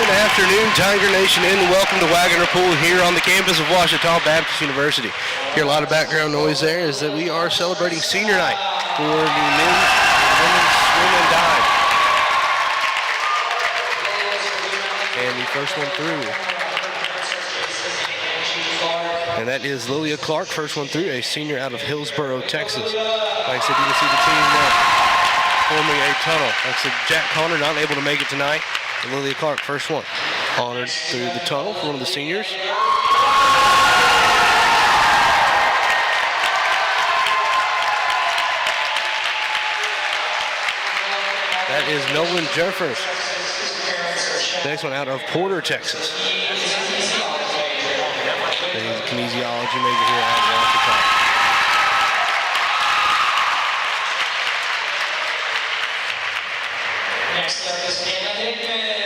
Good afternoon, Tiger Nation, and welcome to Wagner Pool here on the campus of Ouachita Baptist University. Hear a lot of background noise there is that we are celebrating senior night for the men's and women's swim and dive. And the first one through. And that is Lilia Clark, first one through, a senior out of Hillsboro, Texas. Like I said, you can see the team forming a tunnel. Like I said, Jack Connor not able to make it tonight. And Lilia Clark, first one, honored through the tunnel for one of the seniors. That is Nolan Jeffers. Next one out of Porter, Texas. He's a kinesiology major here at Ouachita.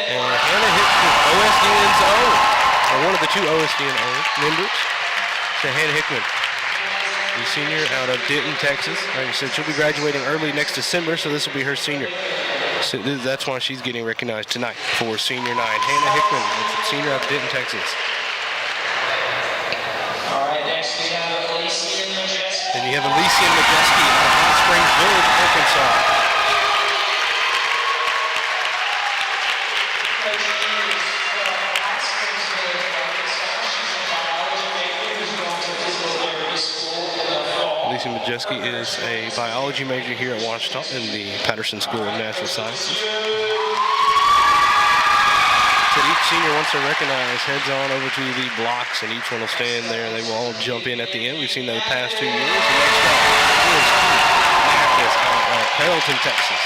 And Hannah Hickman, OSDN's own, or one of the two OSDN members, to Hannah Hickman, the senior out of Denton, Texas. Like I said, she'll be graduating early next December, so this will be her senior. So that's why she's getting recognized tonight for senior night. Hannah Hickman, senior out of Denton, Texas. All right, next we have Alicia Majeski. And you have Alicia Majeski out of Hot Springs Village, Arkansas. Alicia Majeski is a biology major here at Ouachita in the Patterson School of Natural Sciences. So each senior, once they're recognized, heads on over to the blocks, and each one will stand there. They will all jump in at the end. We've seen that the past 2 years. The next one is Keith out of Carrollton, Texas.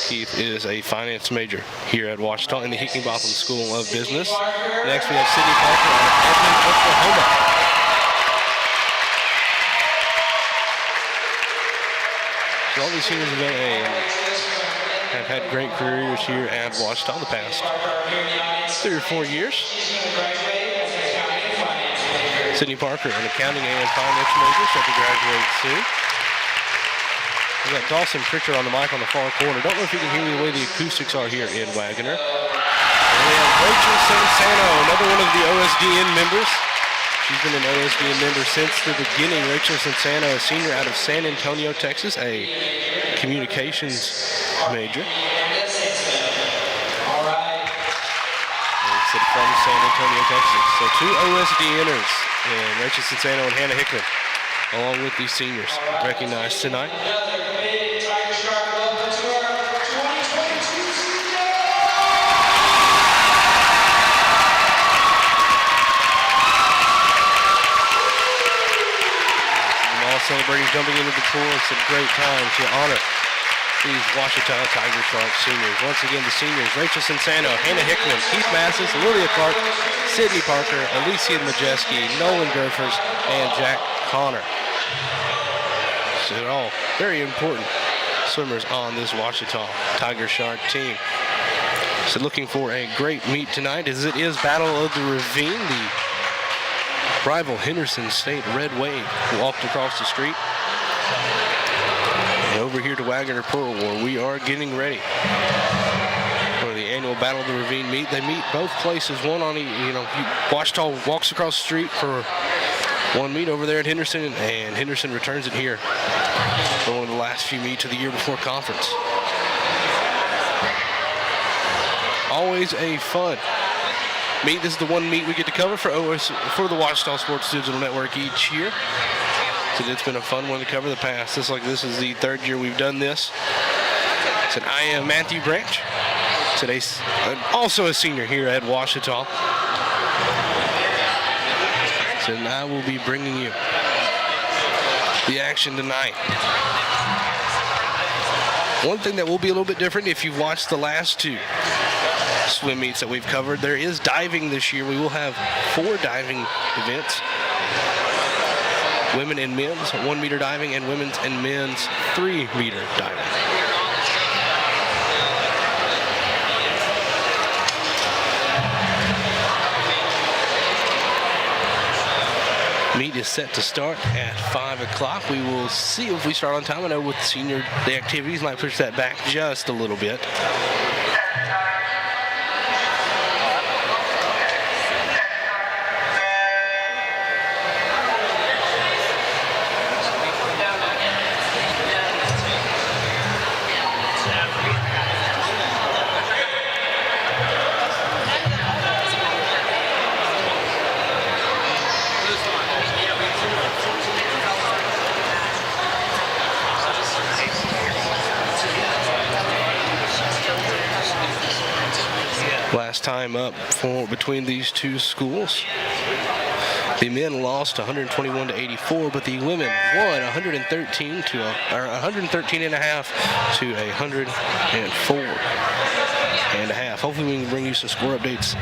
Keith is a finance major here at Ouachita in the Hickman School of Business. Next, we have Sydney Parker out of Edmond, Oklahoma. So all these seniors have had great careers here at Ouachita the past 3 or 4 years. Sydney Parker, an accounting and finance major, set to graduate soon. We've got Dawson Pritchard on the mic on the far corner. Don't know if you can hear me the way the acoustics are here in Wagner. And we have Rachel Sansano, another one of the OSDN members. She's been an OSDN member since the beginning. Rachel Sansano, a senior out of San Antonio, Texas, a communications major. From San Antonio, Texas. So 2 OSDNers, and Rachel Sansano and Hannah Hickman, along with these seniors, recognized tonight. Celebrating jumping into the pool. It's a great time to honor these Ouachita Tiger Shark seniors. Once again, the seniors, Rachel Sansano, Hannah Hickman, Keith Massis, Lilia Clark, Sydney Parker, Alicia Majeski, Nolan Gerfers, and Jack Connor. So they're all very important swimmers on this Ouachita Tiger Shark team. So looking for a great meet tonight, as it is Battle of the Ravine. The rival Henderson State Red Wave walked across the street. And over here to Wagner Pool, where we are getting ready for the annual Battle of the Ravine meet. They meet both places, one on each, Ouachita walks across the street for one meet over there at Henderson, and Henderson returns it here for one of the last few meets of the year before conference. Always a fun meet. This is the one meet we get to cover for the Ouachita Sports Digital Network each year. So it's been a fun one to cover the past. This is the 3rd year we've done this. So I am Matthew Branch. Today's also a senior here at Ouachita. So I will be bringing you the action tonight. One thing that will be a little bit different, if you've watched the last 2 swim meets that we've covered, there is diving this year. We will have 4 diving events. Women and men's 1 meter diving, and women's and men's 3 meter diving. Meet is set to start at 5 o'clock. We will see if we start on time. I know with senior day activities might push that back just a little bit. Last time up between these two schools, the men lost 121 to 84, but the women won 113 and a half to 104 and a half. Hopefully we can bring you some score updates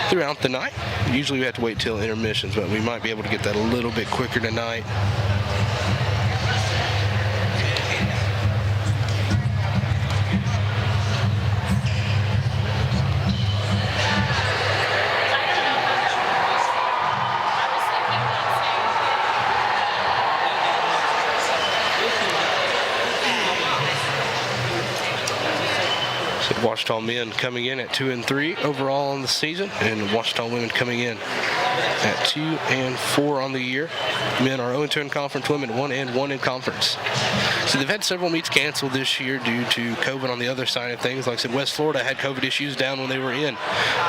throughout the night. Usually we have to wait till intermissions, but we might be able to get that a little bit quicker tonight. Ouachita men coming in at 2-3 overall on the season, and Ouachita women coming in at 2-4 on the year. Men are 0-2 in conference, women 1-1 in conference. So they've had several meets canceled this year due to COVID on the other side of things. Like I said, West Florida had COVID issues down when they were in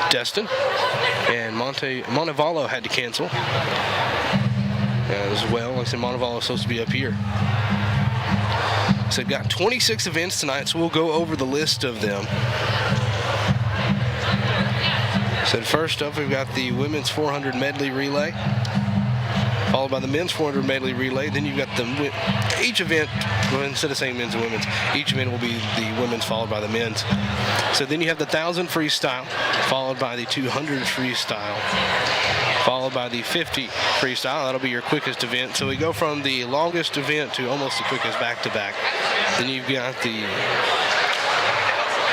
Destin, and Montevallo had to cancel as well. Like I said, Montevallo is supposed to be up here. So they've got 26 events tonight, so we'll go over the list of them. So first up, we've got the women's 400 medley relay, followed by the men's 400 medley relay. Then you've got each event, well, instead of saying men's and women's, each event will be the women's followed by the men's. So then you have the 1,000 freestyle, followed by the 200 freestyle, followed by the 50 freestyle. That'll be your quickest event. So we go from the longest event to almost the quickest back-to-back. Then you've got the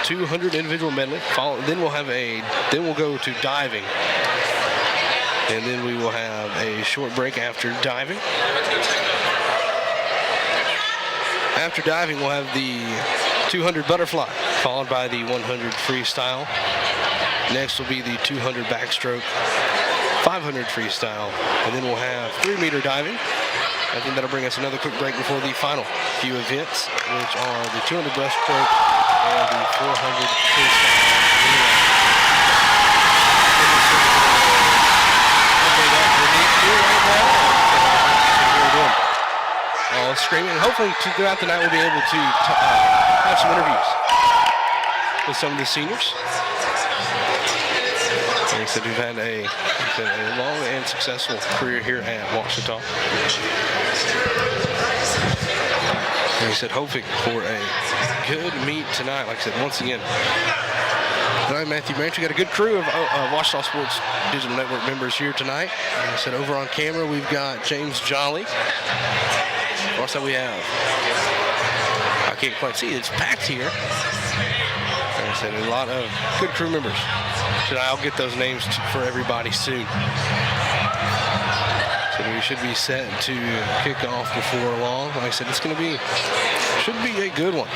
200 individual medley. Then we'll go to diving, and then we will have a short break after diving. After diving, we'll have the 200 butterfly, followed by the 100 freestyle. Next will be the 200 backstroke, 500 freestyle, and then we'll have 3-meter diving. I think that'll bring us another quick break before the final few events, which are the 200 breaststroke and the 400 freestyle. All screaming. Hopefully throughout the night we'll be able to have some interviews with some of the seniors. Like I said, we've had a long and successful career here at Ouachita. Like I said, hoping for a good meet tonight. Like I said, once again, I'm Matthew Branch. We got a good crew of Ouachita Sports Digital Network members here tonight. Like I said, over on camera, we've got James Jolly. Also, we have, I can't quite see, it's packed here. Like I said, a lot of good crew members. I'll get those names for everybody soon. So we should be set to kick off before long. Like I said, it's going to be, should be a good one.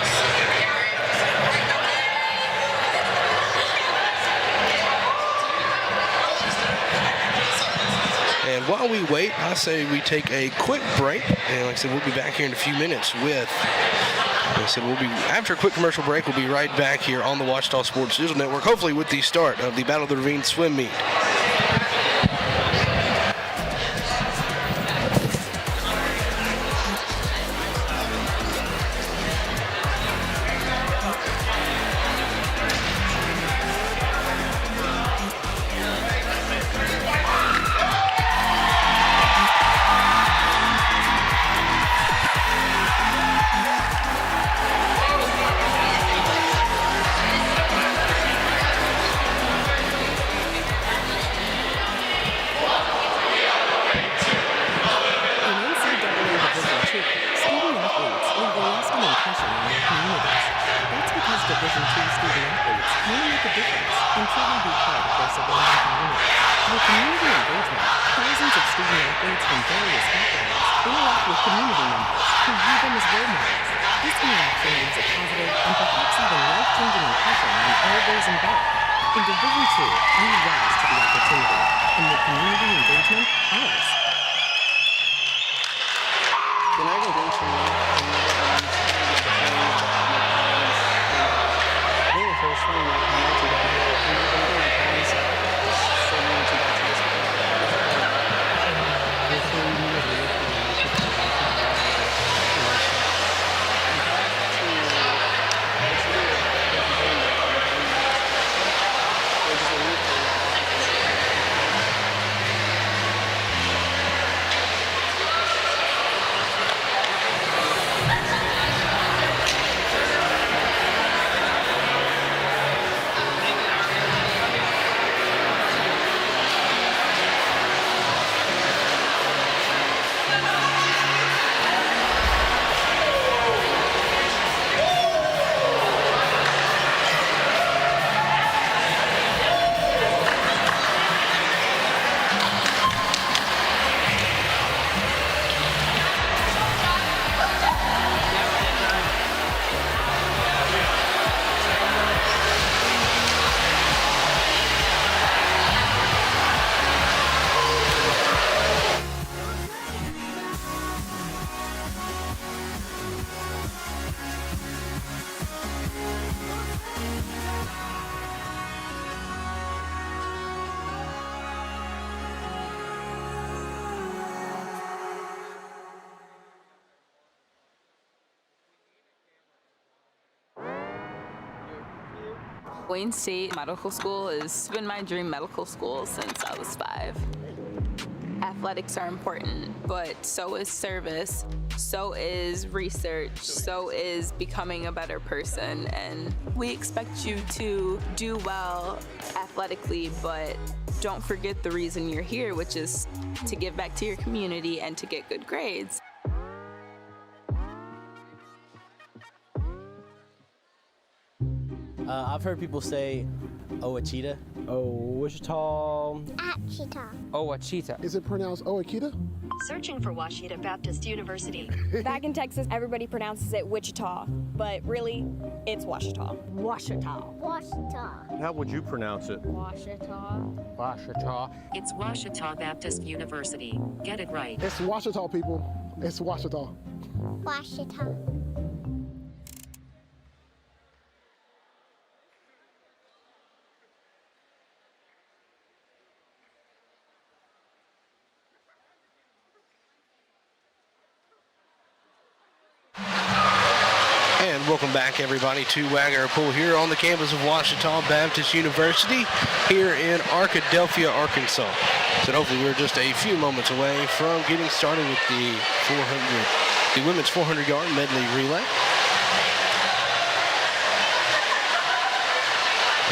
And while we wait, I say we take a quick break. And like I said, we'll be back here in a few minutes with, like I said, after a quick commercial break, we'll be right back here on the Ouachita Sports Digital Network, hopefully with the start of the Battle of the Ravine swim meet. Division II student athletes can make a difference and truly be part of their surrounding community. Through community engagement, Thousands of student athletes from various backgrounds interact with community members who view them as role models. This interaction leaves a positive and perhaps even life-changing impression on all those involved. In Division 2, we rise to the opportunity and make community engagement ours. When I was entering, I think the first one I met you guys here, I'm doing my parents, so we went to this Wayne State Medical School has been my dream medical school since I was 5. Athletics are important, but so is service, so is research, so is becoming a better person, and we expect you to do well athletically, but don't forget the reason you're here, which is to give back to your community and to get good grades. I've heard people say Ouachita. Ouachita. Is it pronounced Ouachita? Searching for Ouachita Baptist University. Back in Texas, everybody pronounces it Wichita, but really, it's Ouachita. Ouachita. Ouachita. How would you pronounce it? Ouachita. Ouachita. It's Ouachita Baptist University. Get it right. It's Ouachita, people. It's Ouachita. Ouachita. And welcome back, everybody, to Wagner Pool here on the campus of Ouachita Baptist University here in Arkadelphia, Arkansas. So hopefully we're just a few moments away from getting started with the women's 400-yard medley relay.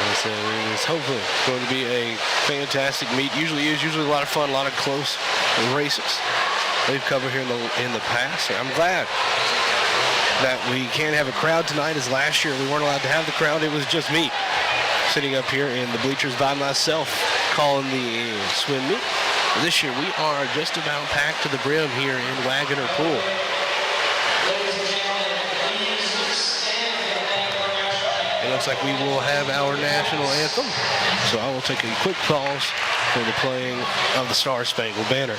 And so it is hopefully going to be a fantastic meet. Usually a lot of fun, a lot of close races they've covered here in the past. I'm glad that we can't have a crowd tonight, as last year we weren't allowed to have the crowd. It was just me sitting up here in the bleachers by myself calling the swim meet. This year we are just about packed to the brim here in Wagner Pool. It looks like we will have our national anthem, so I will take a quick pause for the playing of the Star Spangled Banner.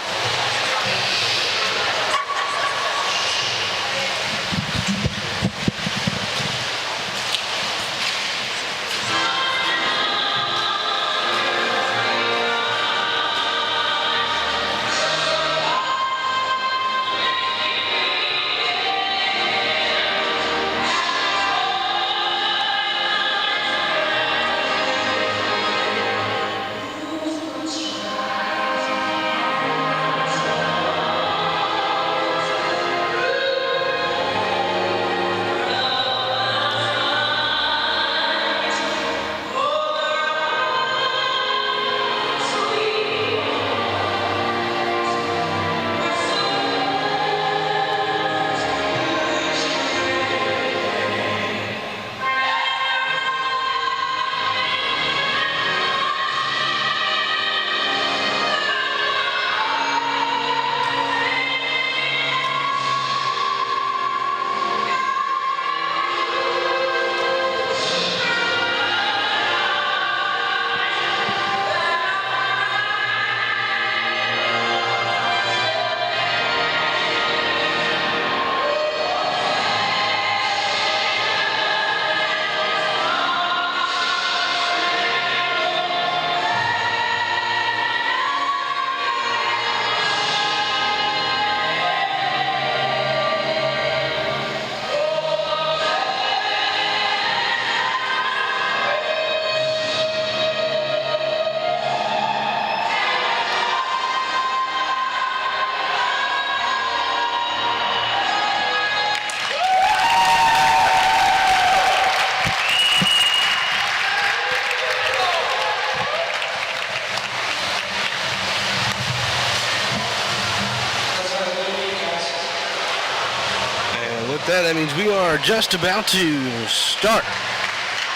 with that means we are just about to start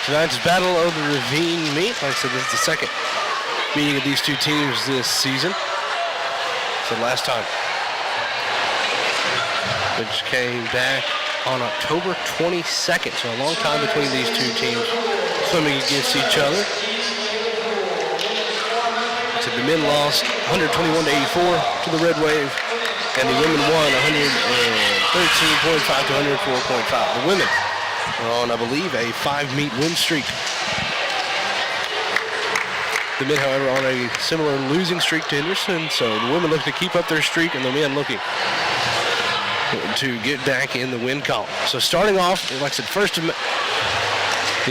tonight's Battle of the Ravine meet. Like I said, this is the second meeting of these two teams this season. So last time, which came back on October 22nd. So a long time between these two teams swimming against each other. So the men lost 121-84 to the Red Wave, and the women won 113.5 to 104.5. The women are on, I believe, a 5-meet win streak. The men, however, on a similar losing streak to Henderson, so the women look to keep up their streak, and the men looking to get back in the win column. So starting off, like I said, first the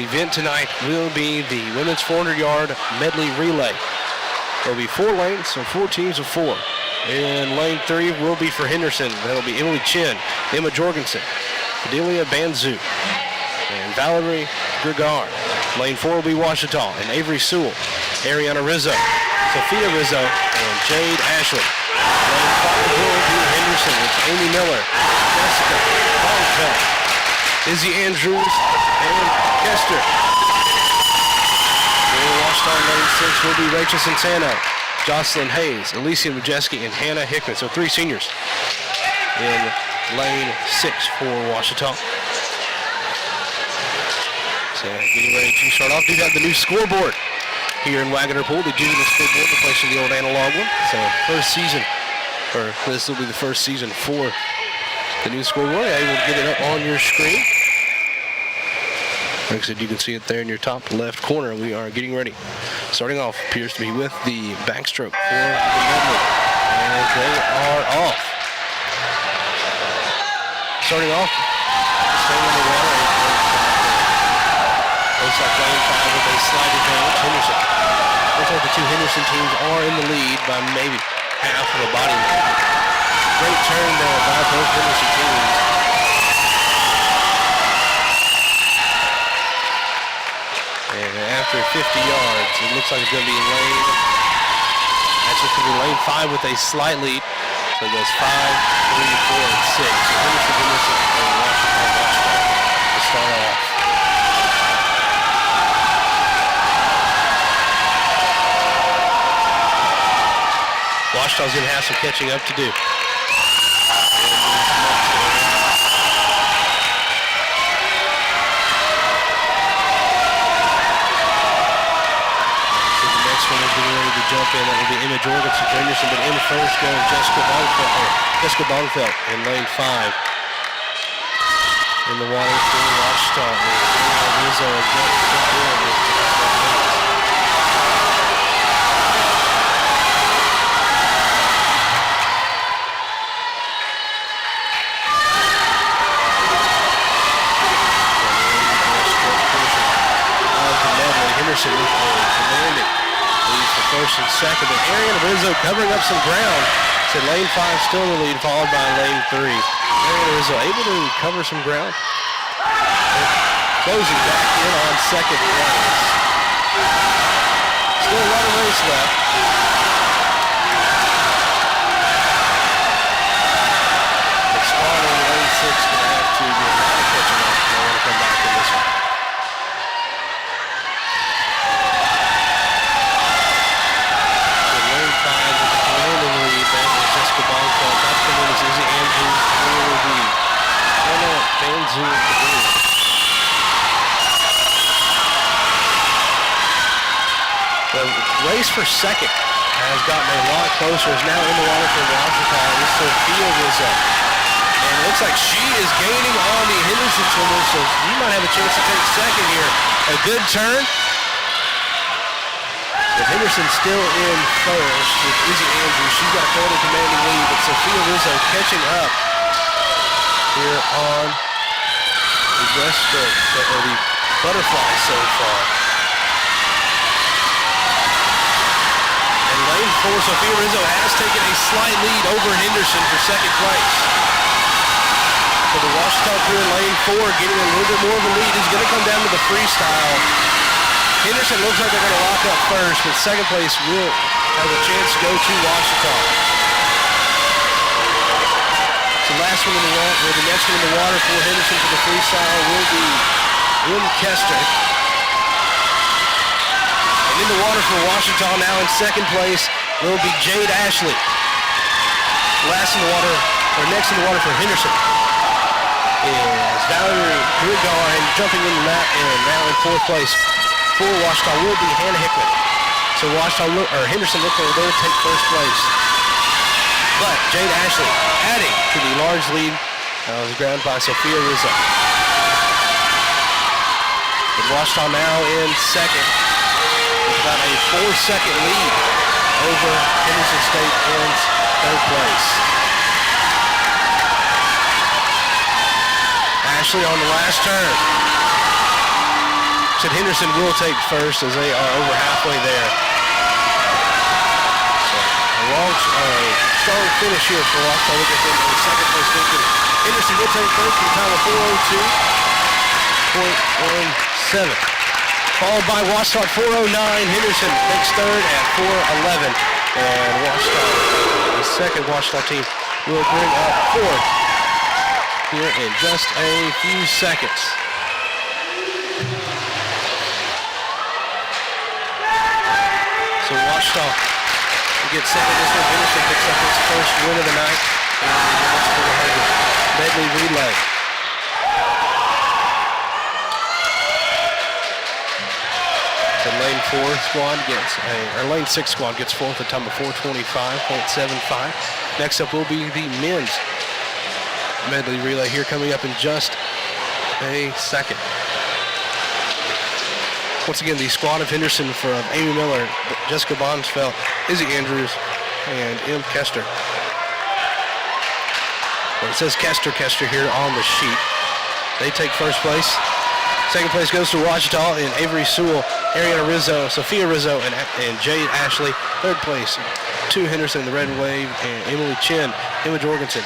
event tonight will be the women's 400-yard medley relay. There'll be 4 lanes, so 4 teams of 4. In lane 3 will be for Henderson. That'll be Emily Chin, Emma Jorgensen, Adelia Banzu, and Valerie Gregar. Lane 4 will be Ouachita, and Avery Sewell, Ariana Rizzo, Sophia Rizzo, and Jade Ashley. Lane 5 will be Henderson with Amy Miller, Jessica Bongfeld, Izzy Andrews, and Kester. Ouachita lane 6 will be Rachel Santano, Jocelyn Hayes, Alicia Majeski, and Hannah Hickman. So 3 seniors in lane 6 for Ouachita. So getting ready to start off. Do have the new scoreboard here in Waggoner Pool. They do the scoreboard replacing the old analog one. So first season, or this will be the first season for the new scoreboard. I will get it up on your screen. Like I said, you can see it there in your top left corner. We are getting ready. Starting off appears to be with the backstroke for the medley. And they are off. Starting off, staying in the water. Looks like lane 5 with a slight advantage. Henderson. Looks like the two Henderson teams are in the lead by maybe half of a body weight. Great turn there by both Henderson teams. And after 50 yards, it looks like it's going to be lane. Actually, it's going to be lane 5 with a slight lead. So it goes 5, 3, 4, and 6. So Henderson, and Ouachita to start off. Ouachita's going to have some catching up to do. Jump in, that will be Emma Jorgensen for Henderson, but in first goes Jessica Bongfeld in lane 5. In the water for Ouachita. Rizzo Henderson with a commanding lead for first and second, but Ariana Rizzo covering up some ground. So lane 5 still in the lead, followed by lane 3. Ariana Rizzo able to cover some ground. Closing back in on second place. Still a lot of race left. But starting lane 6 going to have to do a lot of catching up. They want to come back in this one. The race for second has gotten a lot closer. Is now in the water for Ouachita with Sophia Rizzo. And it looks like she is gaining on the Henderson swimmer, so you might have a chance to take second here. A good turn. But Henderson still in first with Izzy Andrews. She's got a fairly commanding lead, but Sophia Rizzo catching up here on the breaststroke, or the butterfly so far. And lane 4, Sophia Rizzo has taken a slight lead over Henderson for second place. So the Ouachita crew in lane 4 getting a little bit more of a lead. Is going to come down to the freestyle. Henderson looks like they're going to lock up first, but second place will have a chance to go to Ouachita. So last one in the water, or the next one in the water for Henderson for the freestyle will be M. Kester. And in the water for Ouachita now in second place will be Jade Ashley. Last in the water, or next in the water for Henderson is Valerie Grigar, and jumping in that, and now in fourth place for Ouachita will be Hannah Hickman. So Henderson looked like they'll take first place. But Jade Ashley adding to the large lead was grabbed by Sophia Rizzo. And Ouachita now in second with about a 4-second lead over Henderson State in third place. Ashley on the last turn. Said Henderson will take first as they are over halfway there. So a long, strong finish here for Ouachita. Look at them in second place victory. Henderson will take first with a time of 4:02.17. Followed by Ouachita at 4:09. Henderson takes third at 4:11. And Ouachita, the second Ouachita team, will bring up fourth here in just a few seconds. So Ouachita will get second this one. Henderson picks up its first win of the night. And Medley relay. The lane 4 squad gets lane 6 squad gets fourth at a time of 4:25.75. Next up will be the men's medley relay here coming up in just a second. Once again, the squad of Henderson from Amy Miller, Jessica Bonsfeld, Izzy Andrews, and M. Kester. Well, it says Kester here on the sheet. They take first place. Second place goes to Ouachita and Avery Sewell, Ariana Rizzo, Sophia Rizzo, and Jade Ashley. Third place to Henderson, the Red Wave, and Emily Chin, Emma Jorgensen,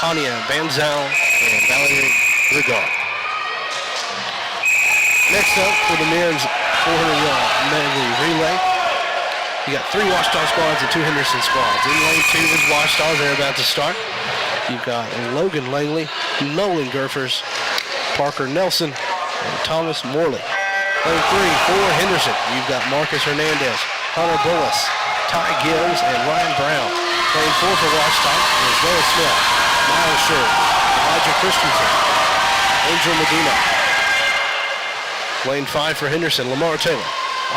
Hania Banzal, and Valerie Grigar. Next up for the men's 400-yard medley relay, you got 3 Ouachita squads and 2 Henderson squads. In lane 2 is Ouachita. They're about to start. You've got Logan Langley, Nolan Gerfers, Parker Nelson, and Thomas Morley. Lane 3 for Henderson, you've got Marcus Hernandez, Hunter Bullis, Ty Gibbs, and Ryan Brown. Lane 4 for Ouachita is Noah Smith, Miles Shore, Elijah Christensen, Angel Medina. Lane 5 for Henderson, Lamar Taylor,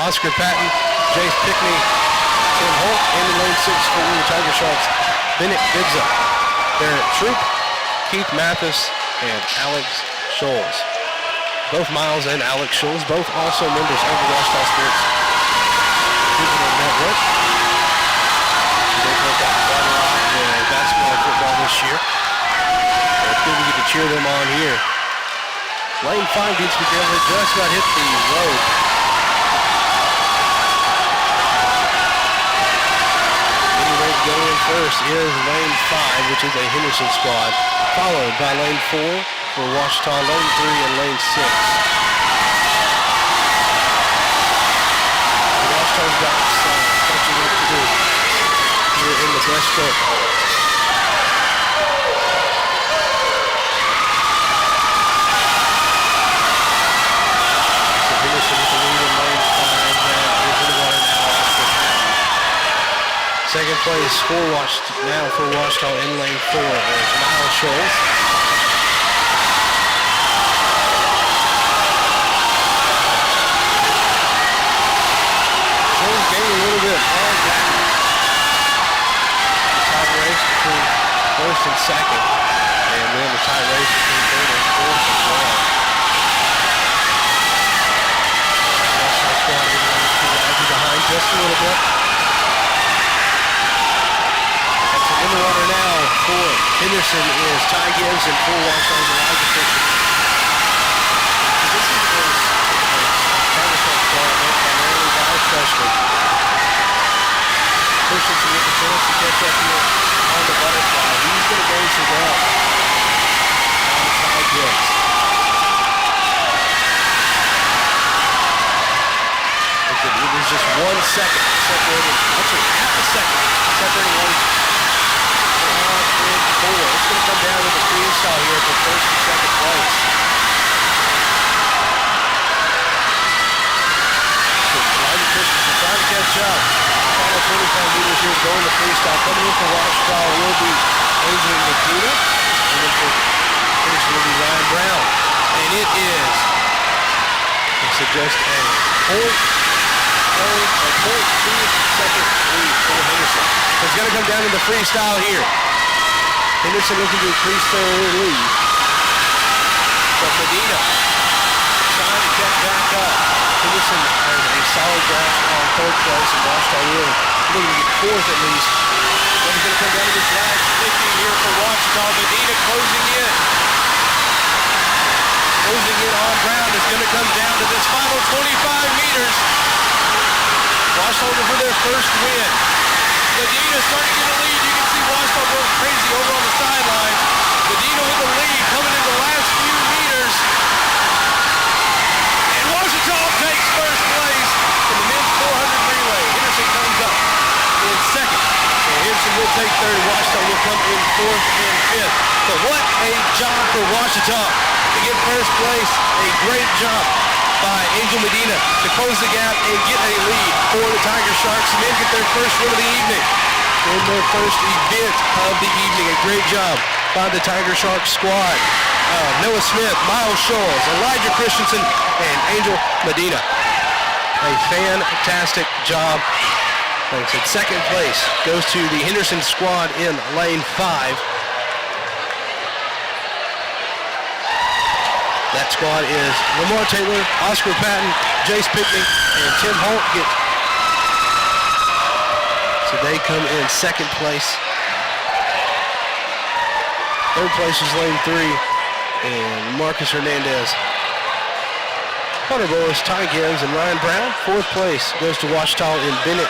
Oscar Patton, Jace Pickney, Tim Holt, and in lane 6 for the Tiger Sharks, Bennett Bigza, Barrett Troop, Keith Mathis, and Alex Scholes. Both Miles and Alex Scholes, both also members of the Ouachita Sports Digital Network. They've worked out quite a lot in basketball and football this year. So it's good we get to cheer them on here. Lane 5 needs to be careful, just about hit the road. Getting ready to go in first is lane 5, which is a Henderson squad, followed by lane 4 for Ouachita, lane 3, and lane 6. Ouachita's got some catching up to do here in the breaststroke. Second place for Ouachita in lane 4 is Miles Scholes. Scholes gaining a little bit on that. The tie race between first and second, and then the tie race between third and fourth as well. Ouachita squad lagging behind just a little bit. In the water now for Henderson is Ty Gibbs, and for Ouachita is Elijah Christensen. This is the Tiger Shark squad led primarily by freshmen. Christensen gets a chance to catch up here on the butterfly. He's going to gain some ground on Ty Gibbs. It was just 1 second separated, actually half a second separating one. It's going to come down going to freestyle. Coming in for Ouachita will be Angel Medina. And then for Henderson will be Ryan Brown. And it is, it's just a 0.2-second lead for Henderson. So it's going to come down to the freestyle here. Henderson looking to increase their lead. But Medina trying to catch back up. Henderson has a solid grasp on third place, and Ouachita will looking to get fourth at least. Then it's going to come down to this last 50 here for Ouachita. Medina closing in. Closing in on Brown is going to come down to this final 25 meters. Ouachita looking for their first win. Medina starting to get a lead. You can see Ouachita going crazy over on the sideline. Medina with the lead coming in the last few meters. And Ouachita takes first place in the men's 400 relay. Henderson comes up in second. So Henderson will take third. Ouachita will come in fourth and fifth. So what a job for Ouachita to get first place. A great job by Angel Medina to close the gap and get a lead for the Tiger Sharks. The men get their first win of the evening. In their first event of the evening. A great job by the Tiger Sharks squad. Noah Smith, Miles Scholes, Elijah Christensen, and Angel Medina. A fantastic job. Like I said, second place goes to the Henderson squad in lane 5. That squad is Lamar Taylor, Oscar Patton, Jace Pickney, and Tim Holt. So they come in second place. Third place is lane 3, and Marcus Hernandez. Hunter Boas, Ty Gibbs, and Ryan Brown. Fourth place goes to Ouachita in Bennett,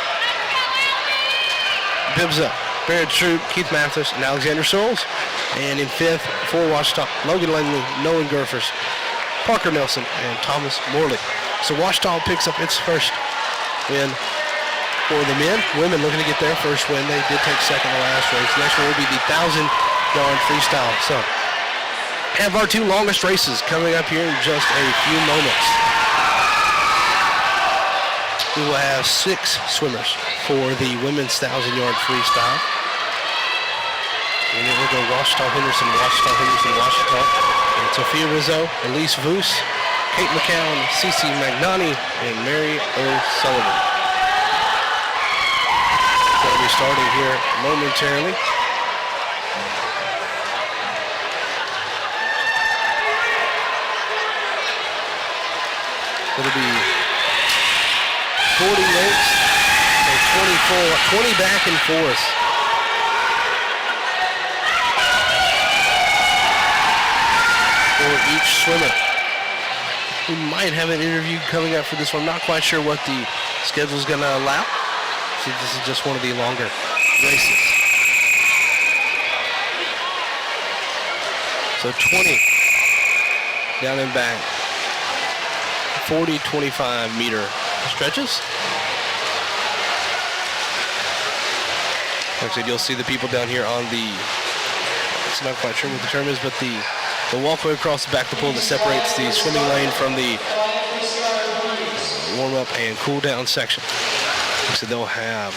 Bibza, Barrett Troop, Keith Mathis, and Alexander Souls. And in fifth for Ouachita, Logan Langley, Nolan Gurfers, Parker Nelson, and Thomas Morley. So Ouachita picks up its first win for the men. Women looking to get their first win. They did take second in the last race. Next one will be the 1,000-yard freestyle. So have our two longest races coming up here in just a few moments. We will have 6 swimmers for the women's 1,000-yard freestyle. And it will go Ouachita, Henderson, Ouachita, Henderson, Ouachita. And Sophia Rizzo, Elise Voos, Kate McCown, Cece Magnani, and Mary O'Sullivan. They'll be starting here momentarily. It'll be 40 minutes and 20 back and forth. For each swimmer. We might have an interview coming up for this one. I'm not quite sure what the schedule is going to allow. So this is just one of the longer races. So 20 down and back. 40, 25 meter stretches. Like I said, you'll see the people down here on the, it's not quite sure what the term is, but the walkway across the back of the pool that separates the swimming lane from the warm-up and cool-down section. So they'll have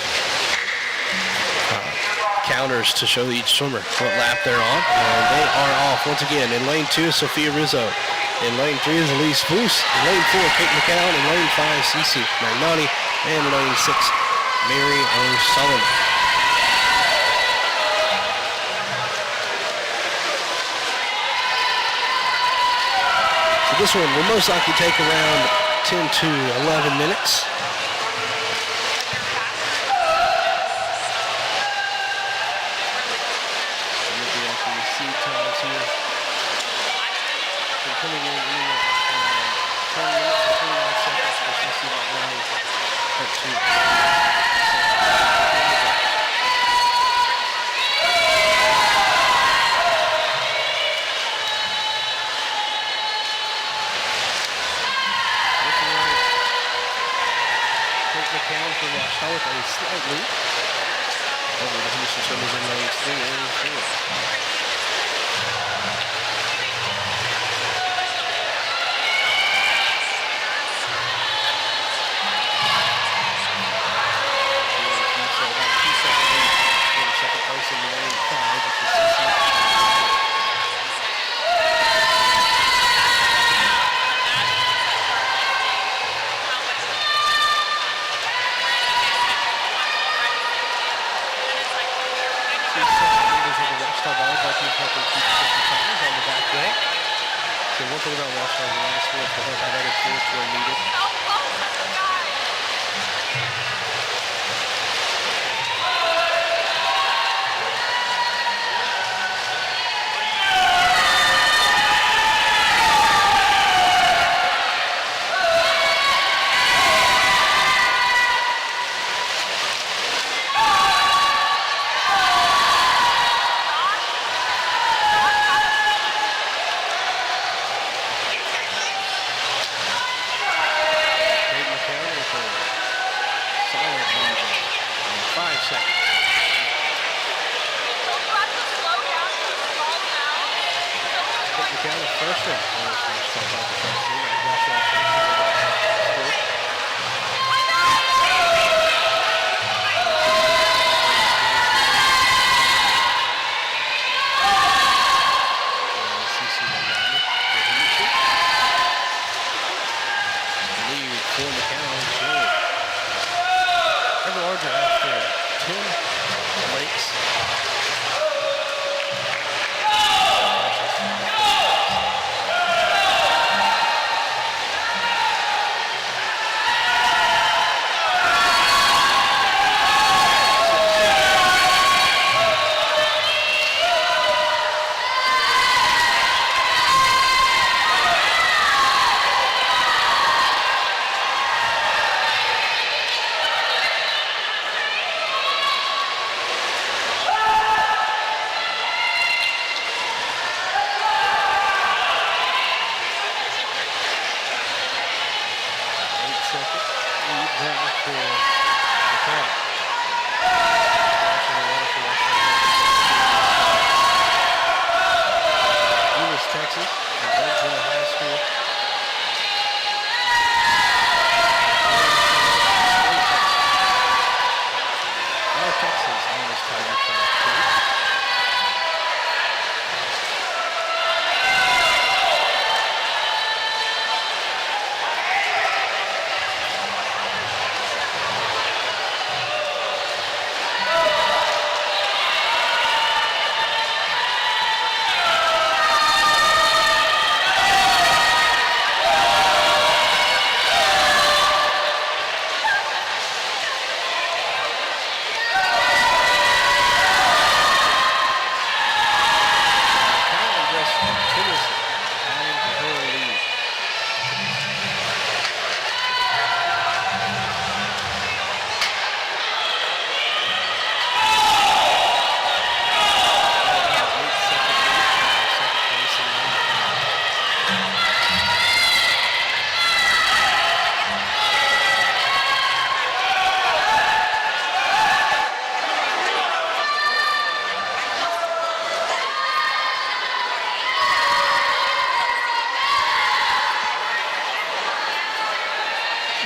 counters to show each swimmer what lap they're on. And they are off once again. In lane 2 is Sophia Rizzo. In lane 3 is Elise Foose. In lane 4, Kate McCown. In lane 5, Cece Magnani. And lane 6, Mary O'Sullivan. So this one will most likely take around 10 to 11 minutes. Coming in anywhere from 10 minutes to 29 seconds for CC Magnani at 2. Kate McCown for Ouachita with a slight lead over the Henderson swimmers in lanes 3 and 4. Henderson in lane 5, which is CC. On the back way. So one thing about Ouachita, a lot of sports, but have other sports where needed.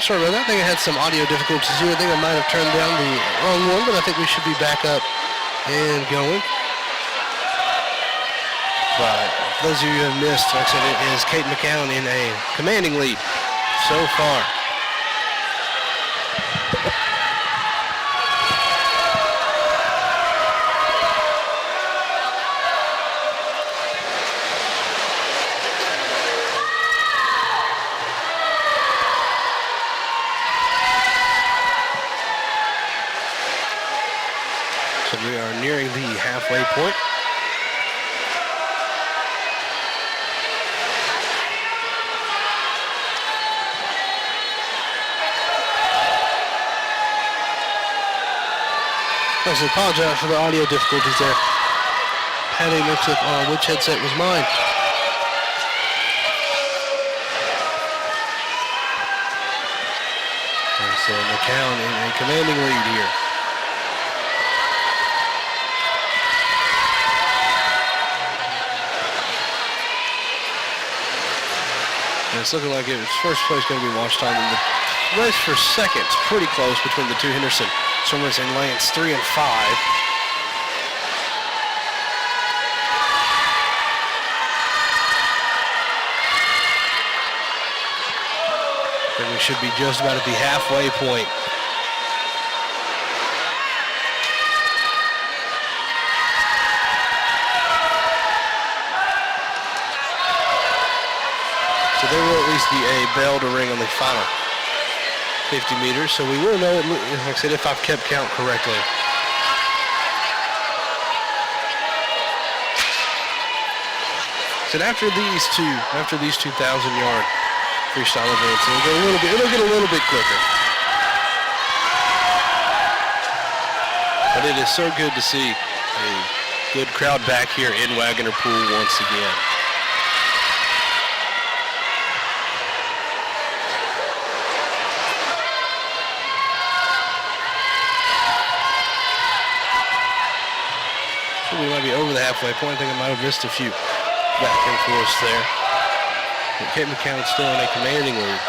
Sorry about that. I think I had some audio difficulties here. I think I might have turned down the wrong one, but I think we should be back up and going. But for those of you who have missed, like I said, it is Kate McCown in a commanding lead so far. We are nearing the halfway point. I apologize for the audio difficulties there. Had a mix-up on which headset was mine. And so McCown in a commanding lead here. And it's looking like it's first place going to be Ouachita, and the race for second is pretty close between the two Henderson swimmers in lanes 3 and 5. should be just about at the halfway point. So there will at least be a bell to ring on the final 50 meters. So we will know, like I said, if I've kept count correctly. So after these 2,000-yard freestyle events, it'll get a little bit quicker. But it is so good to see a good crowd back here in Waggoner Pool once again. So we might be over the halfway point. I think I might have missed a few back and forth there. But Hickman County still in a commanding lead.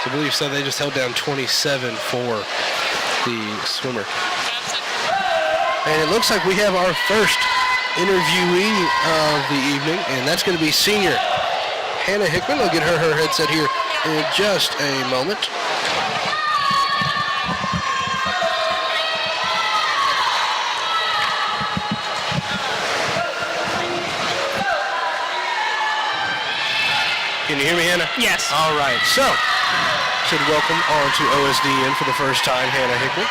So I believe so they just held down 27 for the swimmer. And it looks like we have our first interviewee of the evening, and that's going to be senior Hannah Hickman. We'll get her headset here in just a moment. Can you hear me, Hannah? Yes. All right. So, should welcome on to OSDN for the first time, Hannah Hickman.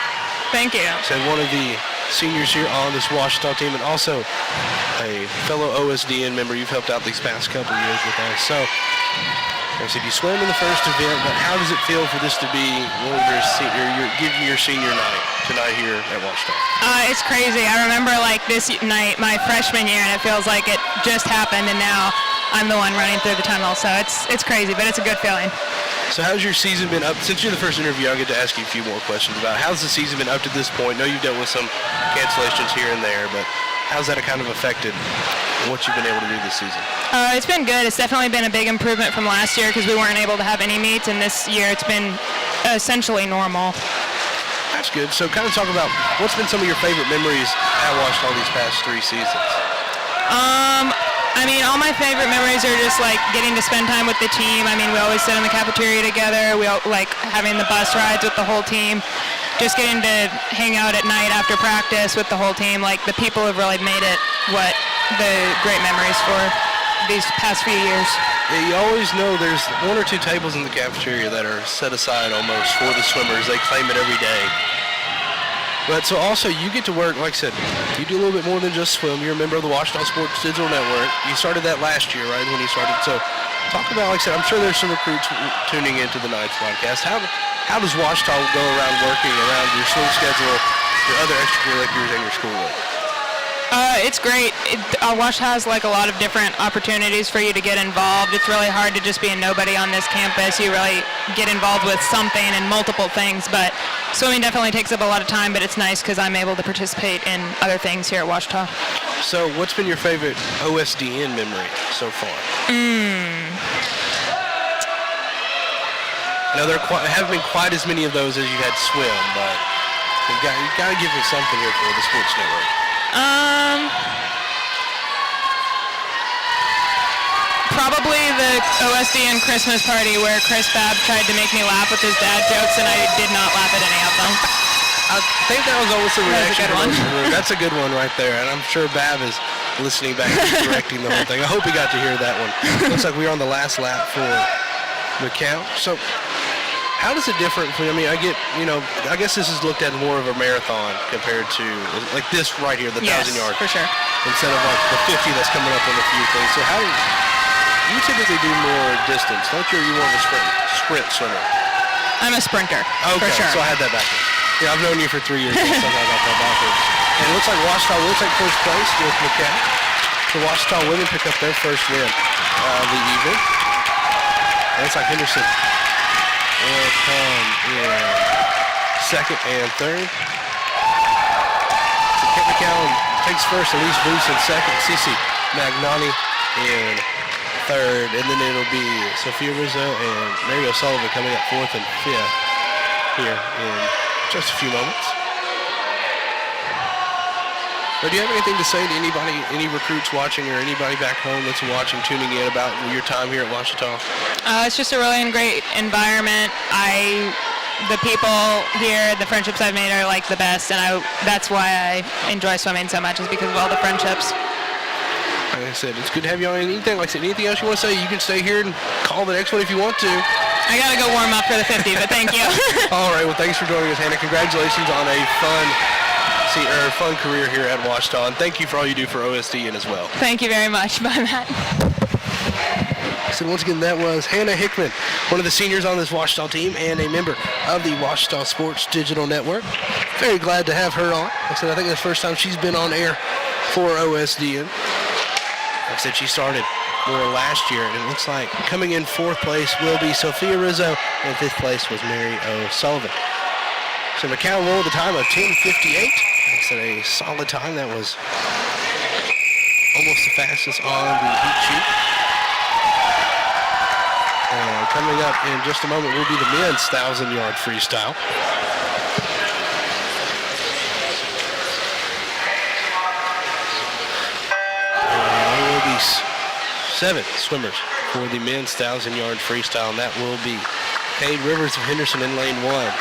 Thank you. Said one of the seniors here on this Ouachita team, and also a fellow OSDN member. You've helped out these past couple of years with us. So, like I said, you swam in the first event, but how does it feel for this to be one of your senior night tonight here at Ouachita? It's crazy. I remember like this night, my freshman year, and it feels like it just happened, and now I'm the one running through the tunnel. So it's crazy, but it's a good feeling. So how's your season been up? Since you're the first interview, I'll get to ask you a few more questions about how's the season been up to this point. I know you've dealt with some cancellations here and there, but how's that kind of affected what you've been able to do this season? It's been good. It's definitely been a big improvement from last year because we weren't able to have any meets, and this year it's been essentially normal. That's good. So kind of talk about what's been some of your favorite memories at Ouachita these past 3 seasons? I mean, all my favorite memories are just like getting to spend time with the team. I mean, we always sit in the cafeteria together. We all like having the bus rides with the whole team. Just getting to hang out at night after practice with the whole team. Like the people have really made it what the great memories for these past few years. Yeah, you always know there's 1 or 2 tables in the cafeteria that are set aside almost for the swimmers. They claim it every day. But so also you get to work, like I said, you do a little bit more than just swim. You're a member of the Ouachita Sports Digital Network. You started that last year, right, when you started. So talk about, like I said, I'm sure there's some recruits tuning into the night's podcast. How does Ouachita go around working around your swim schedule, your other extracurriculars, and your schoolwork? It's great. Ouachita has like a lot of different opportunities for you to get involved. It's really hard to just be a nobody on this campus. You really get involved with something and multiple things, but swimming definitely takes up a lot of time, but it's nice because I'm able to participate in other things here at Ouachita. So what's been your favorite OSDN memory so far? Now, there haven't been quite as many of those as you had swim, but you got to give me something here for the Sports Network. Probably the OSDN Christmas party where Chris Babb tried to make me laugh with his dad jokes, and I did not laugh at any of them. I think that was almost a reaction. That was a good one. That's a good one right there, and I'm sure Babb is listening back and correcting the whole thing. I hope he got to hear that one. Looks like we're on the last lap for the count. So how does it differ? I mean, I guess this is looked at more of a marathon compared to like this right here, the 1,000 yard. For sure. Instead of like the 50 that's coming up on a few things. So how do you typically do more distance? Don't you? Or are you more of a sprint swimmer? I'm a sprinter. Okay, for sure. so I had that backwards. Yeah, I've known you for 3 years, so somehow I got that backwards. And it looks like Ouachita will take first place with McCann. So Ouachita women pick up their first win of the evening. And it's like Henderson will come in second and third. So Kent McCown takes first, Elise Booth in second, Cece Magnani in third, and then it'll be Sophia Rizzo and Mary O'Sullivan coming up fourth and fifth here in just a few moments. But do you have anything to say to anybody, any recruits watching or anybody back home that's watching, tuning in about your time here at Ouachita? It's just a really great environment. The people here, the friendships I've made are like the best, and that's why I enjoy swimming so much, is because of all the friendships. Like I said, it's good to have you on. Anything else you want to say, you can stay here and call the next one if you want to. I got to go warm up for the 50, but thank you. All right, well, thanks for joining us, Hannah. Congratulations on a fun career here at Ouachita, and thank you for all you do for OSDN as well. Thank you very much. Bye, Matt. So once again, that was Hannah Hickman, one of the seniors on this Ouachita team and a member of the Ouachita Sports Digital Network. Very glad to have her on. Like I said, I think it's the first time she's been on air for OSDN. Like I said, she started more last year, and it looks like coming in fourth place will be Sophia Rizzo, and fifth place was Mary O'Sullivan. So McCown rolled the time of 10:58. Like I said, a solid time. That was almost the fastest on the heat sheet. And coming up in just a moment will be the men's 1,000-yard freestyle. There will be 7 swimmers for the men's 1,000-yard freestyle, and that will be Cade Rivers of Henderson in lane 1.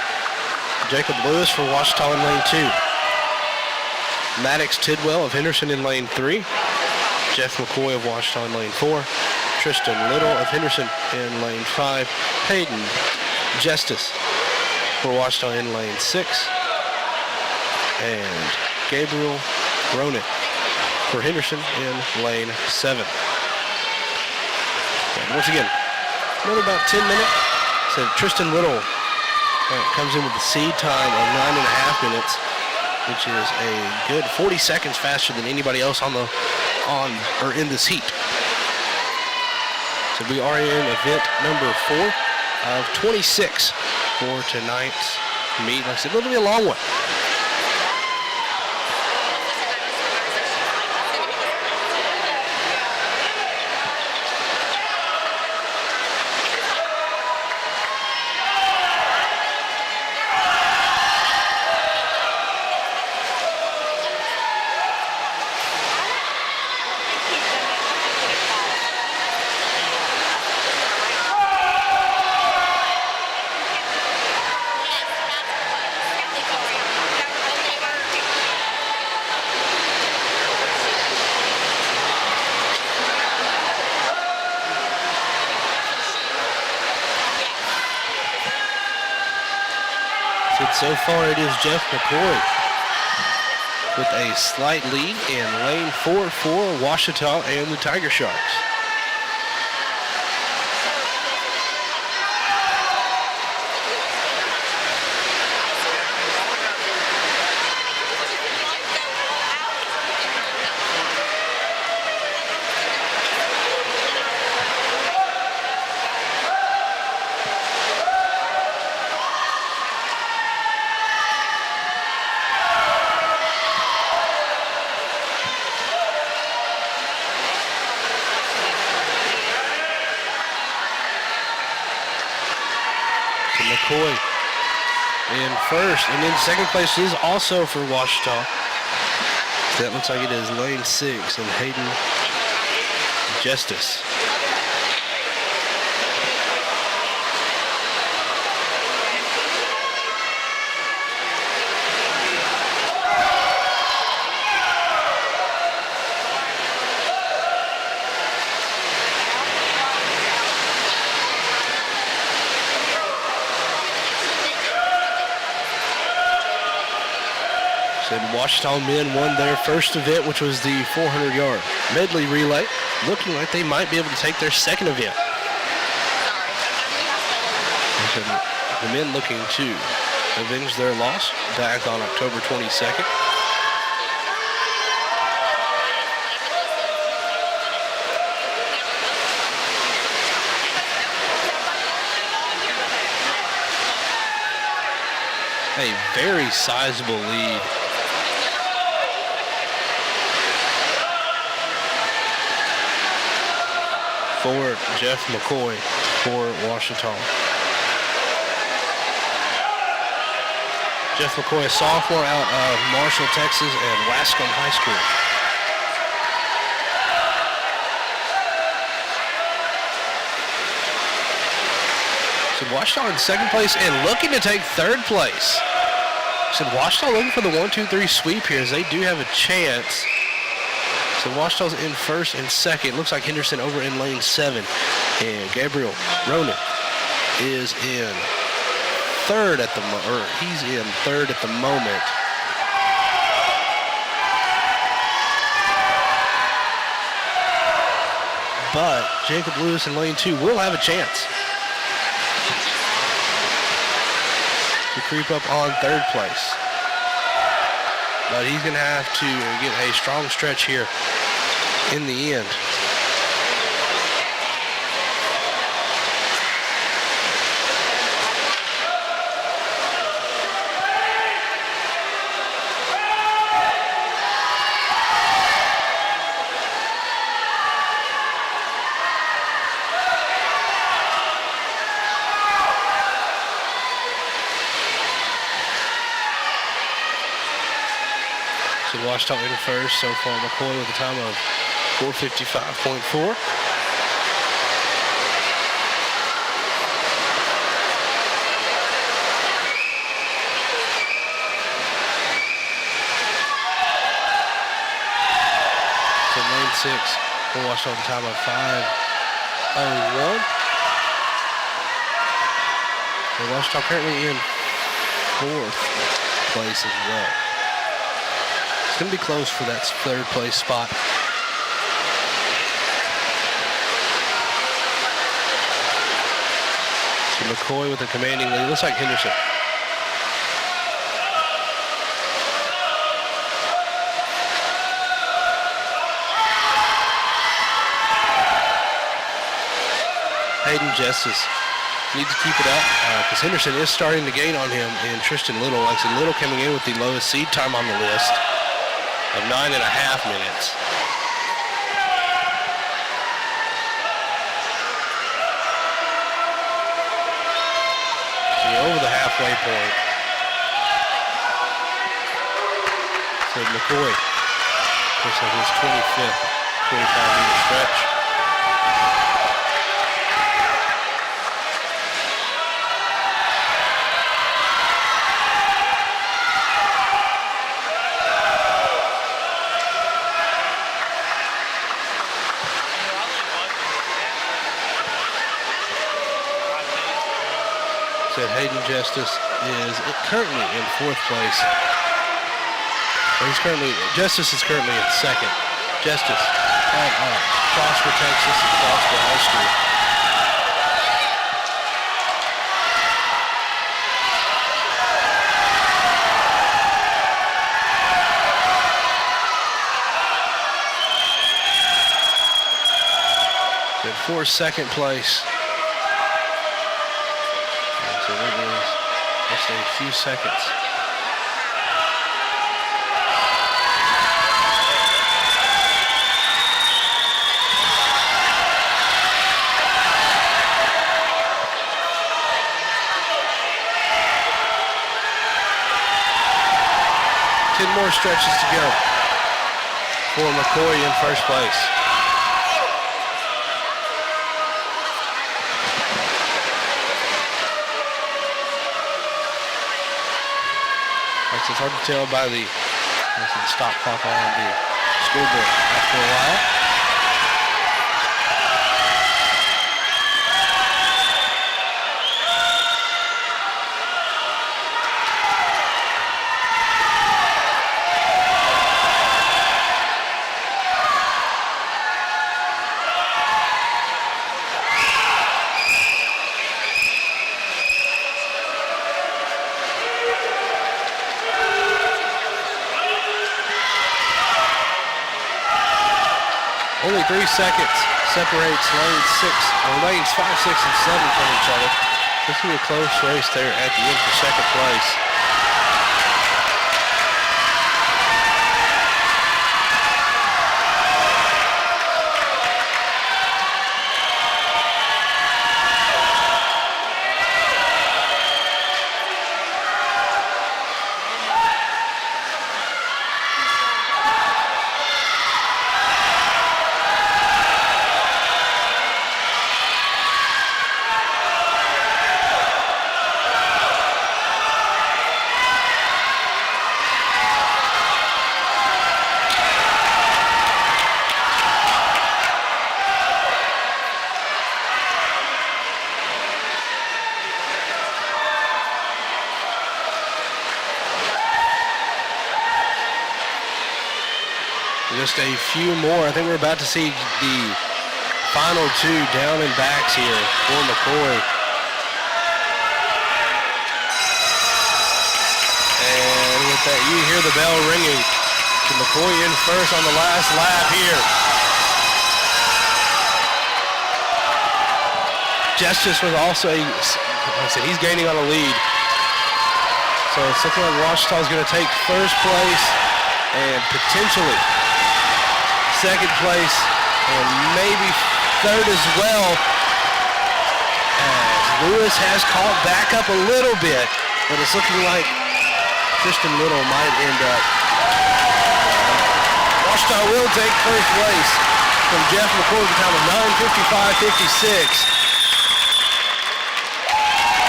Jacob Lewis for Ouachita in lane 2. Maddox Tidwell of Henderson in lane 3. Jeff McCoy of Ouachita in lane 4. Tristan Little of Henderson in lane 5. Hayden Justice for Ouachita in lane 6. And Gabriel Ronan for Henderson in lane 7. And once again, another about 10 minutes. So Tristan Little comes in with the seed time of 9.5 minutes, which is a good 40 seconds faster than anybody else in this heat. So we are in event number 4 of 26 for tonight's meet. Like I said, it'll be a long one. So far it is Jeff McCoy with a slight lead in lane 4 for Ouachita and the Tiger Sharks. McCoy in first, and then second place is also for Ouachita. That looks like it is lane 6 and Hayden Justice. Said Ouachita men won their first event, which was the 400-yard medley relay. Looking like they might be able to take their second event. The men looking to avenge their loss back on October 22nd. A very sizable lead. for Jeff McCoy for Ouachita. Jeff McCoy, a sophomore out of Marshall, Texas, and Wascom High School. So Ouachita in second place and looking to take third place. So Ouachita looking for the 1-2-3 sweep here as they do have a chance. So Ouachita's in first and second. Looks like Henderson over in lane 7. And Gabriel Ronan is in third at the he's in third at the moment. But Jacob Lewis in lane 2 will have a chance to creep up on third place. But he's going to have to get a strong stretch here in the end. Ouachita in first so far. McCoy with a time of 4:55.4. So lane 6, Ouachita with a time of 5:01. Ouachita currently in fourth place as well. It's going to be close for that third place spot. So McCoy with a commanding lead. Looks like Henderson. Hayden Justice needs to keep it up because Henderson is starting to gain on him, and Tristan Little. Like I said, Little coming in with the lowest seed time on the list of 9.5 minutes. So over the halfway point. So McCoy looks like his 25th 25-meter stretch. Said Hayden Justice is currently in fourth place. Justice is currently in second. Justice at Prosper, Texas, and Prosper High School. Said for second place. So that is just a few seconds. Ten more stretches to go for McCoy in first place. It's hard to tell by the stop clock on the scoreboard after a while. Only 3 seconds separates lanes 5, 6, and 7 from each other. This will be a close race there at the end for second place. Just a few more. I think we're about to see the final two down and backs here for McCoy. And with that, you hear the bell ringing. McCoy in first on the last lap here. Justice was also, like I said, he's gaining on a lead. So it's looking like Ouachita's going to take first place and potentially second place and maybe third as well, as Lewis has caught back up a little bit, but it's looking like Tristan Little might end up. Ouachita will take first place from Jeff McCoy with a time of 9:55.56.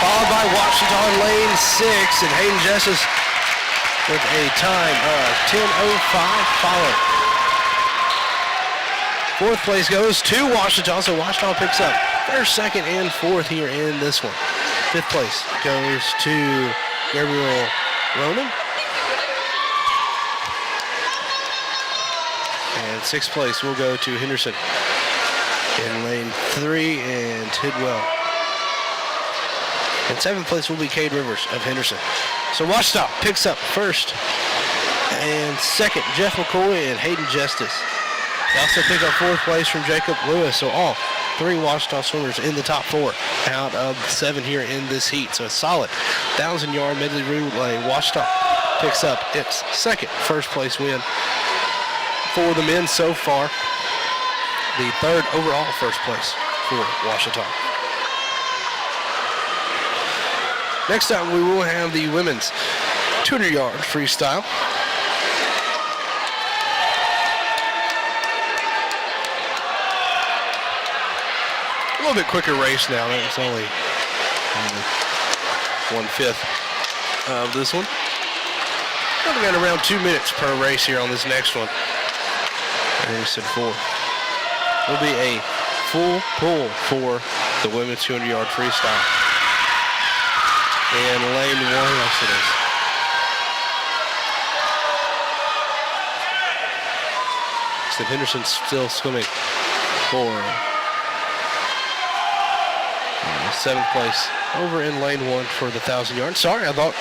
Followed by Ouachita in lane 6 and Hayden Justice with a time of 10:05 followed. Fourth place goes to Ouachita, so Ouachita picks up first, second, and fourth here in this one. Fifth place goes to Gabriel Roman. And sixth place will go to Henderson in lane 3 and Tidwell. And seventh place will be Cade Rivers of Henderson. So Ouachita picks up first and second, Jeff McCoy and Hayden Justice. They also pick up fourth place from Jacob Lewis. So all three Ouachita swimmers in the top 4 out of 7 here in this heat. So a solid 1,000-yard medley relay. Ouachita picks up its second first place win for the men so far. The third overall first place for Ouachita. Next up, we will have the women's 200-yard freestyle. A little bit quicker race now. That was only 1/5 of this one. We got around 2 minutes per race here on this next one. And we said 4. Will be a full pull for the women's 200-yard freestyle. And lane 1, yes it is. So Henderson's still swimming for 7th place over in lane 1 for the 1,000-yard. Sorry, I thought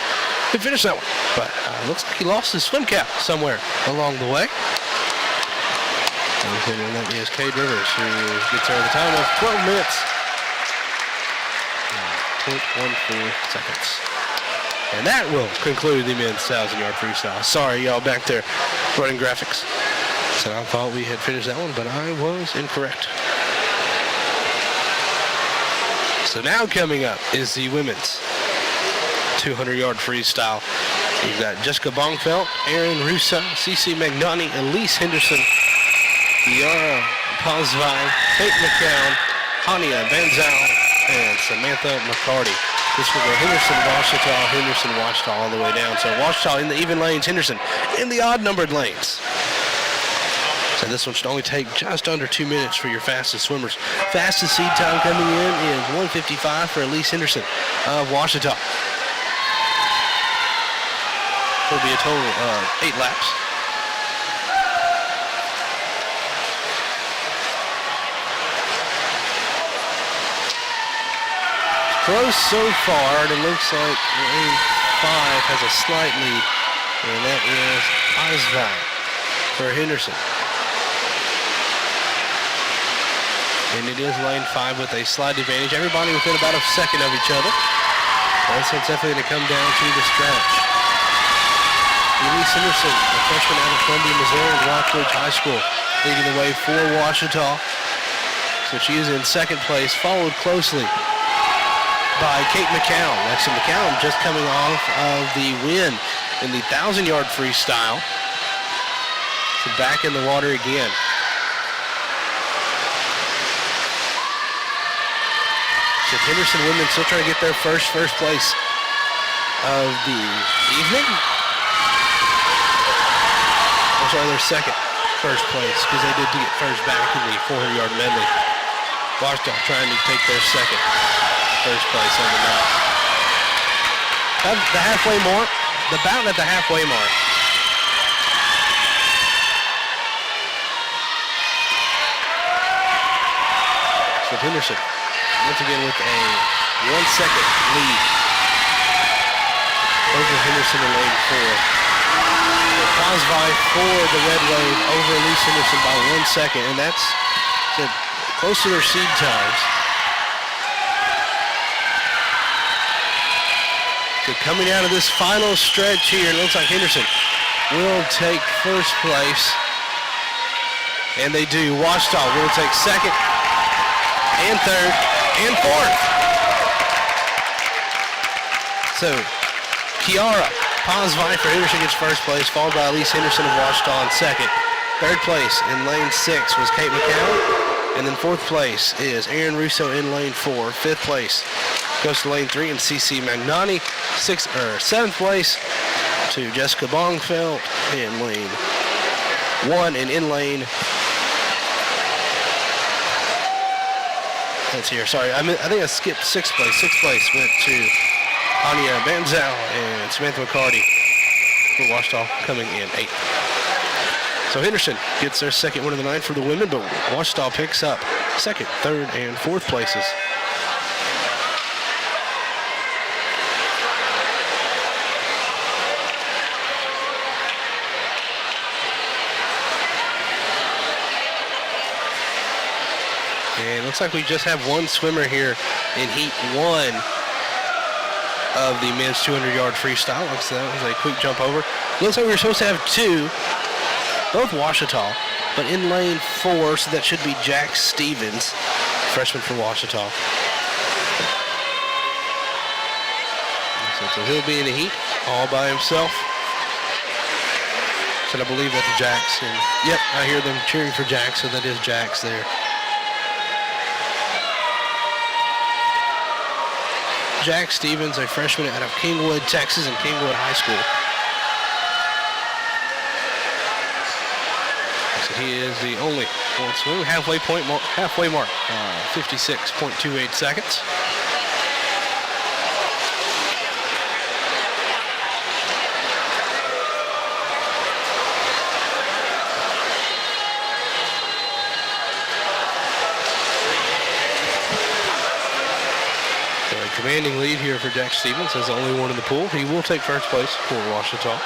he finished that one, but looks like he lost his swim cap somewhere along the way. And that is Cade Rivers, who gets there at a time of 12 minutes. 0.14 seconds. And that will conclude the men's 1,000-yard freestyle. Sorry, y'all back there running graphics. So I thought we had finished that one, but I was incorrect. So now coming up is the women's 200-yard freestyle. You've got Jessica Bongfeld, Erin Russo, Cece Magnani, Elise Henderson, Yara Pazvai, Kate McCown, Hania Banzal, and Samantha McCarty. This will go Henderson, Ouachita, all the way down. So Ouachita in the even lanes, Henderson in the odd-numbered lanes. So this one should only take just under 2 minutes for your fastest swimmers. Fastest seed time coming in is 1:55 for Elise Henderson of Ouachita. It'll be a total of 8 laps. Close so far, and it looks like lane 5 has a slight lead, and that is Osvald for Henderson. And it is lane 5 with a slight advantage. Everybody within about a second of each other. That's definitely going to come down to the stretch. Elise Henderson, a freshman out of Columbia, Missouri, Rockledge High School, leading the way for Ouachita. So she is in second place, followed closely by Kate McCown. Lexi McCown just coming off of the win in the 1,000-yard freestyle. So back in the water again. So Henderson women still trying to get their first place of the evening. I'm sorry, their second first place, because they did get first back in the 400-yard medley. Ouachita trying to take their second first place on the night. The halfway mark, the bout at the halfway mark. of Henderson. Once again with a 1-second lead over Henderson in lane 4. Cosby for the red wave over Elise Henderson by 1 second, and that's close to their seed times. So coming out of this final stretch here, it looks like Henderson will take first place. And they do. Ouachita will take second and third and fourth. So Kiara Pazvi for Henderson gets first place, followed by Elise Henderson of Ouachita in second. Third place in lane 6 was Kate McCown. And then fourth place is Aaron Russo in lane 4. Fifth place goes to lane 3 and CC Magnani. Seventh place to Jessica Bongfeld in lane 1, and in lane, let's see here, sorry, I think I skipped 6th place. 6th place went to Anya Banzal and Samantha McCarty for Ouachita coming in 8th. So Henderson gets their second win of the night for the women, but Ouachita picks up second, third, and fourth places. And it looks like we just have one swimmer here in heat 1 of the men's 200-yard freestyle. Like I said, that was a quick jump over. Looks like we were supposed to have 2, both Ouachita, but in lane 4, so that should be Jack Stevens, freshman for Ouachita. So he'll be in the heat all by himself. So I believe that's Jax. And yep, I hear them cheering for Jax, so that is Jax there. Jack Stevens, a freshman out of Kingwood, Texas, and Kingwood High School. So he is the only one swim. Halfway mark, 56.28 seconds. Commanding lead here for Jack Stevens as the only one in the pool. He will take first place for Ouachita.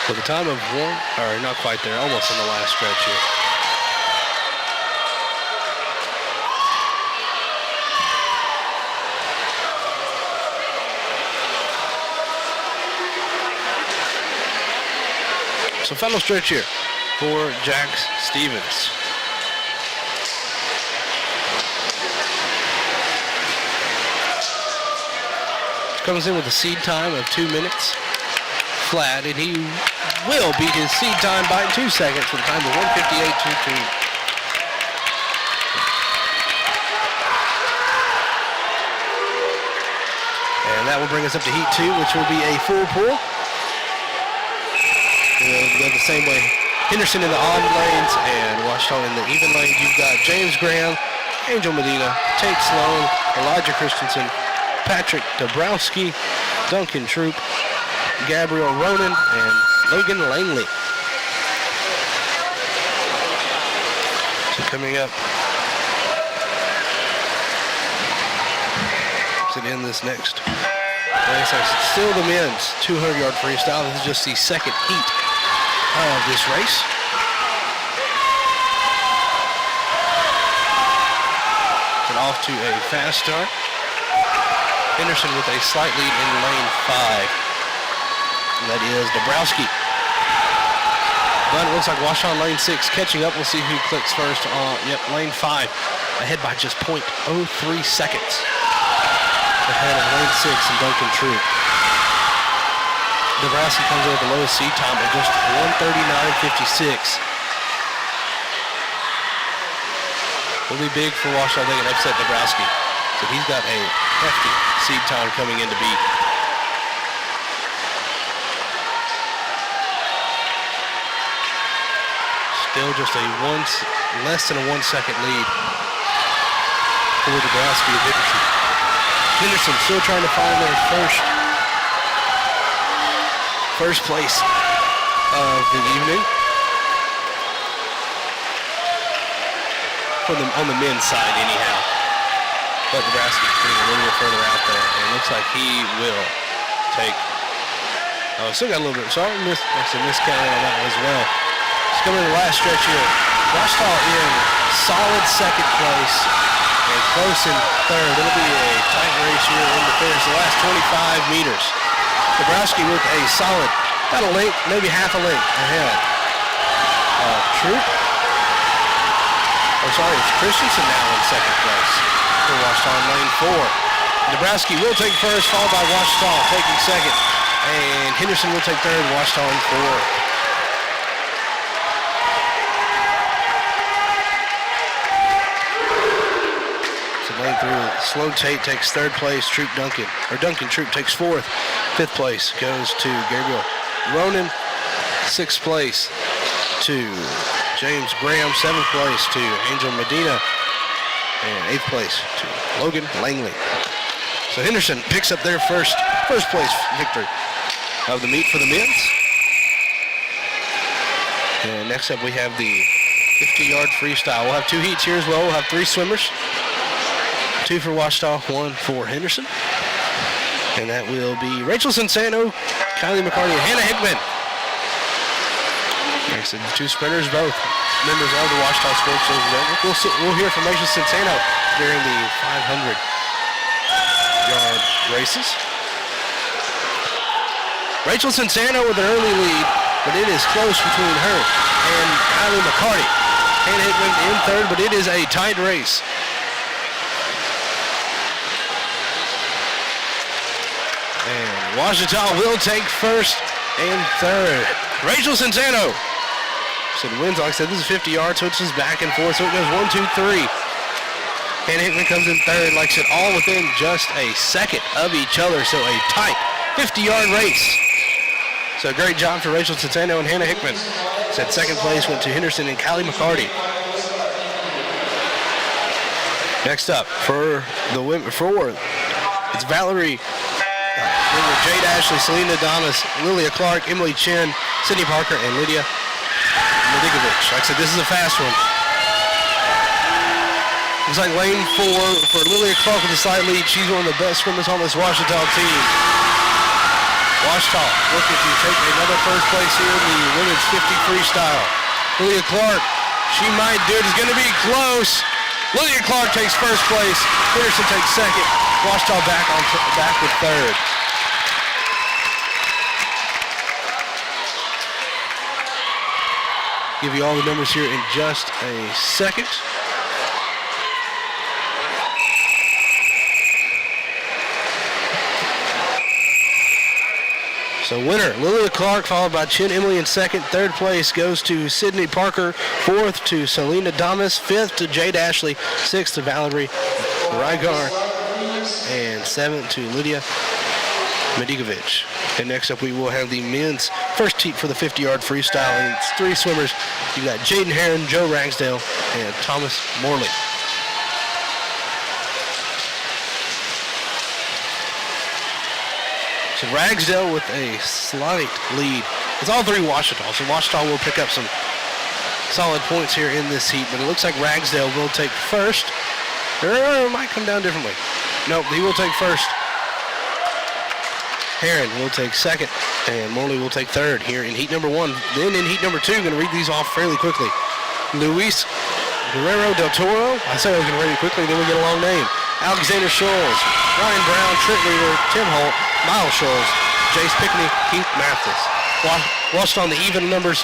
For the time of 1, or not quite there, almost in the last stretch here. So final stretch here for Jack Stevens. Comes in with a seed time of 2 minutes flat, and he will beat his seed time by 2 seconds for the time of 1:58.22. And that will bring us up to heat 2, which will be a full pool. We'll go the same way. Henderson in the odd lanes and Ouachita in the even lanes. You've got James Graham, Angel Medina, Tate Sloan, Elijah Christensen, Patrick Dabrowski, Duncan Troop, Gabriel Ronan, and Logan Langley. So coming up, to end this next race, still the men's 200-yard freestyle. This is just the second heat of this race. And off to a fast start. Henderson with a slight lead in lane 5. And that is Dabrowski. But it looks like Ouachita in lane 6 catching up. We'll see who clicks first on, lane 5. Ahead by just 0.03 seconds. Ahead of lane 6 and Duncan Troop. Dabrowski comes in with the lowest seed time at just 1:39.56. It'll be big for Ouachita. They can upset Dabrowski. So he's got a hefty seed time coming in to beat. Still just a less than a 1 second lead for Dabrowski and Henderson. Henderson still trying to find their first place of the evening. On the men's side, anyhow. But Nebraska's getting a little bit further out there, and it looks like he will take. Oh, still got a little bit. Sorry, miscounted on that one as well. It's coming to the last stretch here. Ouachita in solid second place and close in third. It'll be a tight race here in the finish. The last 25 meters. Nebraska with a solid, about a length, maybe half a length ahead. Troop. Oh, sorry, it's Christensen now in second place for Ouachita in lane 4. Nebraska will take first, followed by Ouachita taking second. And Henderson will take third, Ouachita in 4. Lane 3, Slow Tate takes third place, Duncan Troop takes fourth. Fifth place goes to Gabriel Ronan. Sixth place to James Graham. Seventh place to Angel Medina. And eighth place to Logan Langley. So Henderson picks up their first place victory of the meet for the men's. And next up we have the 50-yard freestyle. We'll have 2 heats here as well. We'll have 3 swimmers. 2 for Ouachita, 1 for Henderson. And that will be Rachel Sensano, Kylie McCarty, and Hannah Hickman. Like I said, the 2 sprinters, both members of the Ouachita Sports Children's Network. We'll hear from Rachel Sensano during the 500-yard races. Rachel Sensano with an early lead, but it is close between her and Kylie McCarty. Hannah Hickman in third, but it is a tight race. And Ouachita will take first and third. Rachel Sensano. So the wins, like I said, this is 50 yards, so it's just back and forth. So it goes 1, 2, 3. Hannah Hickman comes in third, like I said, all within just a second of each other. So a tight 50-yard race. So great job for Rachel Sensano and Hannah Hickman. Said second place went to Henderson and Kylie McCarty. Next up for the women forward, it's Valerie. Jade Ashley, Selena Adonis, Lilia Clark, Emily Chin, Sydney Parker, and Lydia Medikovich. Like I said, this is a fast one. Looks like lane 4 for Lilia Clark with a slight lead. She's one of the best swimmers on this Ouachita team. Ouachita looking to take another first place here in the women's 50 freestyle. Lilia Clark, she might do it. It's going to be close. Lilia Clark takes first place. Henderson takes second. Ouachita back with third. Give you all the numbers here in just a second. So winner, Lilia Clark, followed by Chin Emily in second. Third place goes to Sydney Parker. Fourth to Selena Damas. Fifth to Jade Ashley. Sixth to Valerie Rygar. And seventh to Lydia Medikovich. And next up we will have the men's first heat for the 50-yard freestyle. And it's 3 swimmers. You got Jaden Heron, Joe Ragsdale, and Thomas Morley. So Ragsdale with a slight lead. It's all 3 Ouachita. So Ouachita will pick up some solid points here in this heat. But it looks like Ragsdale will take first. Or it might come down differently. Nope, he will take first. Heron will take second, and Morley will take third here in heat number 1. Then in heat number 2, I'm going to read these off fairly quickly. Luis Guerrero del Toro. I said I was going to read it quickly, then we get a long name. Alexander Scholes, Ryan Brown, Trent Weaver, Tim Holt, Miles Scholes, Jace Pickney, Keith Mathis. Watched on the even number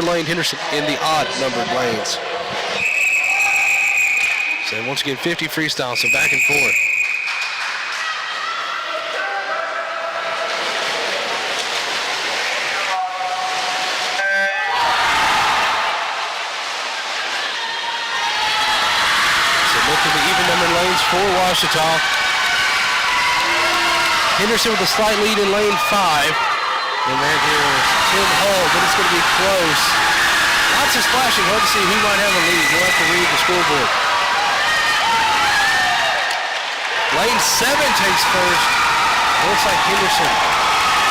lane, Henderson in the odd numbered lanes. So once again, 50 freestyle, so back and forth. For Ouachita. Henderson with a slight lead in lane 5. And then here's Tim Hull, but it's going to be close. Lots of splashing. Hard to see who might have a lead. We'll have to read the scoreboard. Lane 7 takes first. It looks like Henderson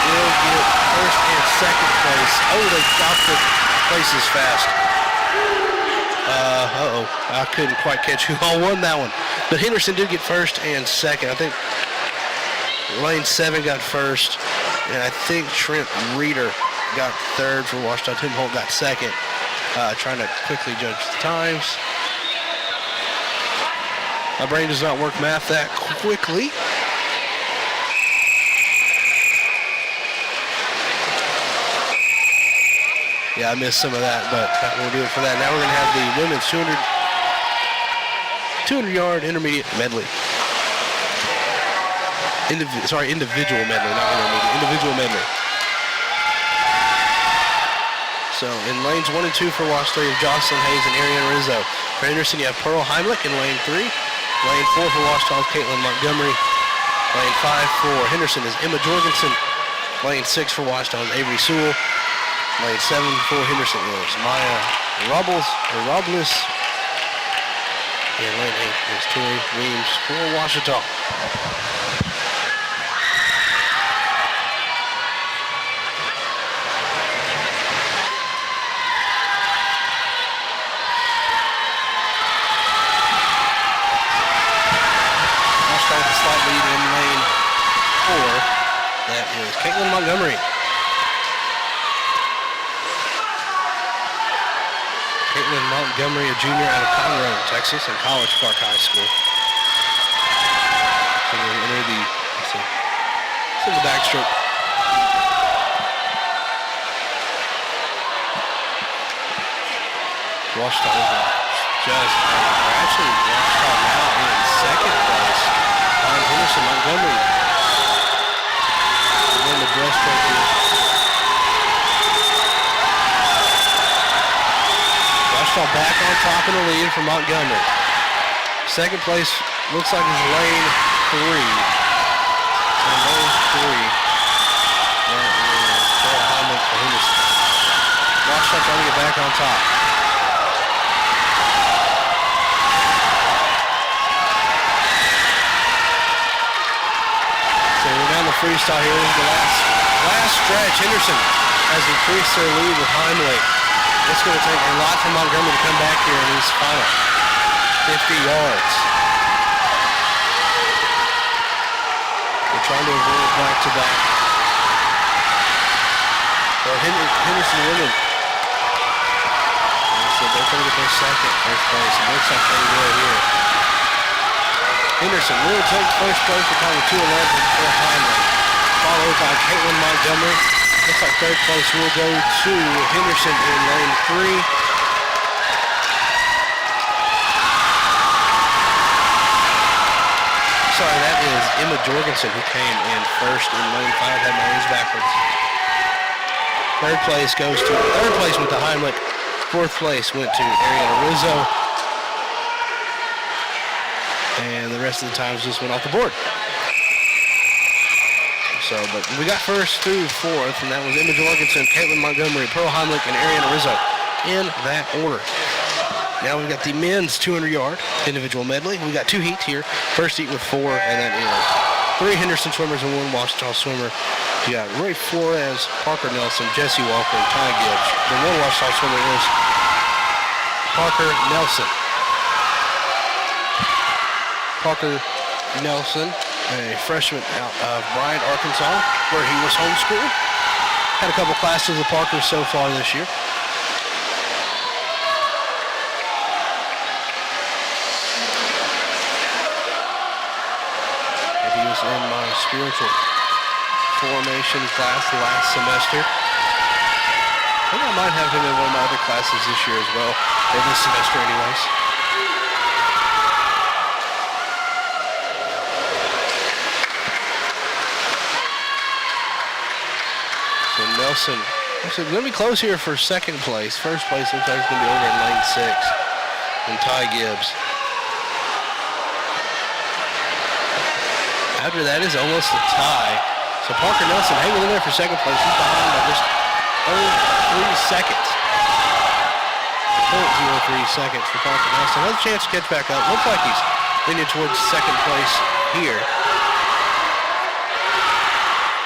will get first and second place. Oh, they dropped the places fast. I couldn't quite catch who all won that one. But Henderson did get first and second. I think Lane 7 got first, and I think Trent Reeder got third for Ouachita. Tim Holt got second. Trying to quickly judge the times. My brain does not work math that quickly. Yeah, I missed some of that, but that will do it for that. Now we're going to have the women's 200-yard intermediate medley. Individual medley, not intermediate. Individual medley. So in lanes 1 and 2 for Ouachita, you have Jocelyn Hayes and Ariana Rizzo. For Henderson, you have Pearl Heimlich in lane 3. Lane 4 for Ouachita is Caitlin Montgomery. Lane 5 for Henderson is Emma Jorgensen. Lane 6 for Ouachita is Avery Sewell. Lane 7 for Henderson is Maya Robles. And lane 8 is Tori Weems for Ouachita. Lead in lane 4. That is Caitlin Montgomery. Caitlin Montgomery, a junior out of Conroe, Texas, and College Park High School. So we'll enter the, this is the backstroke. Ouachita just actually Ouachita now in second place. Henderson Montgomery. And then the breaststroke here. Ouachita back on top in the lead for Montgomery. Second place looks like it's lane 3. And lane 3. That is Pearl Heimlich for Henderson. Ouachita trying to get back on top. Freestyle here is the last stretch. Henderson has increased their lead with Heimlich. It's going to take a lot for Montgomery to come back here in these final 50 yards. They're trying to avoid back-to-back. So Henderson women. So they're going to get their first place. It looks like they will here. Henderson will take first place with time of 2:11 for Heimlich, followed by Caitlin Montgomery. Looks like third place will go to Henderson in lane 3. Sorry, that is Emma Jorgensen who came in first in lane 5. Had my names backwards. Third place went to Heimlich. Fourth place went to Ariana Rizzo. And the rest of the times just went off the board. So, but we got first through fourth, and that was Emma Jorgensen, Caitlin Montgomery, Pearl Heimlich, and Ariana Rizzo in that order. Now we've got the men's 200-yard individual medley. We got 2 heats here. First heat with 4, and that is 3 Henderson swimmers and 1 Ouachita swimmer. You got Ray Flores, Parker Nelson, Jesse Walker, and Ty Gibbs. The 1 Ouachita swimmer is Parker Nelson. Parker Nelson, a freshman out of Bryant, Arkansas, where he was homeschooled. Had a couple classes with Parker so far this year. And he was in my spiritual formation class last semester. I think I might have him in one of my other classes this year as well, or this semester anyways. Nelson, so going to be close here for second place. First place looks like it's going to be over in lane 6. And Ty Gibbs. After that is almost a tie. So Parker Nelson hanging in there for second place. He's behind by just 0.3 seconds. 0.03 seconds for Parker Nelson. Another chance to catch back up. Looks like he's leaning towards second place here.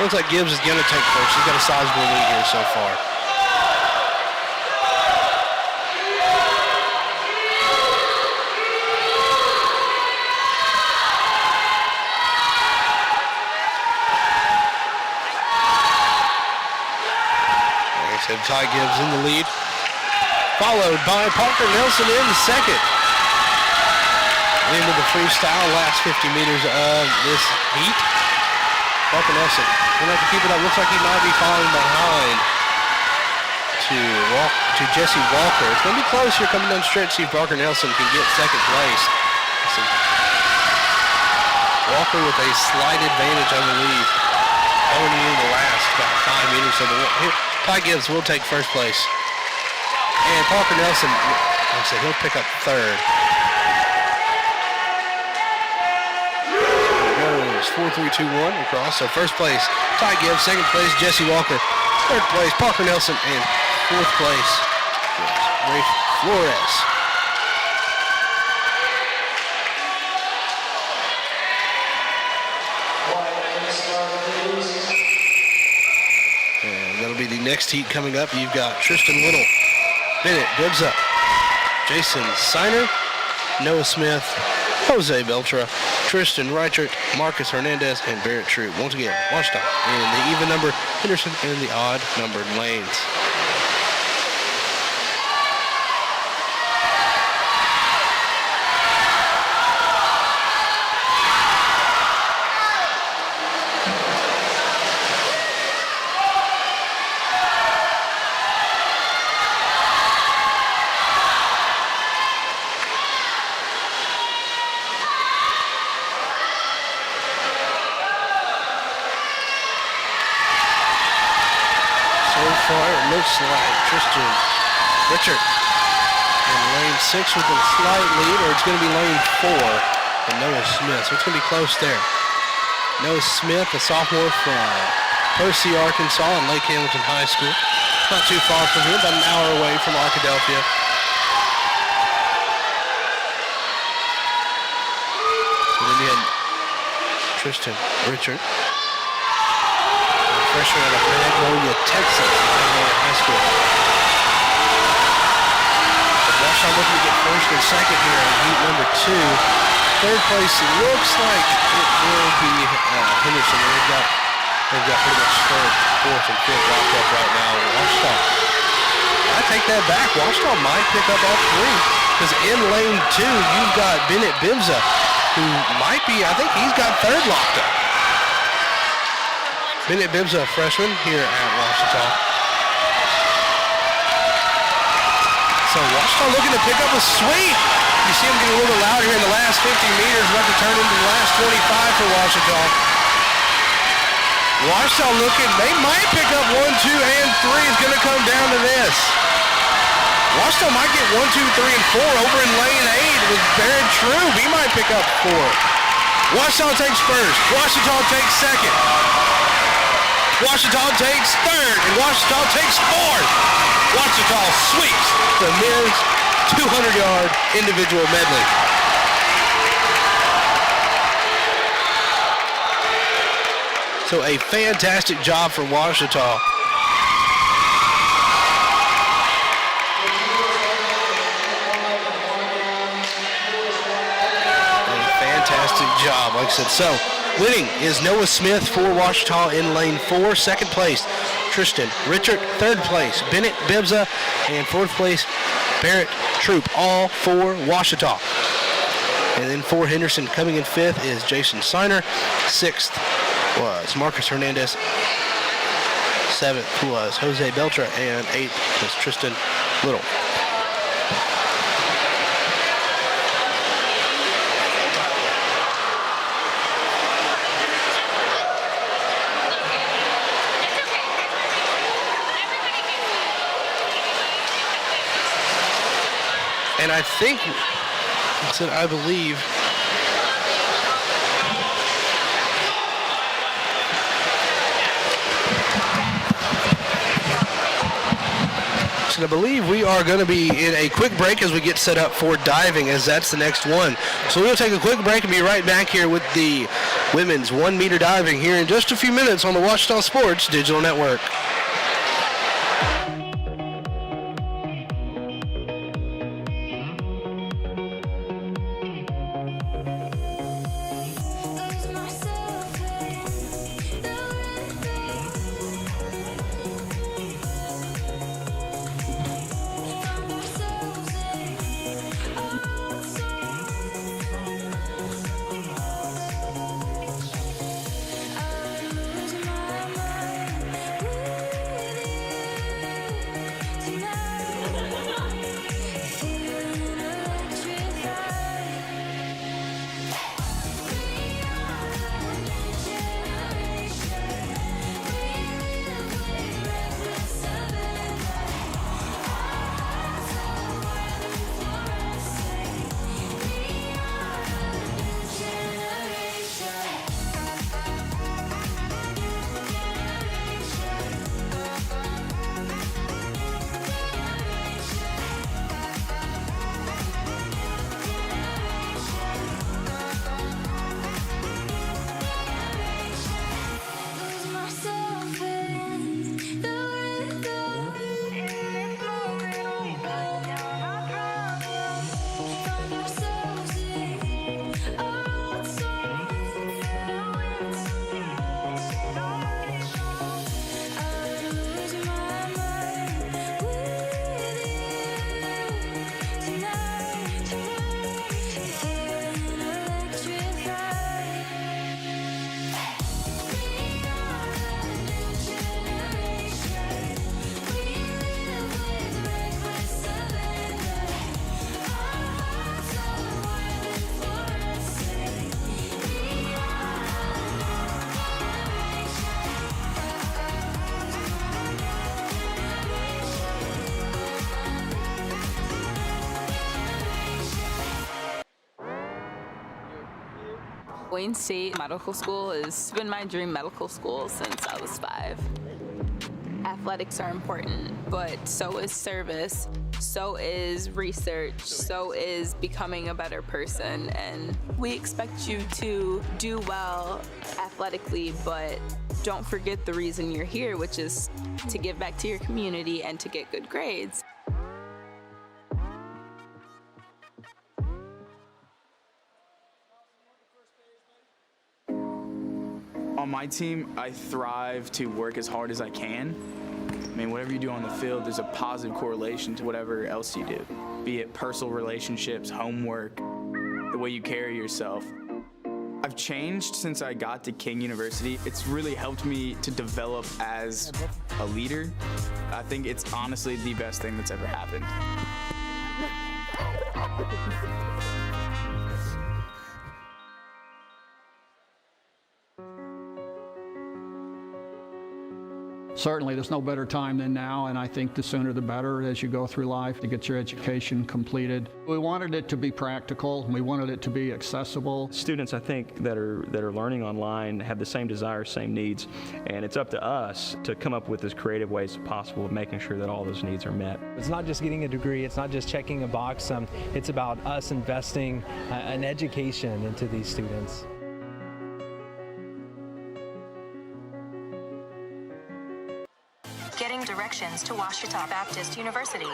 Looks like Gibbs is going to take first. He's got a sizable lead here so far. Like I said, Ty Gibbs in the lead, followed by Parker Nelson in the second. Into the freestyle, last 50 meters of this heat. Parker Nelson will have to keep it up. Looks like he might be falling behind to Jesse Walker. It's going to be close here coming down the stretch. See if Parker Nelson can get second place. Walker with a slight advantage on the lead. Going into the last about 5 meters. So Ty Gibbs will take first place. And Parker Nelson, like I said, he'll pick up third. 4-3-2-1 across. So first place, Ty Gibbs. Second place, Jesse Walker. Third place, Parker Nelson. And fourth place, Rafe Flores. And that'll be the next heat coming up. You've got Tristan Little, Bennett Bibbs up, Jason Siner, Noah Smith, Jose Beltra, Tristan Reichert, Marcus Hernandez, and Barrett Troop. Once again, Ouachita in the even number, Henderson in the odd numbered lanes. Looks like Tristan Richard in lane 6 with a slight lead, or it's going to be lane 4 and Noah Smith. So it's going to be close there. Noah Smith, a sophomore from Percy, Arkansas, and Lake Hamilton High School. Not too far from here, about an hour away from Arkadelphia. So then you had Tristan Richard, freshman out of Magnolia, Texas, Magnolia High School. Ouachita looking to get first and second here in heat number 2. Third place looks like it will be Henderson. They've got pretty much third, fourth, and fifth locked up right now. Ouachita, I take that back. Ouachita might pick up all three, because in lane 2 you've got Bennett Bibza, who might be, I think he's got third locked up. Bennett Bibza, a freshman here at Ouachita. So Ouachita looking to pick up a sweep. You see him getting a little bit louder here in the last 50 meters, about to turn into the last 25 for Ouachita. Ouachita looking, they might pick up 1, 2, and 3. It's going to come down to this. Ouachita might get 1, 2, 3, and 4 over in lane 8 with Barrett Troop. He might pick up 4. Ouachita takes first. Ouachita takes second. Ouachita takes third, and Ouachita takes fourth. Ouachita sweeps the men's 200-yard individual medley. So a fantastic job for Ouachita. A fantastic job, like I said. So winning is Noah Smith for Ouachita in lane 4. Second place, Tristan Richard. Third place, Bennett Bibza. And fourth place, Barrett Troop, all for Ouachita. And then for Henderson, coming in fifth is Jason Siner. Sixth was Marcus Hernandez. Seventh was Jose Beltra. And eighth was Tristan Little. And I think, I believe, I believe we are going to be in a quick break as we get set up for diving, as that's the next one. So we'll take a quick break and be right back here with the women's 1 meter diving here in just a few minutes on the Ouachita Sports Digital Network. Wayne State Medical School has been my dream medical school since I was 5. Athletics are important, but so is service, so is research, so is becoming a better person, and we expect you to do well athletically, but don't forget the reason you're here, which is to give back to your community and to get good grades. On my team, I thrive to work as hard as I can. I mean, whatever you do on the field, there's a positive correlation to whatever else you do, be it personal relationships, homework, the way you carry yourself. I've changed since I got to King University. It's really helped me to develop as a leader. I think it's honestly the best thing that's ever happened. Certainly, there's no better time than now, and I think the sooner the better as you go through life to get your education completed. We wanted it to be practical. We wanted it to be accessible. Students, I think, that are learning online have the same desires, same needs, and it's up to us to come up with as creative ways as possible of making sure that all those needs are met. It's not just getting a degree, it's not just checking a box, it's about us investing an education into these students. Getting directions to Ouachita Baptist University.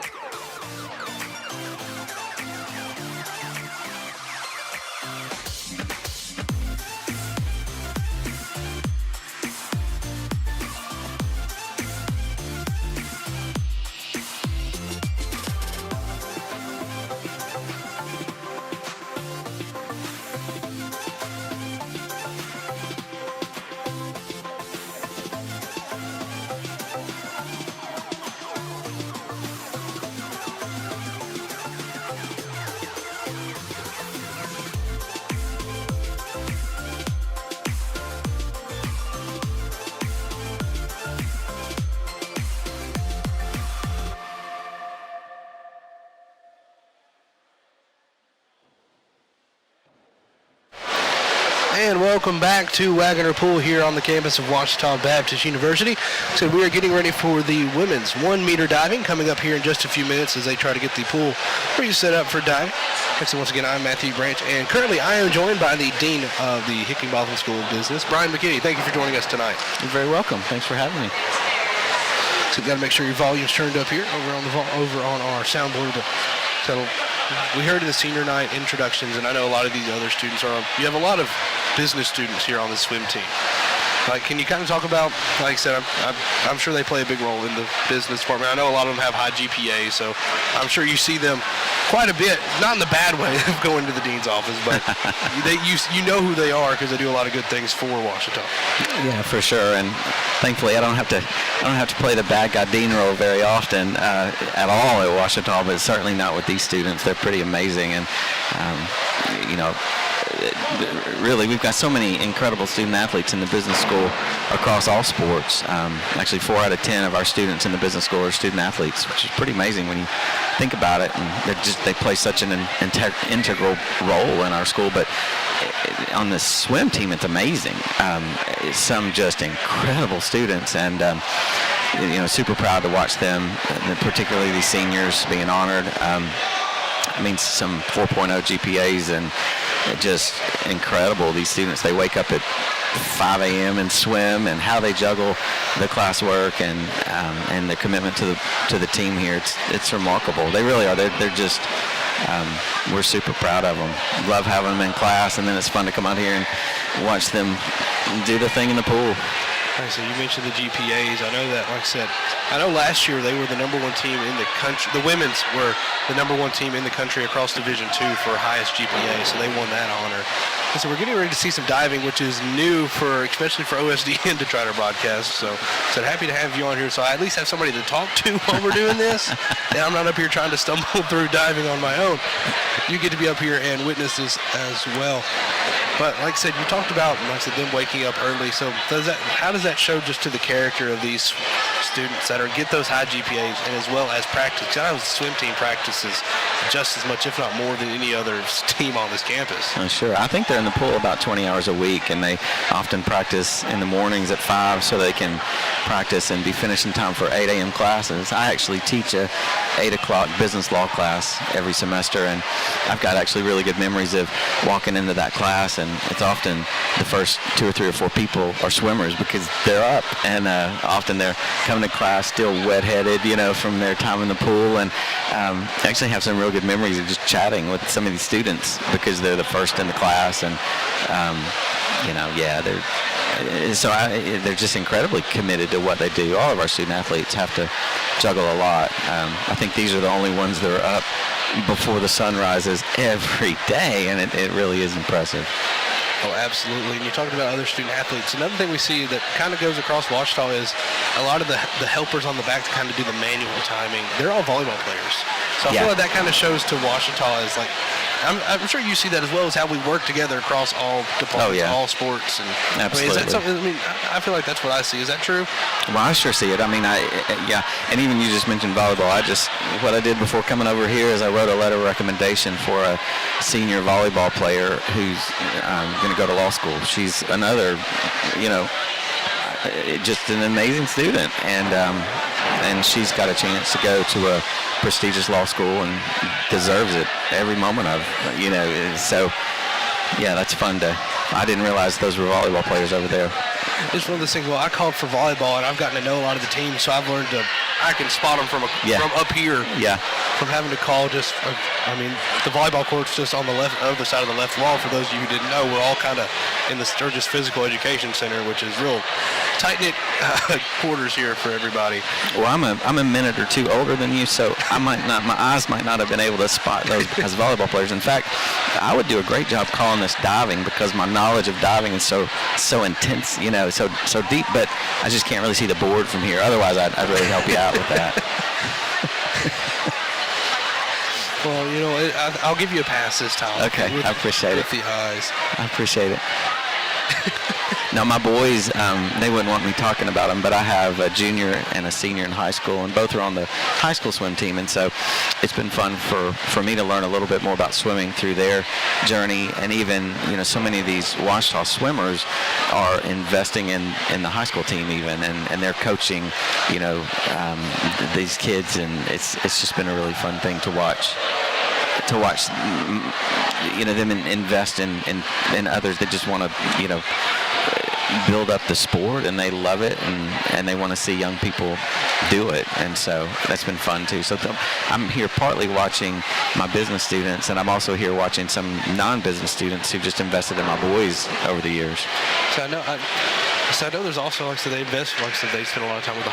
And welcome back to Wagoner Pool here on the campus of Ouachita Baptist University. So we are getting ready for the women's 1 meter diving coming up here in just a few minutes as they try to get the pool set up for diving. So once again, I'm Matthew Branch, and currently I am joined by the Dean of the Hickman School of Business, Brian McKinney. Thank you for joining us tonight. You're very welcome. Thanks for having me. So we've got to make sure your volume's turned up here over on our soundboard. So we heard in the senior night introductions, and I know a lot of these other students are. You have a lot of business students here on the swim team. Like, can you kind of talk about, like I said, I'm sure they play a big role in the business department. I know a lot of them have high GPAs, so I'm sure you see them quite a bit, not in the bad way of going to the dean's office, but you know who they are because they do a lot of good things for Ouachita. Yeah, for sure. And thankfully, I don't have to play the bad guy dean role very often at all at Ouachita, but certainly not with these students. They're pretty amazing, and really, we've got so many incredible student athletes in the business school across all sports. Actually, 4 out of 10 of our students in the business school are student athletes, which is pretty amazing when you think about it. And they play such an integral role in our school. But on the swim team, it's amazing. Some just incredible students, and super proud to watch them, particularly these seniors being honored. Some 4.0 GPAs and just incredible. These students, they wake up at 5 a.m. and swim, and how they juggle the classwork and the commitment to the team here. It's remarkable. They really are. They're just. We're super proud of them. Love having them in class, and then it's fun to come out here and watch them do the thing in the pool. So you mentioned the GPAs. I know that, like I said, I know last year they were the #1 team in the country. The women's were the #1 team in the country across Division II for highest GPA, so they won that honor. And so we're getting ready to see some diving, which is new especially for OSDN to try to broadcast. So happy to have you on here. So I at least have somebody to talk to while we're doing this. And I'm not up here trying to stumble through diving on my own. You get to be up here and witness this as well. But like I said, you talked about, them waking up early. So how does that show just to the character of these students that get those high GPAs, and as well as practice? I know the swim team practices just as much, if not more, than any other team on this campus. Oh, sure. I think they're in the pool about 20 hours a week, and they often practice in the mornings at 5 so they can practice and be finished in time for 8 a.m. classes. I actually teach a 8 o'clock business law class every semester, and I've got actually really good memories of walking into that class, and it's often the first 2 or 3 or 4 people are swimmers because they're up, and often they're coming to class still wet-headed, from their time in the pool, and actually have some real good memories of just chatting with some of these students because they're the first in the class, and they're just incredibly committed to what they do. All of our student athletes have to juggle a lot. I think these are the only ones that are up before the sun rises every day, and it really is impressive. Oh, absolutely. And you're talking about other student athletes. Another thing we see that kind of goes across Ouachita is a lot of the helpers on the back to kind of do the manual timing. They're all volleyball players. So I feel like that kind of shows to Ouachita as like, I'm sure you see that as well as how we work together across all departments, all sports. And absolutely. Is that something? I feel like that's what I see. Is that true? Well, I sure see it. And even you just mentioned volleyball. What I did before coming over here is I wrote a letter of recommendation for a senior volleyball player who's going to go to law school. She's another, just an amazing student, and she's got a chance to go to a prestigious law school and deserves it every moment of, so yeah, that's fun I didn't realize those were volleyball players over there. It's one of those things. Well, I called for volleyball, and I've gotten to know a lot of the teams, so I've learned I can spot them from up here. Yeah. From having to call the volleyball court's just on the other side of the left wall. For those of you who didn't know, we're all kind of in the Sturgis Physical Education Center, which is real tight-knit quarters here for everybody. Well, I'm a minute or two older than you, so my eyes might not have been able to spot those as volleyball players. In fact, I would do a great job calling this diving because my knowledge of diving is so intense, so deep, but I just can't really see the board from here. Otherwise, I'd really help you out with that. Well, I'll give you a pass this time. Okay, I appreciate it. With the eyes. I appreciate it. No, my boys, they wouldn't want me talking about them, but I have a junior and a senior in high school, and both are on the high school swim team, and so it's been fun for me to learn a little bit more about swimming through their journey. And even, so many of these Ouachita swimmers are investing in the high school team even, and they're coaching, these kids, and it's just been a really fun thing to watch them invest in others that just want to build up the sport, and they love it, and they want to see young people do it, and so that's been fun too. So I'm here partly watching my business students, and I'm also here watching some non-business students who've just invested in my boys over the years. So I know there's also, like I said, they spend a lot of time with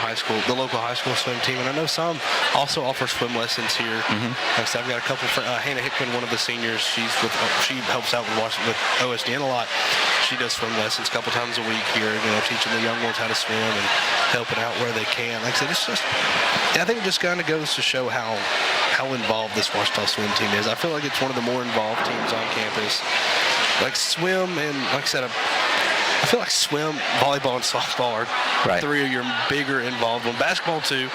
the local high school swim team, and I know some also offer swim lessons here. Mm-hmm. Like I said, I've got a couple friends. Hannah Hickman, one of the seniors, she helps out with OSDN a lot. She does swim lessons a couple times a week here, teaching the young ones how to swim and helping out where they can. Like I said, I think it just kind of goes to show how involved this Ouachita swim team is. I feel like it's one of the more involved teams on campus. Like swim and, like I said, I feel like swim, volleyball, and softball are three of your bigger involved ones. Basketball too.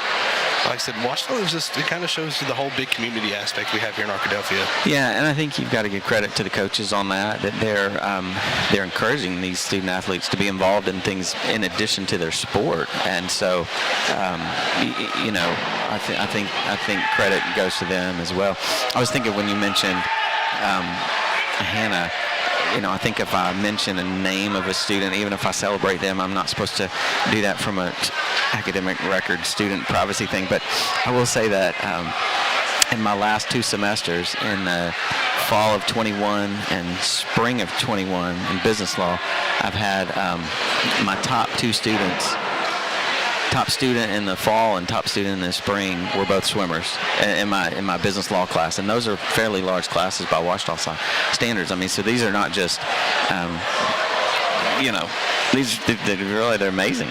Like I said, Ouachita it kind of shows you the whole big community aspect we have here in Arkadelphia. Yeah, and I think you've got to give credit to the coaches on that they're encouraging these student athletes to be involved in things in addition to their sport, and so I think credit goes to them as well. I was thinking when you mentioned Hannah. I think if I mention a name of a student, even if I celebrate them, I'm not supposed to do that from an academic record student privacy thing. But I will say that in my last 2 semesters, in the fall of 21 and spring of 21 in business law, I've had my top 2 students. Top student in the fall and top student in the spring were both swimmers in my business law class, and those are fairly large classes by Ouachita standards. I mean, so they're not just they're amazing.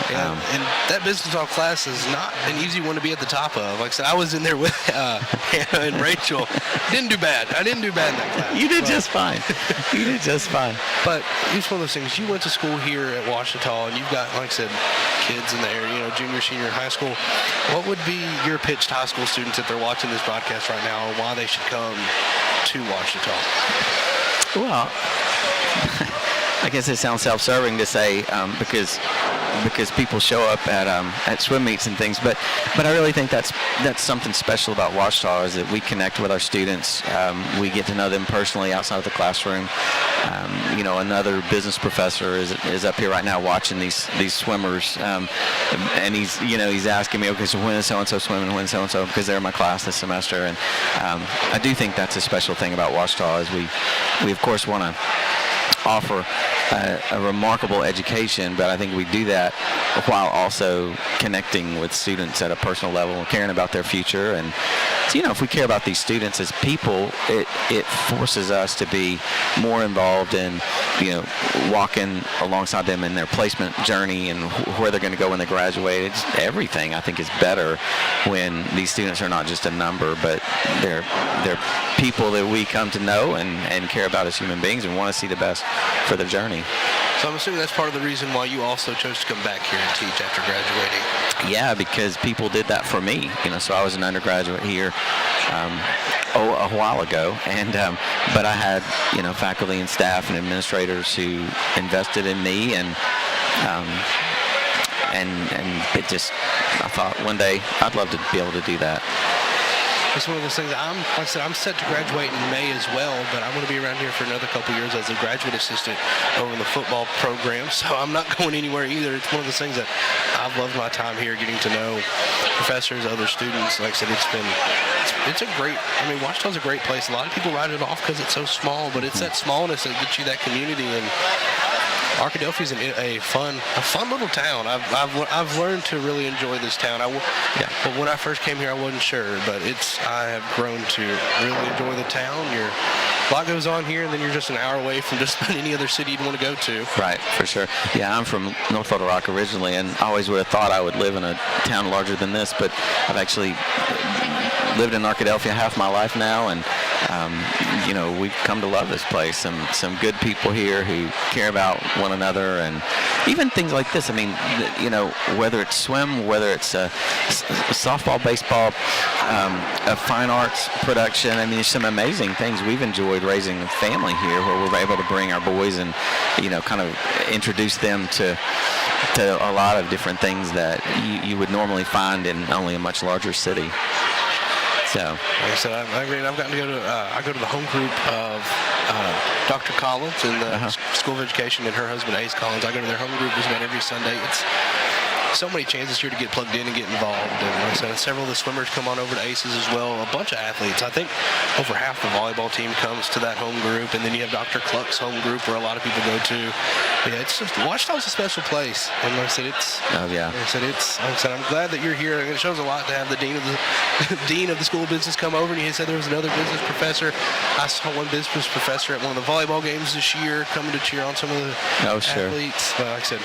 Yeah, and that business law class is not an easy one to be at the top of. Like I said, I was in there with Hannah and Rachel. Didn't do bad. I didn't do bad in that class. You did just fine. You did just fine. But it's one of those things. You went to school here at Ouachita, and you've got, like I said, kids in the area, junior, senior, high school. What would be your pitch to high school students if they're watching this broadcast right now, or why they should come to Ouachita? Well, I guess it sounds self-serving to say because people show up at swim meets and things, but I really think that's something special about Ouachita, is that we connect with our students. We get to know them personally outside of the classroom. Another business professor is up here right now watching these swimmers, and he's asking me, okay, so when is so-and-so swimming, when is so-and-so, because they're in my class this semester, and I do think that's a special thing about Ouachita, is we of course want to offer a remarkable education, but I think we do that while also connecting with students at a personal level and caring about their future. And so, if we care about these students as people, it forces us to be more involved in, walking alongside them in their placement journey and where they're going to go when they graduate. Everything, I think, is better when these students are not just a number, but they're people that we come to know and care about as human beings and want to see the best for their journey. So I'm assuming that's part of the reason why you also chose to come back here and teach after graduating. Yeah, because people did that for me. So I was an undergraduate here a while ago, and but I had faculty and staff and administrators who invested in me, and it just, I thought one day I'd love to be able to do that. It's one of those things. Like I said, I'm set to graduate in May as well, but I'm going to be around here for another couple years as a graduate assistant over in the football program, so I'm not going anywhere either. It's one of those things that I've loved my time here, getting to know professors, other students. Like I said, it's a great, Ouachita's a great place. A lot of people write it off because it's so small, but it's that smallness that gets you that community, and Arkadelphia is a fun little town. I've learned to really enjoy this town. But when I first came here, I wasn't sure, but I have grown to really enjoy the town. A lot goes on here, and then you're just an hour away from just about any other city you'd want to go to. Right, for sure. Yeah, I'm from North Little Rock originally, and I always would have thought I would live in a town larger than this, but I've actually lived in Arkadelphia half my life now, and we've come to love this place. Some good people here who care about one another, and even things like this. I mean, whether it's swim, whether it's softball, baseball, a fine arts production. I mean, there's some amazing things we've enjoyed raising a family here, where we're able to bring our boys and kind of introduce them to a lot of different things that you would normally find in only a much larger city. So, like I said, I've gotten to I go to the home group of Dr. Collins in the School of Education and her husband Ace Collins. I go to their home group just about every Sunday. It's so many chances here to get plugged in and get involved. And like I said, several of the swimmers come on over to Aces as well. A bunch of athletes. I think over half the volleyball team comes to that home group. And then you have Dr. Cluck's home group where a lot of people go to. Yeah, it's just, Ouachita's a special place. And like I said, I'm glad that you're here. And it shows a lot to have the dean of the School of Business come over. And he said there was another business professor. I saw one business professor at one of the volleyball games this year coming to cheer on some of the athletes. But like I said,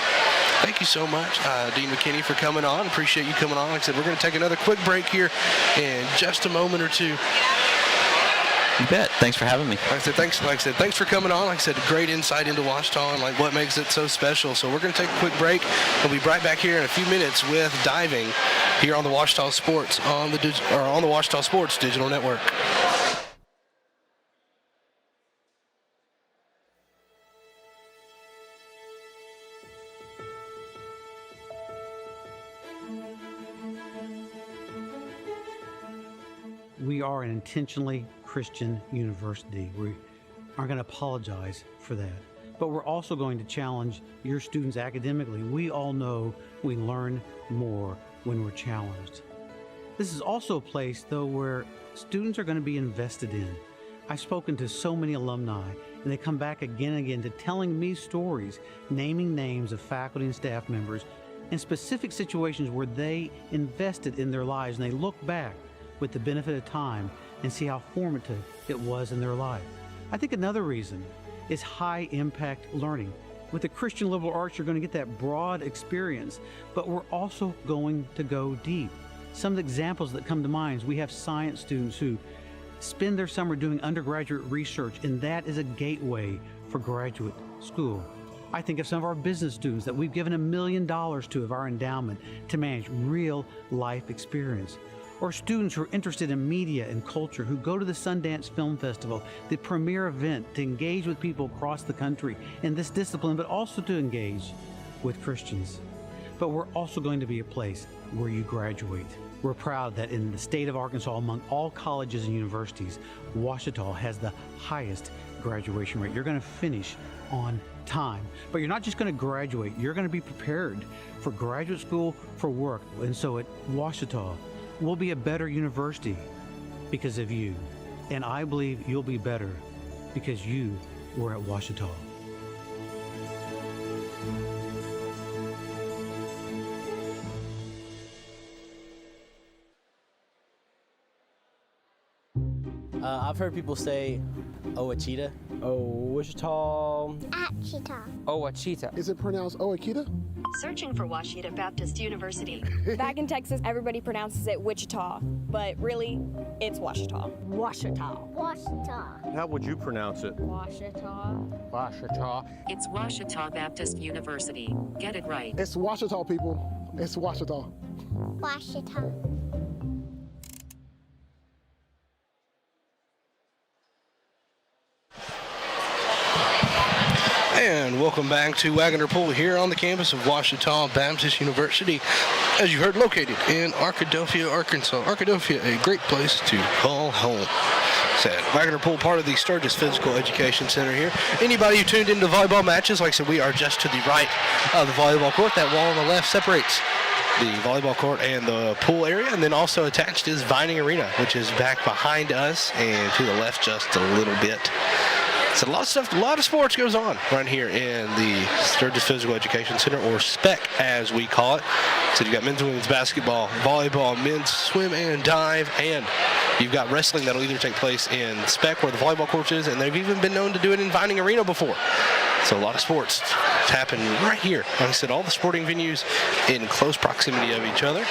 thank you so much, Dean McKinney, for coming on. Appreciate you coming on. Like I said, we're going to take another quick break here in just a moment or two. You bet. Thanks for having me. Like I said, thanks for coming on. Like I said, great insight into Ouachita and what makes it so special. So we're going to take a quick break. We'll be right back here in a few minutes with diving here on the Ouachita Sports on the Ouachita Sports Digital Network. We are an intentionally Christian university. We aren't going to apologize for that. But we're also going to challenge your students academically. We all know we learn more when we're challenged. This is also a place, though, where students are going to be invested in. I've spoken to so many alumni, and they come back again and again to telling me stories, naming names of faculty and staff members in specific situations where they invested in their lives, and they look back with the benefit of time and see how formative it was in their life. I think another reason is high impact learning. With the Christian liberal arts, you're going to get that broad experience, but we're also going to go deep. Some of the examples that come to mind is we have science students who spend their summer doing undergraduate research, and that is a gateway for graduate school. I think of some of our business students that we've given $1 million to of our endowment to manage real life experience. Or students who are interested in media and culture who go to the Sundance Film Festival, the premier event to engage with people across the country in this discipline, but also to engage with Christians. But we're also going to be a place where you graduate. We're proud that in the state of Arkansas, among all colleges and universities, Ouachita has the highest graduation rate. You're going to finish on time. But you're not just going to graduate, you're going to be prepared for graduate school, for work. And so at Ouachita, we'll be a better university because of you. And I believe you'll be better because you were at Ouachita. I've heard people say Ouachita. Ouachita. Ouachita. Is it pronounced Ouachita? Searching for Ouachita Baptist University. Back in Texas, everybody pronounces it Wichita, but really, it's Ouachita. Ouachita. Ouachita. How would you pronounce it? Ouachita. Ouachita. It's Ouachita Baptist University. Get it right. It's Ouachita, people. It's Ouachita. Ouachita. And welcome back to Wagner Pool here on the campus of Ouachita Baptist University. As you heard, located in Arkadelphia, Arkansas. Arkadelphia, a great place to call home. Said Wagner Pool, part of the Sturgis Physical Education Center here. Anybody who tuned into volleyball matches, like I said, we are just to the right of the volleyball court. That wall on the left separates the volleyball court and the pool area, and then also attached is Vining Arena, which is back behind us and to the left just a little bit. So a lot of stuff, a lot of sports goes on right here in the Sturgis Physical Education Center, or SPEC as we call it. So you've got men's and women's basketball, volleyball, men's swim and dive, and you've got wrestling that'll either take place in SPEC where the volleyball court is, and they've even been known to do it in Vining Arena before. So a lot of sports happen right here. Like I said, all the sporting venues in close proximity of each other.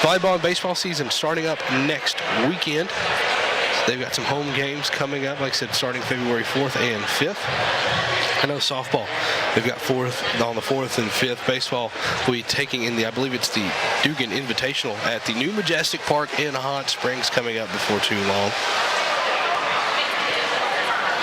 Volleyball and baseball season starting up next weekend. They've got some home games coming up, like I said, starting February 4th and 5th. I know softball, they've got on the 4th and 5th. Baseball will be taking in I believe it's the Dugan Invitational at the new Majestic Park in Hot Springs coming up before too long.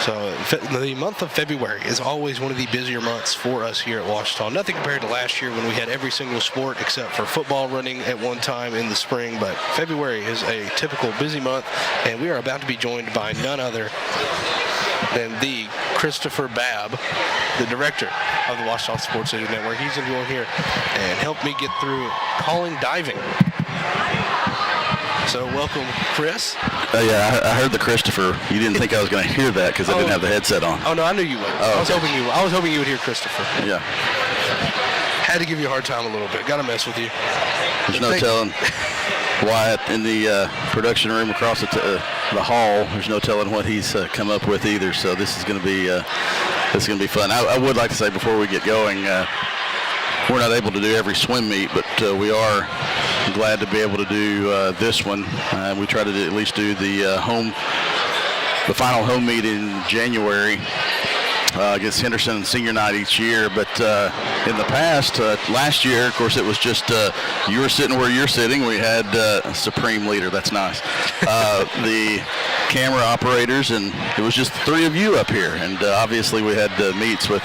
So the month of February is always one of the busier months for us here at Ouachita. Nothing compared to last year when we had every single sport except for football running at one time in the spring. But February is a typical busy month, and we are about to be joined by none other than the Christopher Babb, the director of the Ouachita Sports News Network. He's going to go in here and help me get through calling diving. So welcome, Chris. Yeah, I heard the Christopher. You didn't think I was going to hear that because I didn't have the headset on. Oh no, I knew you would. Oh, I was hoping you would hear Christopher. Yeah. Had to give you a hard time a little bit. Got to mess with you. There's no telling Wyatt in the production room across the hall. There's no telling what he's come up with either. So this is going to be fun. I would like to say before we get going, we're not able to do every swim meet, but we are glad to be able to do this one. We try to at least do the final home meet in January against Henderson senior night each year. But in the past, last year, of course, it was just you were sitting where you're sitting. We had Supreme Leader. That's nice. The camera operators, and it was just 3 of you up here. And obviously we had meets with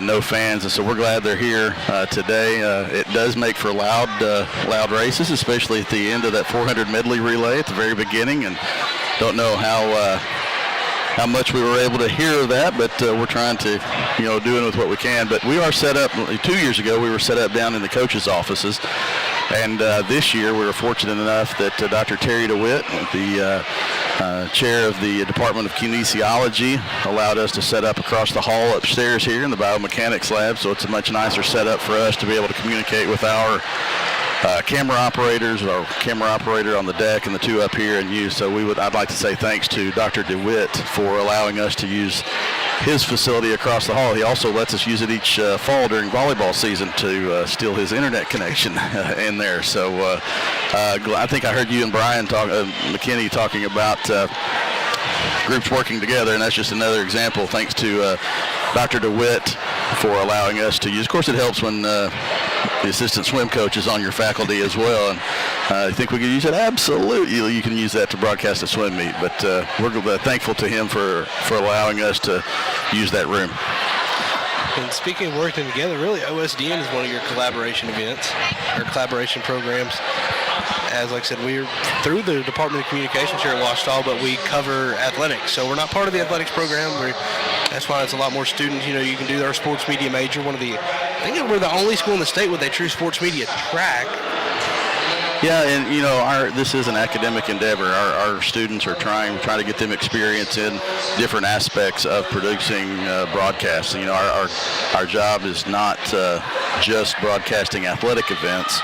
no fans, and so we're glad they're here today. It does make for loud races, especially at the end of that 400 medley relay at the very beginning, and don't know how much we were able to hear of that, but we're trying to, doing with what we can. But we are set up, 2 years ago, we were set up down in the coaches' offices, and this year we were fortunate enough that Dr. Terry DeWitt, the chair of the Department of Kinesiology, allowed us to set up across the hall upstairs here in the biomechanics lab, so it's a much nicer setup for us to be able to communicate with our camera operators, our camera operator on the deck, and the 2 up here, and you. So I'd like to say thanks to Dr. DeWitt for allowing us to use his facility across the hall. He also lets us use it each fall during volleyball season to steal his internet connection in there. So I think I heard you and Brian McKinney talking about groups working together, and that's just another example. Thanks to Dr. DeWitt for allowing us to use. Of course, it helps when the assistant swim coach is on your faculty as well. And I think we can use it. Absolutely, you can use that to broadcast a swim meet. But we're thankful to him for allowing us to use that room. And speaking of working together, really, OSDN is one of your collaboration events, or collaboration programs. As like I said, we're through the Department of Communications here at Ouachita, but we cover athletics. So we're not part of the athletics program. That's why it's a lot more students. You can do our sports media major. I think we're the only school in the state with a true sports media track. Yeah, and this is an academic endeavor. Our students are trying to get them experience in different aspects of producing broadcasts. Our job is not just broadcasting athletic events,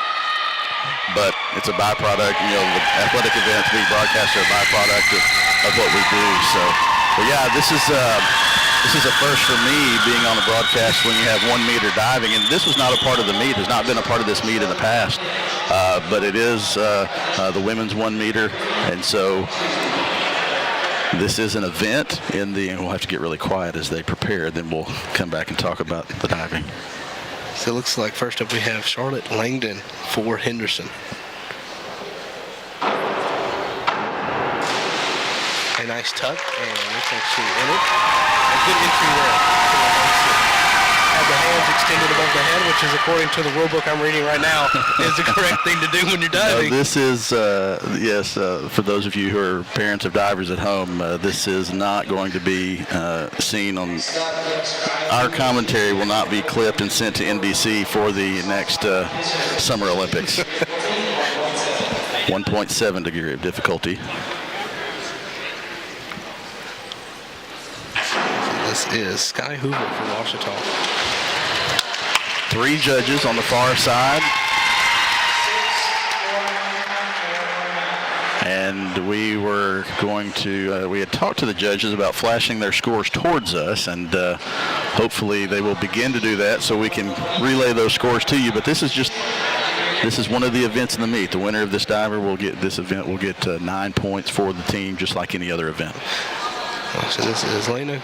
but it's a byproduct. The athletic events being broadcast are a byproduct of what we do. So, but yeah, this is a first for me being on a broadcast when you have 1 meter diving, and this was not a part of the meet. Has not been a part of this meet in the past, but it is the women's 1 meter, and so this is an event and we'll have to get really quiet as they prepare. Then we'll come back and talk about the diving. So it looks like first up we have Charlotte Langdon for Henderson. A nice tuck, and looks like she in it. A good entry there. Have the hands extended above the head, which is, according to the rule book I'm reading right now, is the correct thing to do when you're diving. This is, for those of you who are parents of divers at home, this is not going to be seen on, our commentary will not be clipped and sent to NBC for the next Summer Olympics. 1.7 degree of difficulty. This is Sky Hoover from Ouachita. 3 judges on the far side. And we were going to, we had talked to the judges about flashing their scores towards us, and hopefully they will begin to do that so we can relay those scores to you. But this is just this is one of the events in the meet. The winner of this diver will get this event will get 9 points for the team, just like any other event. So this is Lena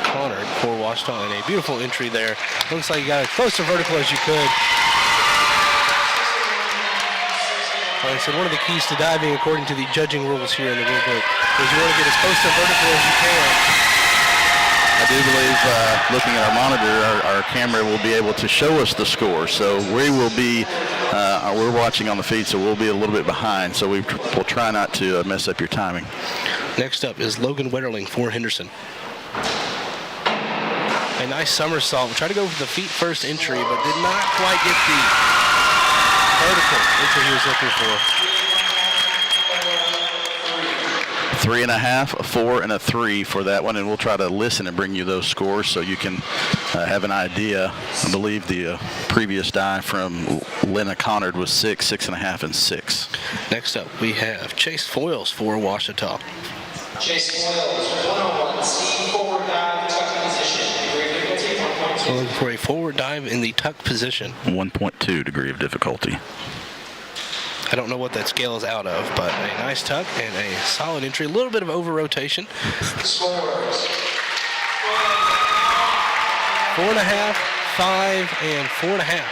Connor for Ouachita, and a beautiful entry there. Looks like you got as close to vertical as you could. Like I said, one of the keys to diving, according to the judging rules here in the rule book, is you want to get as close to vertical as you can. I do believe, looking at our monitor, our camera will be able to show us the score. So we will be, we're watching on the feed, so we'll be a little bit behind. So we'll try not to mess up your timing. Next up is Logan Wetterling for Henderson. A nice somersault. We tried to go for the feet first entry, but did not quite get the vertical entry he was looking for. 3.5, a 4, and a 3 for that one, and we'll try to listen and bring you those scores so you can have an idea. I believe the previous dive from Lena Connard was 6, 6.5, and 6. Next up, we have Chase Foyles for Ouachita. Chase Foyles, 101, C forward dive, tuck position. So looking for a forward dive in the tuck position. 1.2 degree of difficulty. I don't know what that scale is out of, but a nice tuck and a solid entry. A little bit of over rotation. 4.5, 5, and 4.5.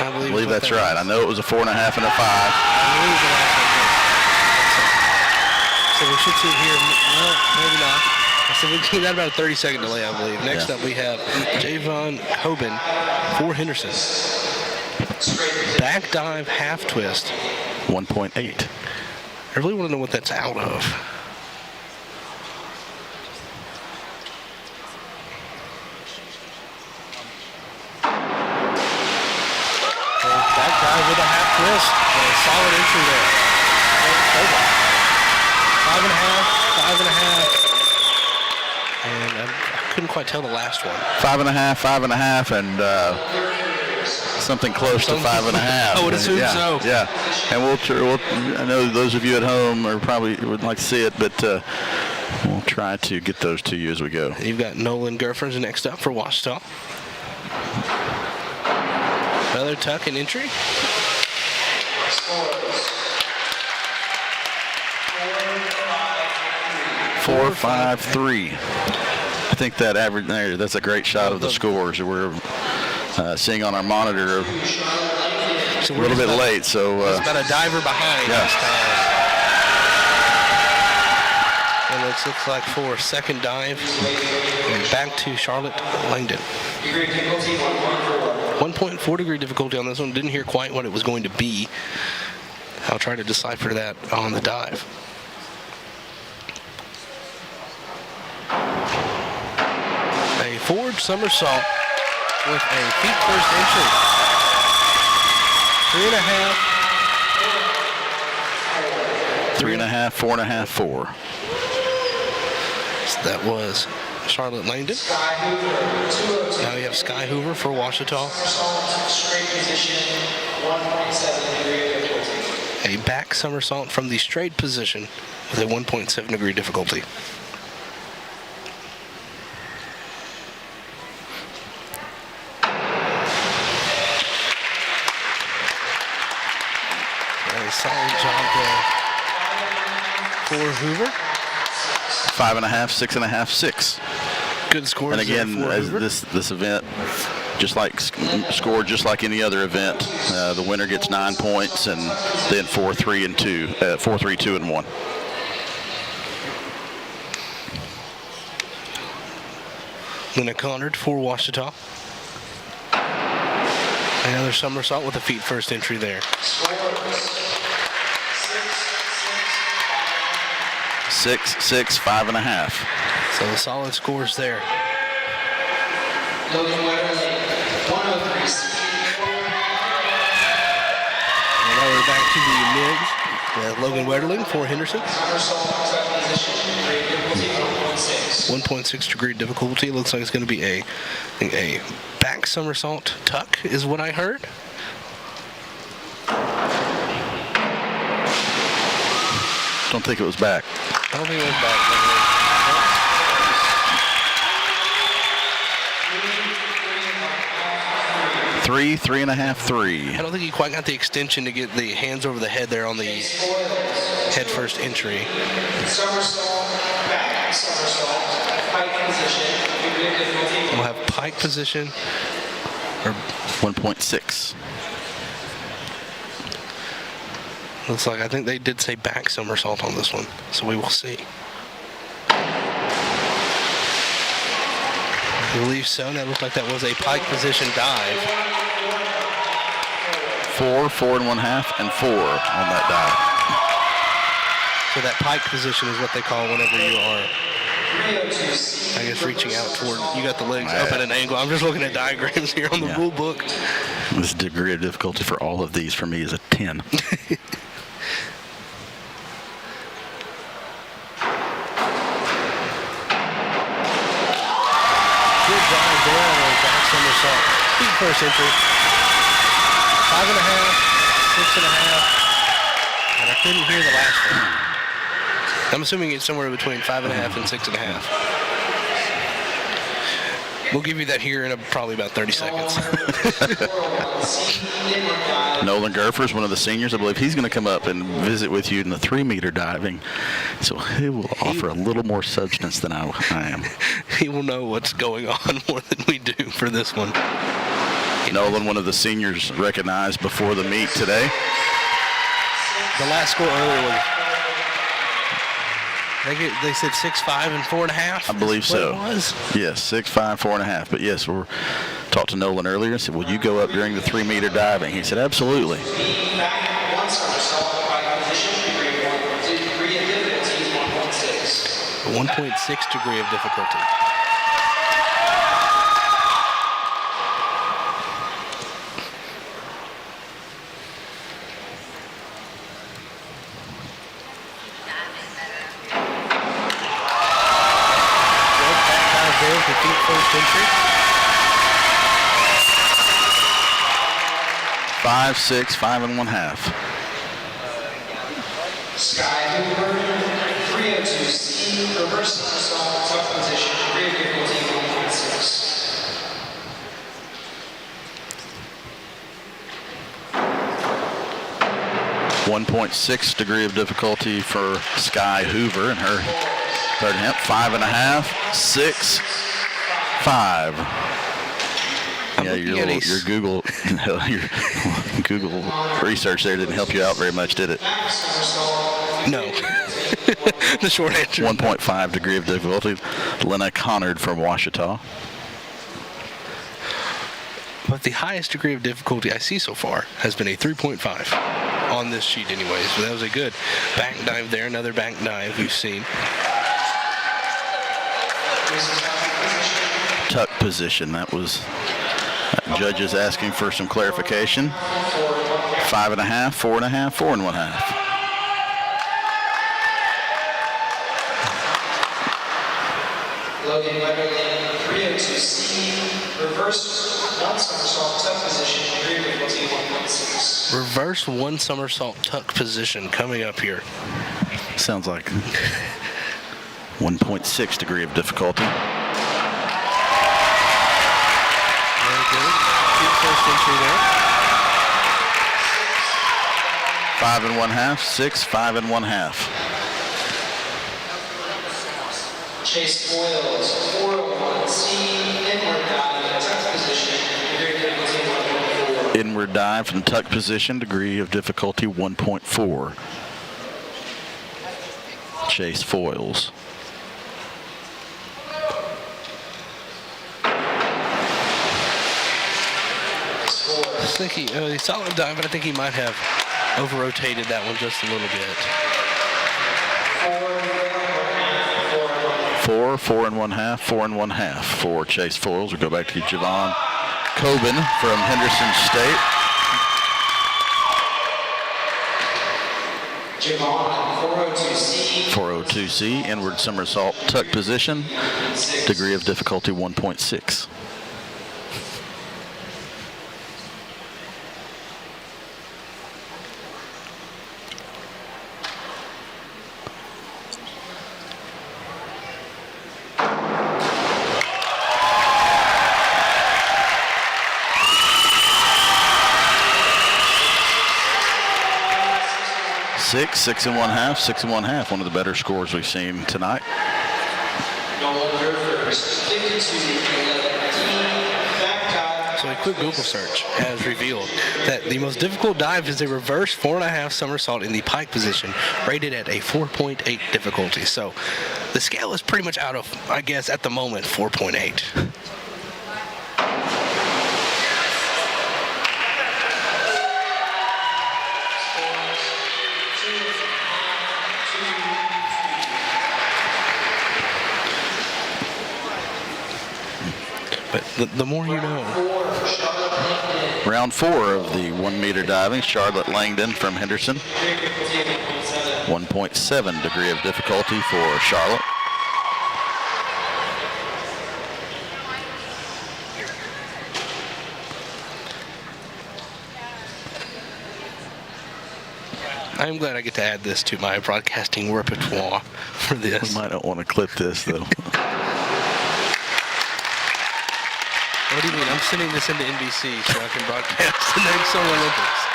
I believe that's right. I know it was a 4.5 and a 5. So we should see it here. Well, maybe not. So we got about a 30-second delay, I believe. Next up, we have Javon Hoban for Henderson. Back dive, half twist. 1.8. I really want to know what that's out of. Back dive with a half twist. A solid entry there. 5.5, 5.5. And I couldn't quite tell the last one. 5.5, 5.5, and something close to 5.5. I would assume so. Yeah, and we'll. I know those of you at home are probably would like to see it, but we'll try to get those to you as we go. You've got Nolan Gerfers next up for Ouachita. Another tuck and entry. 4.53. I think that average there. That's a great shot of the scores that we're seeing on our monitor. It's a little bit late, so it's about a diver behind this time. And it looks like for second dive, and back to Charlotte Langdon. 1.4 degree difficulty on this one. Didn't hear quite what it was going to be. I'll try to decipher that on the dive. A forward somersault with a feet first entry. 3.5, 4.5, 4. So that was Charlotte Langdon. Now we have Sky Hoover for Ouachita. Straight position, 1.7 degree difficulty. A back somersault from the straight position with a 1.7 degree difficulty. A solid job there for Hoover. 5.5, 6.5, 6. Good scores. And again, as this event, just like scored just like any other event, the winner gets 9 points, and then 4, 3, and 2, 4, 3, 2, and 1. Lena Connard for Ouachita. Another somersault with a feet first entry there. 6, 6, 5.5. So the solid scores there. Logan Wetterling, 103. And now we're back to the mids. Logan Wetterling for Henderson. 1.6 degree difficulty. Looks like it's going to be a back somersault tuck is what I heard. Don't think it was back. I don't think it was back. 3, 3.5, 3. I don't think he quite got the extension to get the hands over the head there on the head first entry. Somersault, back somersault, pike position, degree of difficulty. We'll have pike position. Or 1.6. Looks like I think they did say back somersault on this one, so we will see. I believe so. That looked like that was a pike position dive. 4, 4.5, and 4 on that dive. So that pike position is what they call whenever you are, I guess, reaching out toward, you got the legs up at an angle. I'm just looking at diagrams here on the rule book. This degree of difficulty for all of these for me is a 10. Good drive there on a back somersault. Big first entry. 5.5, 6.5. And I couldn't hear the last one. I'm assuming it's somewhere between 5.5 and 6.5. We'll give you that here in probably about 30 seconds. Nolan Gerfer is one of the seniors. I believe he's going to come up and visit with you in the 3-meter diving. So he will offer a little more substance than I am. He will know what's going on more than we do for this one. Nolan, one of the seniors recognized before the meet today. The last score earlier was, they said 6.5 and 4.5. I believe so. It was? Yes, 6.5, 4.5. But yes, we talked to Nolan earlier and said, will you go up during the 3-meter diving? He said, absolutely. 1 somersault, pike position, degree of difficulty 1.6. 1.6 degree of difficulty. First entry. 5, 6, 5.5. Sky Hoover, 302C, reverse somersault, tuck position, degree of difficulty 1.6 degree of difficulty for Sky Hoover in her third attempt. 5.5, 6, 5. Yeah, your Google research there didn't help you out very much, did it? No. The short answer. 1.5 degree of difficulty. Lena Connard from Ouachita. But the highest degree of difficulty I see so far has been a 3.5 on this sheet anyways. So that was a good back dive there. Another back dive we've seen. Tuck position. That was judges asking for some clarification. 5.5, 4.5, 4.5. Logan Medley, 302C, reverse 1 somersault, tuck position, degree of difficulty 1.6. Reverse 1 somersault tuck position coming up here. Sounds like 1.6 degree of difficulty. Very good. Good first entry there. 5.5, 6, 5.5. Chase Boyles, 401C, inward dive, tuck position, degree of difficulty 1.4. Inward dive from tuck position, degree of difficulty 1.4. Chase Foils. I think he solid dive, but I think he might have over-rotated that one just a little bit. 4, 4.5, 4.5 for Chase Foils. We'll go back to Javon Coben from Henderson State. Javon, 402C. 402C, inward somersault tuck position, degree of difficulty 1.6. 6 and 1/2, 6 and 1/2. One of the better scores we've seen tonight. So a quick Google search has revealed that the most difficult dive is a reverse 4.5 somersault in the pike position, rated at a 4.8 difficulty. So the scale is pretty much out of, I guess, at the moment, 4.8. But the more you know. Round 4 of the 1 meter diving. Charlotte Langdon from Henderson. 1.7 degree of difficulty for Charlotte. I'm glad I get to add this to my broadcasting repertoire for this. We might not want to clip this, though. What do you mean? I'm sending this into NBC so I can broadcast the next Summer Olympics.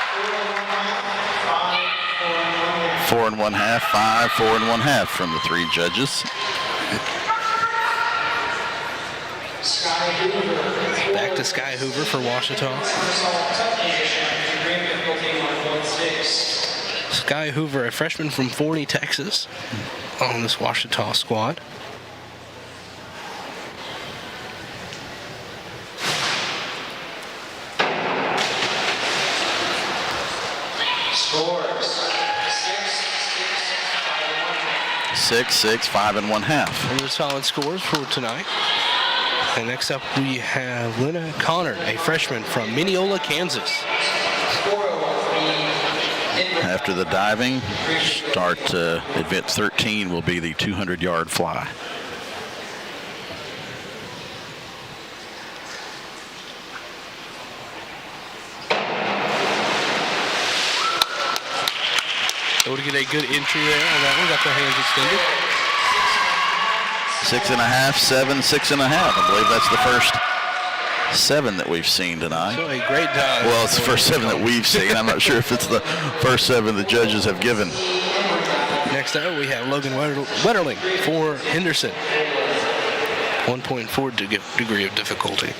4 and 1/2, 5, 4 and 1/2 from the 3 judges. Back to Sky Hoover for Ouachita. Sky Hoover, a freshman from Forney, Texas, on this Ouachita squad. Scores 6, 6, 5 and 1/2. Those are solid scores for tonight. And next up we have Lena Connor, a freshman from Mineola, Kansas. After the diving, start event 13 will be the 200-yard fly. Able to get a good entry there on that one. Got their hands extended. 6.5, 7, 6.5. I believe that's the first 7 that we've seen tonight. So a great dive. Well, it's the first 7 that we've seen. I'm not sure if it's the first 7 the judges have given. Next up, we have Logan Wetterling for Henderson. 1.4 degree of difficulty.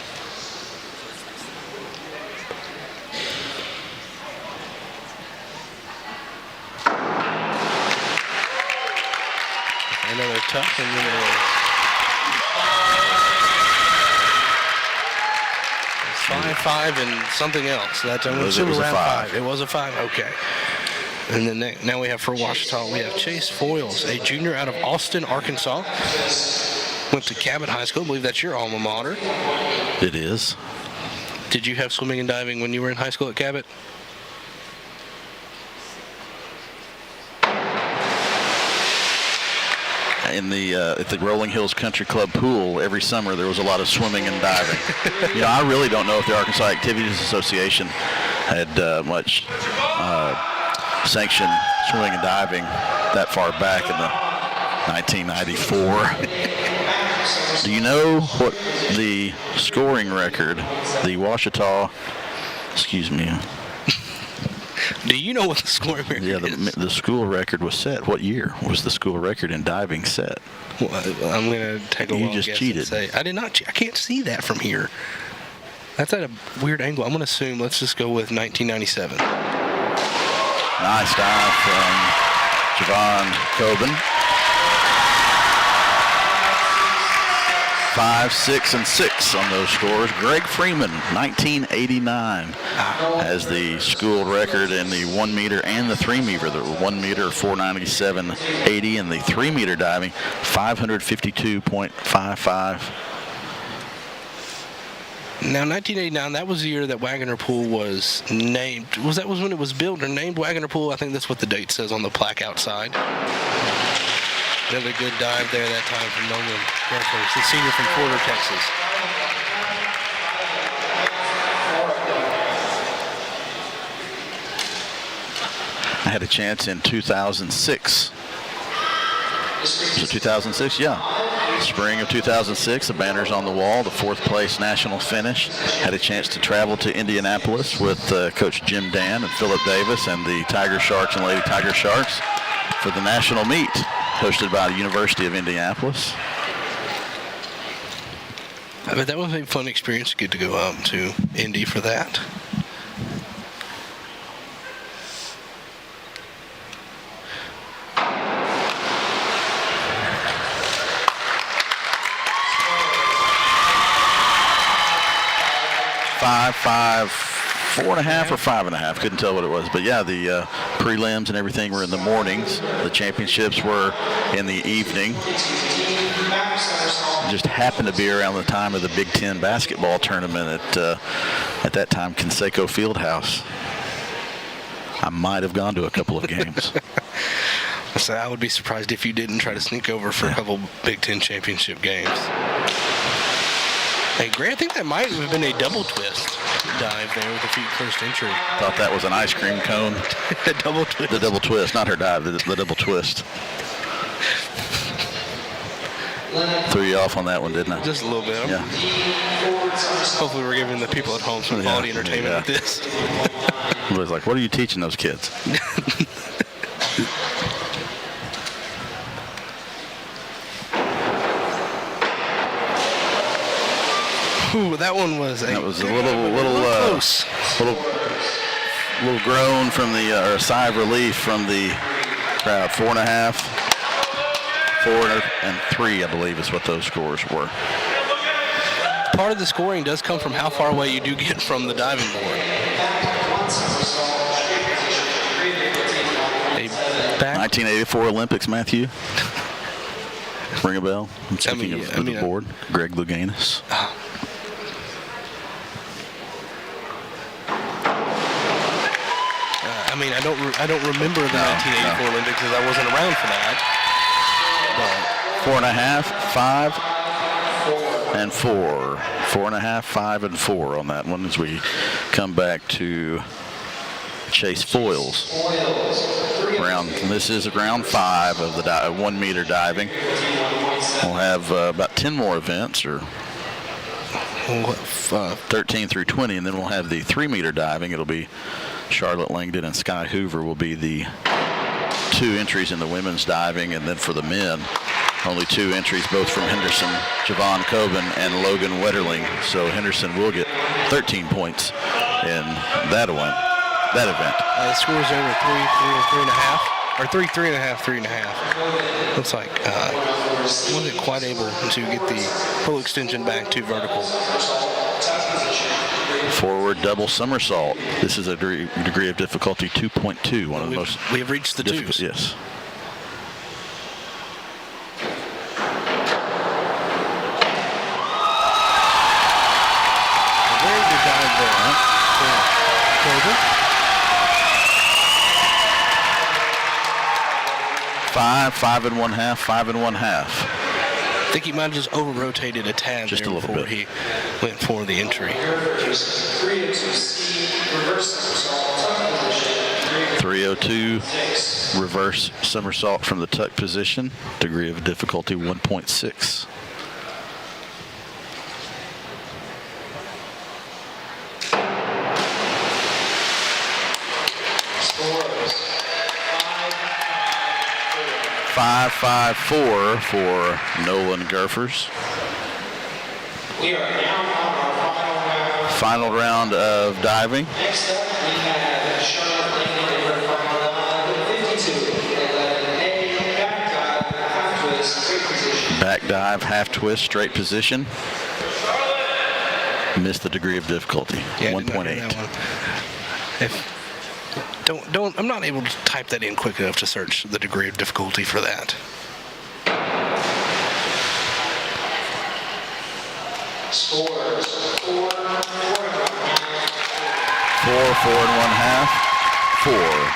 Another tough and then a 5 and something else. That time was around 5. It was a 5. Okay. And then now we have for Ouachita, we have Chase Foyles, a junior out of Austin, Arkansas. Went to Cabot High School. I believe that's your alma mater. It is. Did you have swimming and diving when you were in high school at Cabot? In the at the Rolling Hills Country Club pool every summer there was a lot of swimming and diving. You know, I really don't know if the Arkansas Activities Association had much sanctioned swimming and diving that far back in the 1994. Do you know what the scoring record, the Ouachita, excuse me. Do you know what the scoring record is? The school record was set. What year was the school record in diving set? Well, I'm going to take a wild just guess cheated. and say, I did not. I can't see that from here. That's at a weird angle. I'm going to assume, let's just go with 1997. Nice dive from Javon Coben. 5, 6, and 6 on those scores. Greg Freeman, 1989, has the school record in the 1 meter and the 3 meter. The 1 meter 497.80 and the 3 meter diving 552.55. Now, 1989, that was the year that Wagner Pool was named. Was when it was built or named Wagner Pool? I think that's what the date says on the plaque outside. Another good dive there that time from Nolan Gressler. He's the senior from Porter, Texas. I had a chance in 2006. So 2006, yeah. Spring of 2006, the banner's on the wall, the 4th place national finish. Had a chance to travel to Indianapolis with Coach Jim Dan and Philip Davis and the Tiger Sharks and Lady Tiger Sharks for the national meet hosted by the University of Indianapolis. I bet that was a fun experience to get to go out to Indy for that. Four and a half or 5.5. Couldn't tell what it was. But yeah, the prelims and everything were in the mornings. The championships were in the evening. It just happened to be around the time of the Big Ten basketball tournament at that time, Conseco Fieldhouse. I might have gone to a couple of games. So I would be surprised if you didn't try to sneak over for a couple Big Ten championship games. Hey, Gray, I think that might have been a double twist dive there with the feet first entry. Thought that was an ice cream cone. The double twist. The double twist, not her dive, the double twist. Threw you off on that one, didn't I? Just a little bit. Yeah. Hopefully we're giving the people at home some quality entertainment with this. Everybody's like, what are you teaching those kids? Ooh, that one was a little close. Little groan from the or a sigh of relief from the crowd. 4.5, 4 and 3, I believe, is what those scores were. Part of the scoring does come from how far away you do get from the diving board. 1984 Olympics, Matthew. Ring a bell? I'm speaking of the board. Greg Louganis. I mean, I don't remember the 1984 Olympics because I wasn't around for that. But 4.5, 5, and 4. 4.5, 5, and 4 on that one as we come back to Chase Foyles. This is round 5 of the 1 meter diving. We'll have about 10 more events, or 13 through 20, and then we'll have the 3 meter diving. It'll be Charlotte Langdon and Sky Hoover will be the 2 entries in the women's diving, and then for the men, only 2 entries, both from Henderson, Javon Coben, and Logan Wetterling. So Henderson will get 13 points in that event. The score's over 3.5, or 3.5, 3.5. Looks like wasn't quite able to get the full extension back to vertical. Forward double somersault. This is a degree of difficulty 2.2. One of the most. We have reached the twos. Yes. A very good dive there, huh? 5 and 1/2, 5 and 1/2. I think he might have just over-rotated a tad just there a little before bit. he went for the entry. 302 reverse somersault from the tuck position. Degree of difficulty 1.6. Five, 5-4 for Nolan Gerfers. We are now on our Final round of diving. Next up, we have Charlotte Langdon in her final dive, 52, 11A, back dive, half twist, straight position. Back dive, half twist, straight position. Missed the degree of difficulty, 1.8. I'm not able to type that in quick enough to search the degree of difficulty for that. Scores 4, 4 and 1/2, 4.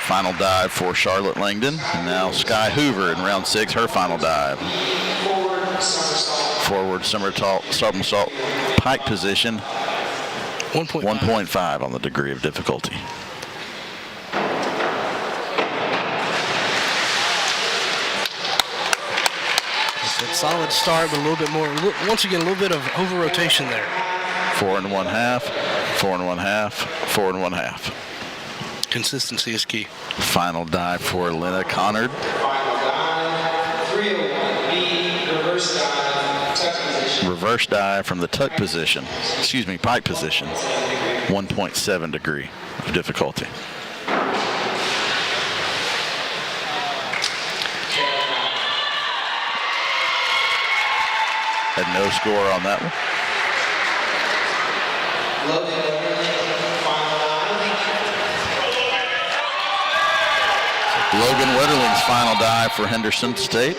Final dive for Charlotte Langdon. And now Sky Hoover in round 6, her final dive. Forward somersault pike position. 1.5 on the degree of difficulty. Solid start, but a little bit more. Once again, a little bit of over rotation there. 4 1/2, 4 1/2, 4 1/2. Consistency is key. Final dive for Lena Connard. Final dive, 301B, reverse dive, tuck position. Reverse dive from the tuck position, pike position, 1.7 degree of difficulty. Had no score on that one. Logan Wetterling's final dive for Henderson State.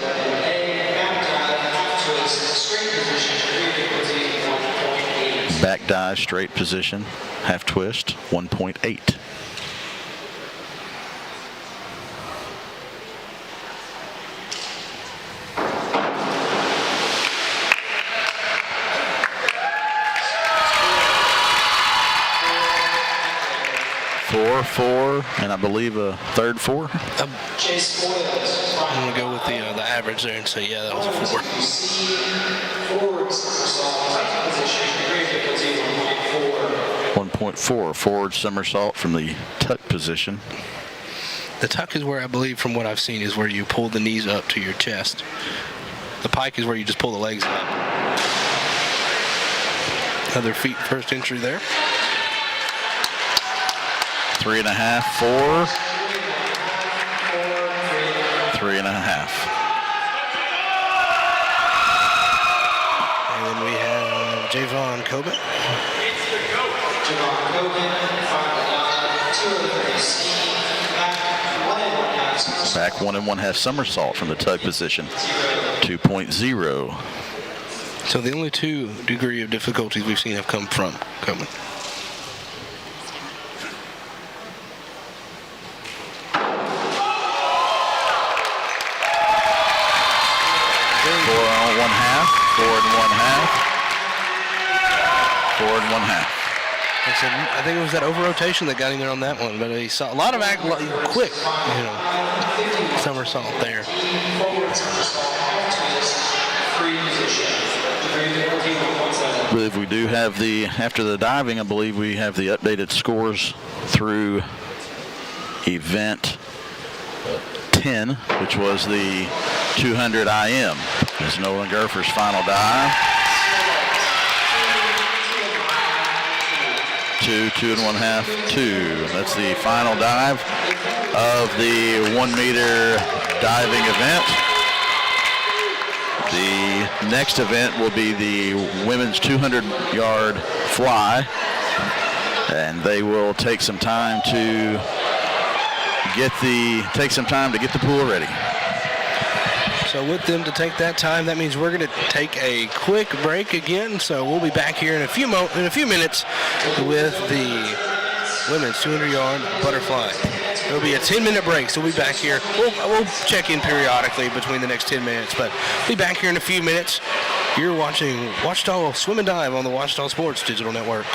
Back dive, straight position, half twist, 1.8. Four, and I believe a third 4. I'm going to go with the average there and say, yeah, that was a 4. 1.4 forward somersault from the tuck position. The tuck is where I believe, from what I've seen, is where you pull the knees up to your chest. The pike is where you just pull the legs up. Another feet first entry there. 3.5, 4. 3.5. And then we have Javon Coben. Javon Coben, final dive, 203C, Back 1 1/2 somersault from the tuck position, 2.0. So the only 2 degree of difficulties we've seen have come from Coben. Forward 1/2. I think it was that over rotation that got him there on that one, but he saw a lot of quick, somersault there. I believe we do have after the diving, I believe we have the updated scores through event 10, which was the 200 IM. Is Nolan Gerfer's final dive. 2, 2 1/2, 2. That's the final dive of the 1 meter diving event. The next event will be the women's 200-yard fly, and they will take some time to get the pool ready. So with them to take that time, that means we're going to take a quick break again. So we'll be back here in a few minutes with the women's 200-yard butterfly. It'll be a 10-minute break, so we'll be back here. We'll check in periodically between the next 10 minutes, but we'll be back here in a few minutes. You're watching Ouachita Swim and Dive on the Ouachita Sports Digital Network.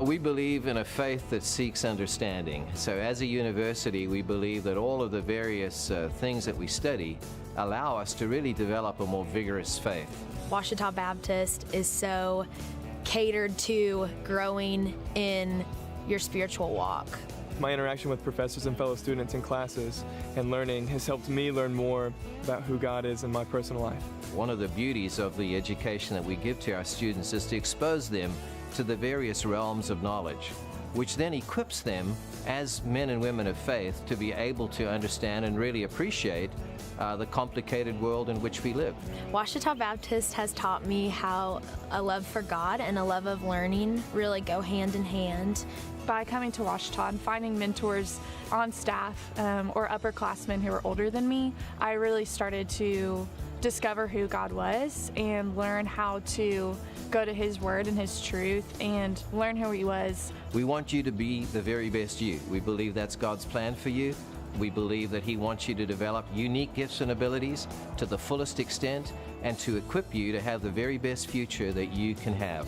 We believe in a faith that seeks understanding. So as a university, we believe that all of the various things that we study allow us to really develop a more vigorous faith. Ouachita Baptist is so catered to growing in your spiritual walk. My interaction with professors and fellow students in classes and learning has helped me learn more about who God is in my personal life. One of the beauties of the education that we give to our students is to expose them to the various realms of knowledge, which then equips them as men and women of faith to be able to understand and really appreciate the complicated world in which we live. Ouachita Baptist has taught me how a love for God and a love of learning really go hand in hand. By coming to Ouachita and finding mentors on staff or upperclassmen who are older than me, I really started to discover who God was and learn how to go to His Word and His truth and learn who He was. We want you to be the very best you. We believe that's God's plan for you. We believe that He wants you to develop unique gifts and abilities to the fullest extent and to equip you to have the very best future that you can have.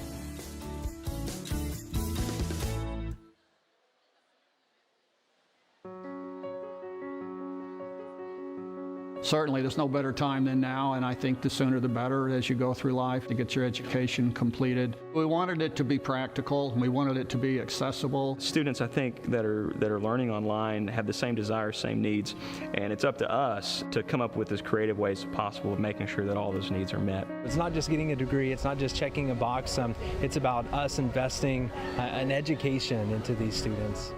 Certainly, there's no better time than now, and I think the sooner the better as you go through life to get your education completed. We wanted it to be practical. We wanted it to be accessible. Students, I think, that are learning online have the same desires, same needs, and it's up to us to come up with as creative ways as possible of making sure that all those needs are met. It's not just getting a degree, it's not just checking a box, it's about us investing an education into these students.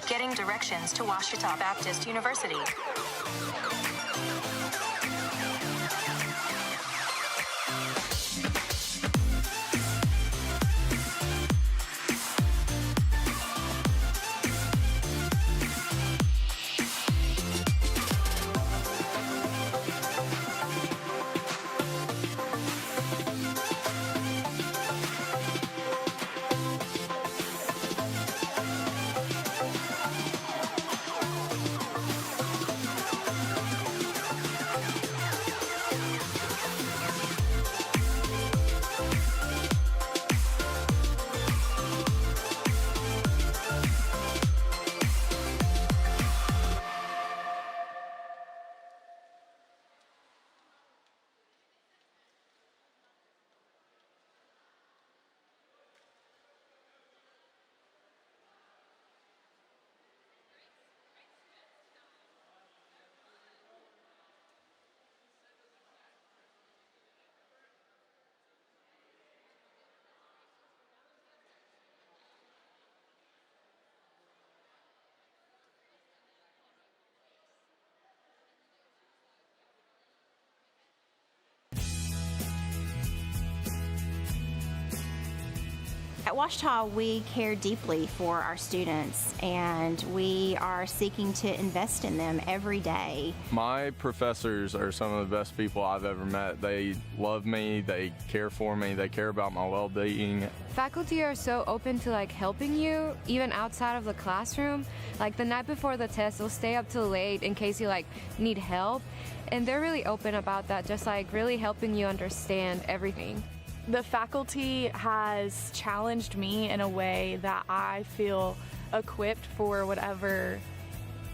Getting directions to Ouachita Baptist University. Ouachita, we care deeply for our students, and we are seeking to invest in them every day. My professors are some of the best people I've ever met. They love me, they care for me, they care about my well-being. Faculty are so open to helping you, even outside of the classroom. Like the night before the test, they'll stay up till late in case you need help. And they're really open about that, just really helping you understand everything. The faculty has challenged me in a way that I feel equipped for whatever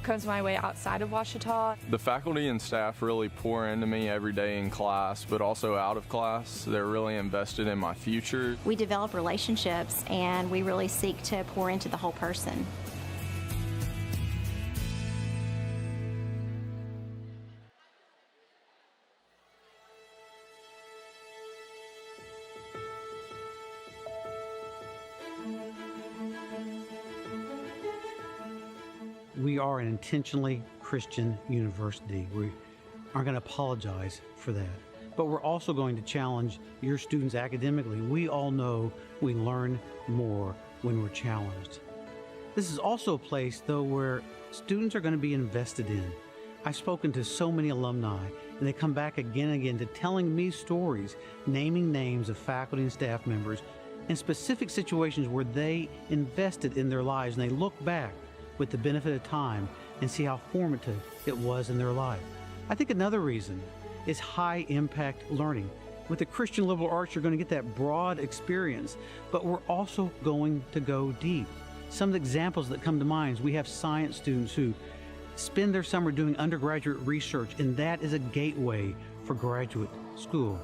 comes my way outside of Ouachita. The faculty and staff really pour into me every day in class, but also out of class. They're really invested in my future. We develop relationships, and we really seek to pour into the whole person. We are an intentionally Christian university. We aren't going to apologize for that. But we're also going to challenge your students academically. We all know we learn more when we're challenged. This is also a place, though, where students are going to be invested in. I've spoken to so many alumni, and they come back again and again to telling me stories, naming names of faculty and staff members in specific situations where they invested in their lives, and they look back with the benefit of time and see how formative it was in their life. I think another reason is high impact learning. With the Christian liberal arts, you're going to get that broad experience, but we're also going to go deep. Some of the examples that come to mind is we have science students who spend their summer doing undergraduate research, and that is a gateway for graduate school.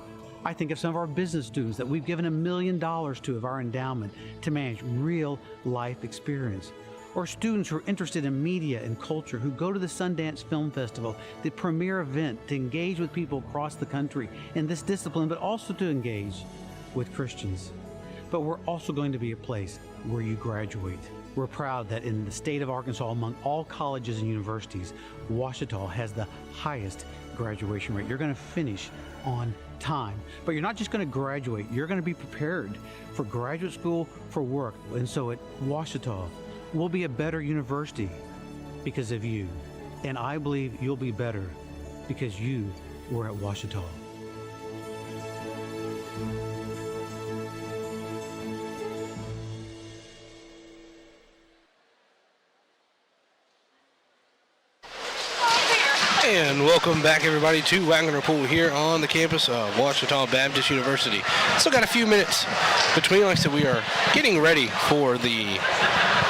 I think of some of our business students that we've given $1 million to of our endowment to manage real life experience. Or students who are interested in media and culture who go to the Sundance Film Festival, the premier event, to engage with people across the country in this discipline, but also to engage with Christians. But we're also going to be a place where you graduate. We're proud that in the state of Arkansas, among all colleges and universities, Ouachita has the highest graduation rate. You're going to finish on time. But you're not just going to graduate, you're going to be prepared for graduate school, for work. And so at Ouachita, we'll be a better university because of you. And I believe you'll be better because you were at Ouachita. And welcome back, everybody, to Wagner Pool here on the campus of Ouachita Baptist University. Still got a few minutes between. Like I said, we are getting ready for the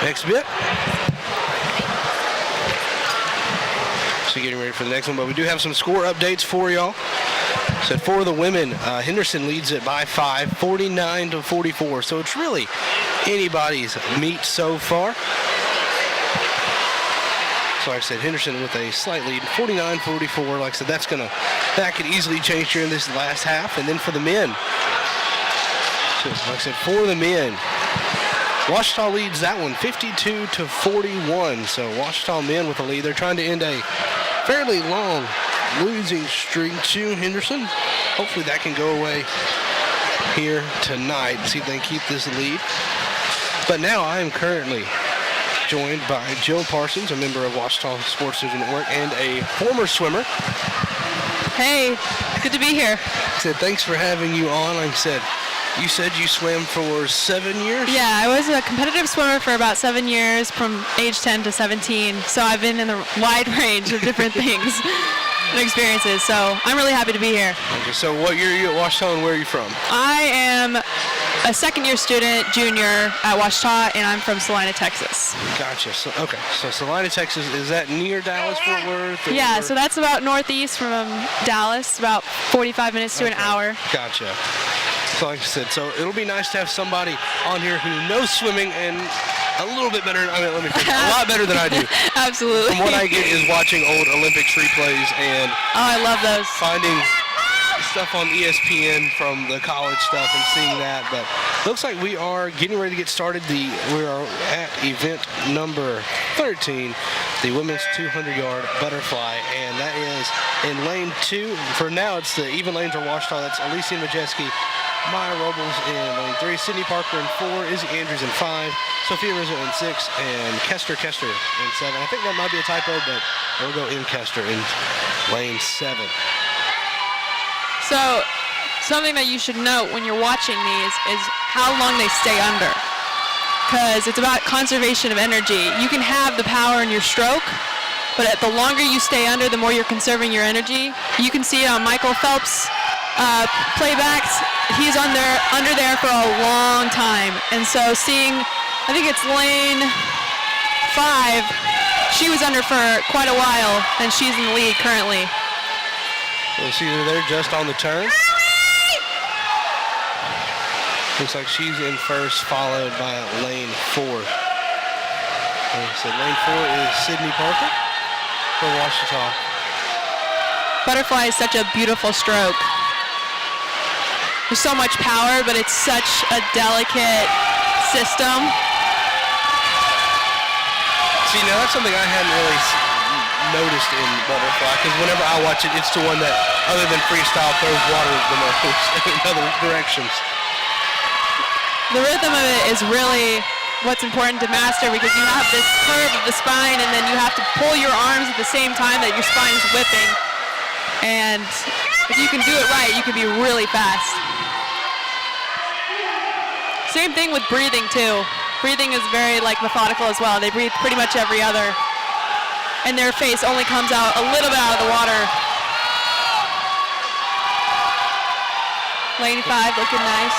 next bit. So getting ready for the next one, but we do have some score updates for y'all. So for the women, Henderson leads it by 5, 49-44. So it's really anybody's meet so far. So like I said, Henderson with a slight lead, 49-44. Like I said, that could easily change here in this last half. And then for the men, so like I said, for the men, Ouachita leads that one, 52-41. So Ouachita men with a lead. They're trying to end a fairly long losing streak to Henderson. Hopefully that can go away here tonight. See if they can keep this lead. But now I am currently joined by Jill Parsons, a member of Ouachita Sports News Network and a former swimmer. Hey, good to be here. I said, thanks for having you on. Like I said, you said you swam for 7 years? Yeah, I was a competitive swimmer for about 7 years, from age 10 to 17. So I've been in a wide range of different things and experiences. So I'm really happy to be here. Okay, so what year are you at Ouachita and where are you from? I am a second-year student, junior at Ouachita, and I'm from Salina, Texas. Gotcha. So, okay, so Salina, Texas, is that near Dallas, Fort Worth? Yeah, so that's about northeast from Dallas, about 45 minutes to an hour. Gotcha. So like I said, so it'll be nice to have somebody on here who knows swimming and a little bit better, a lot better than I do. Absolutely. From what I get is watching old Olympics replays and I love those. Finding stuff on ESPN from the college stuff and seeing that. But looks like we are getting ready to get started. We are at event number 13, the women's 200-yard butterfly, and that is in lane 2. For now, it's the even lanes are Ouachita. That's Alicia Majeski Maya Robles in lane 3, Sydney Parker in 4, Izzy Andrews in 5, Sophia Rizzo in 6, and Kester in 7. I think that might be a typo, but we'll go in Kester in lane 7. So something that you should note when you're watching these is how long they stay under, because it's about conservation of energy. You can have the power in your stroke, but the longer you stay under, the more you're conserving your energy. You can see it on Michael Phelps' playbacks. He's under there for a long time. And so seeing, I think it's lane 5, she was under for quite a while, and she's in the lead currently. We'll see her there just on the turn. Looks like she's in first, followed by lane 4. So lane 4 is Sydney Parker for Ouachita. Butterfly is such a beautiful stroke. There's so much power, but it's such a delicate system. See, now that's something I hadn't really noticed in Butterfly, because whenever I watch it, it's the one that, other than Freestyle, throws water the most in other directions. The rhythm of it is really what's important to master, because you have this curve of the spine, and then you have to pull your arms at the same time that your spine is whipping. And if you can do it right, you can be really fast. Same thing with breathing too. Breathing is very methodical as well. They breathe pretty much every other. And their face only comes out a little bit out of the water. Lane 5 looking nice.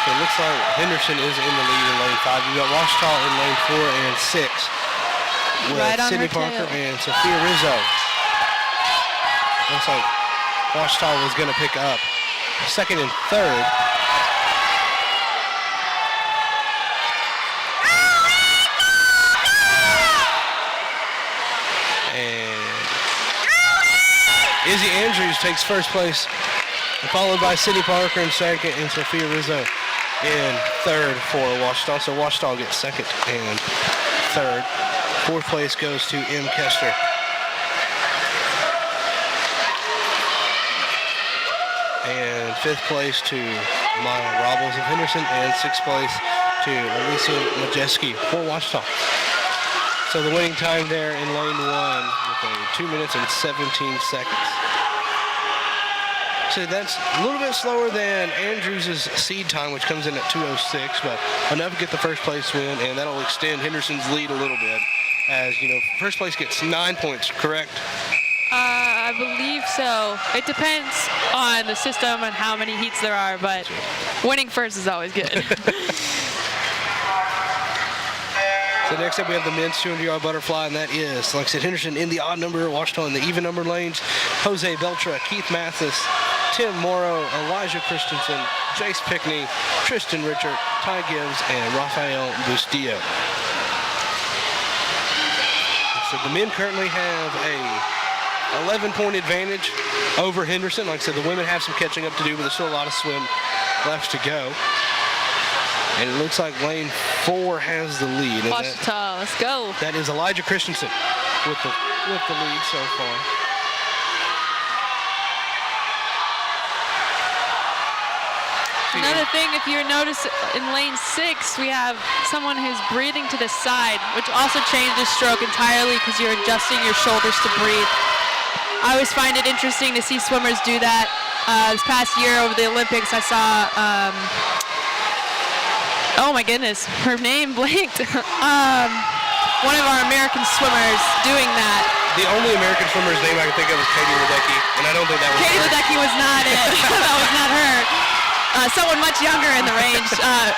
So it looks like Henderson is in the lead in lane 5. You've got Ouachita in lane 4 and 6. With Right on Sydney her Parker tail. and Sophia Rizzo. Looks like Ouachita was going to pick up second and third. Izzy Andrews takes first place, followed by Sydney Parker in second and Sophia Rizzo in third for Ouachita. So Ouachita gets second and third. Fourth place goes to M. Kester. And fifth place to Maya Robles of Henderson, and sixth place to Alicia Majeski for Ouachita. So the winning time there in lane 1 with 2 minutes and 17 seconds. So that's a little bit slower than Andrews' seed time, which comes in at 2:06, but enough to get the first place win, and that'll extend Henderson's lead a little bit. As you know, first place gets 9 points, correct? I believe so. It depends on the system and how many heats there are, but winning first is always good. So next up we have the men's 200-yard butterfly, and that is, like I said, Henderson in the odd number, Ouachita in the even number lanes. Jose Beltra, Keith Mathis, Tim Morrow, Elijah Christensen, Jace Pickney, Tristan Richard, Ty Gibbs, and Rafael Bustillo. So the men currently have a 11-point advantage over Henderson. Like I said, the women have some catching up to do, but there's still a lot of swim left to go. And it looks like lane 4 has the lead. Ouachita, let's go. That is Elijah Christensen with the lead so far. Another thing, if you notice in lane 6, we have someone who's breathing to the side, which also changes stroke entirely because you're adjusting your shoulders to breathe. I always find it interesting to see swimmers do that. This past year over the Olympics, I saw, oh my goodness, her name blanked. One of our American swimmers doing that. The only American swimmer's name I can think of is Katie Ledecky, and I don't think that was Katie her. Ledecky was not it. That was not her. Someone much younger in the range.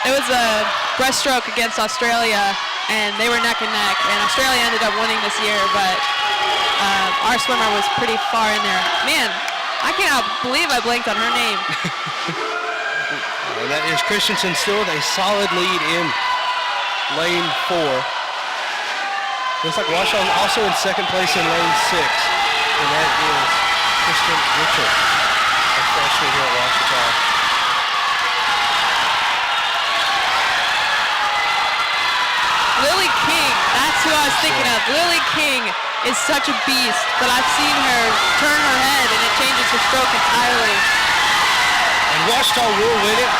It was a breaststroke against Australia, and they were neck and neck. And Australia ended up winning this year, but our swimmer was pretty far in there. Man, I cannot believe I blanked on her name. And that is Christensen still with a solid lead in lane 4. Looks like Ouachita also in second place in lane 6. And that is Tristan Richard, a freshman here at Ouachita. Lily King, that's who I was thinking of. Lily King is such a beast, but I've seen her turn her head and it changes her stroke entirely. And And Ouachita will win it.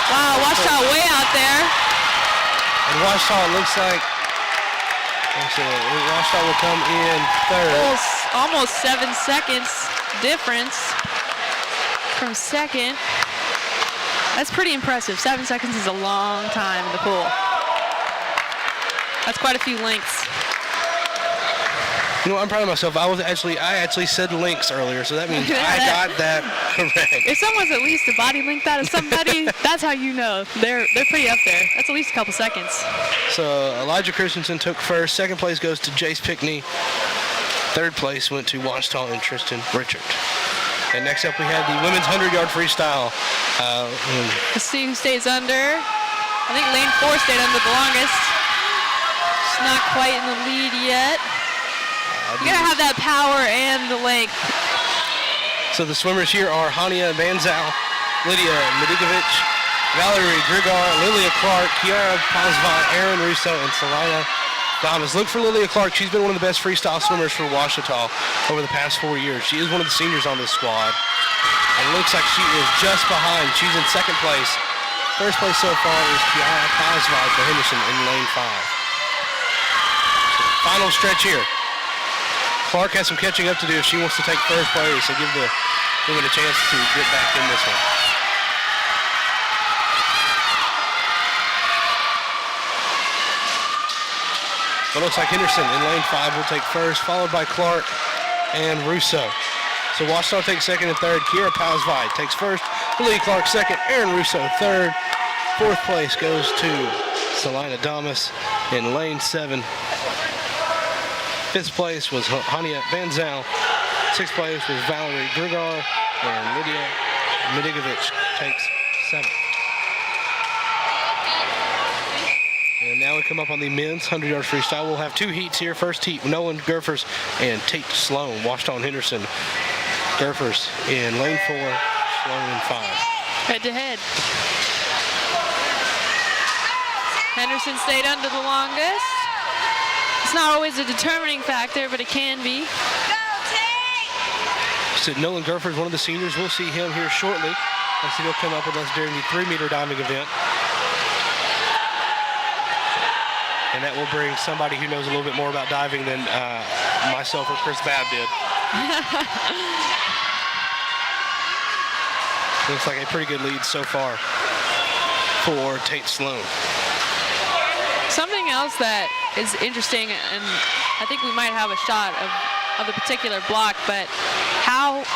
Wow, Ouachita way out there. And Ouachita looks like Ouachita will come in third. Almost 7 seconds difference from second. That's pretty impressive. 7 seconds is a long time in the pool. That's quite a few lengths. You know, I'm proud of myself. I actually said lengths earlier, so that means I got that correct. If someone's at least a body length out of somebody, that's how you know they're pretty up there. That's at least a couple seconds. So Elijah Christensen took first. Second place goes to Jace Pickney. Third place went to Ouachita and Tristan Richard. And next up we have the women's 100-yard freestyle. Let's see who stays under. I think lane 4 stayed under the longest. It's not quite in the lead yet. You gotta have that power and the length. So the swimmers here are Hania Banzal, Lydia Medikovich, Valerie Grigar, Lilia Clark, Kiara Pazvat, Aaron Russo, and Selina Damas. Look for Lilia Clark. She's been one of the best freestyle swimmers for Ouachita over the past 4 years. She is one of the seniors on this squad. And it looks like she is just behind. She's in second place. First place so far is Kiara Pazvat for Henderson in lane 5. Final stretch here. Clark has some catching up to do if she wants to take first place and give it a chance to get back in this one. But it looks like Henderson in lane 5 will take first, followed by Clark and Russo. So Ouachita takes second and third. Kiera Pazvai takes first. Lee Clark second. Aaron Russo third. Fourth place goes to Selina Damas in lane 7. Fifth place was Hania Banzal. Sixth place was Valerie Grigar. And Lydia Medikovich takes 7th. And now we come up on the men's 100-yard freestyle. We'll have 2 heats here. First heat, Nolan Gurfers and Tate Sloan. Ouachita and Henderson. Gurfers in lane 4, Sloan in 5. Head to head. Henderson stayed under the longest. It's not always a determining factor, but it can be. So Nolan Gurfers, one of the seniors. We'll see him here shortly. I see he'll come up with us during the 3-meter diving event. And that will bring somebody who knows a little bit more about diving than myself or Chris Babb did. Looks like a pretty good lead so far for Tate Sloan. Something else that is interesting, and I think we might have a shot of the particular block, but how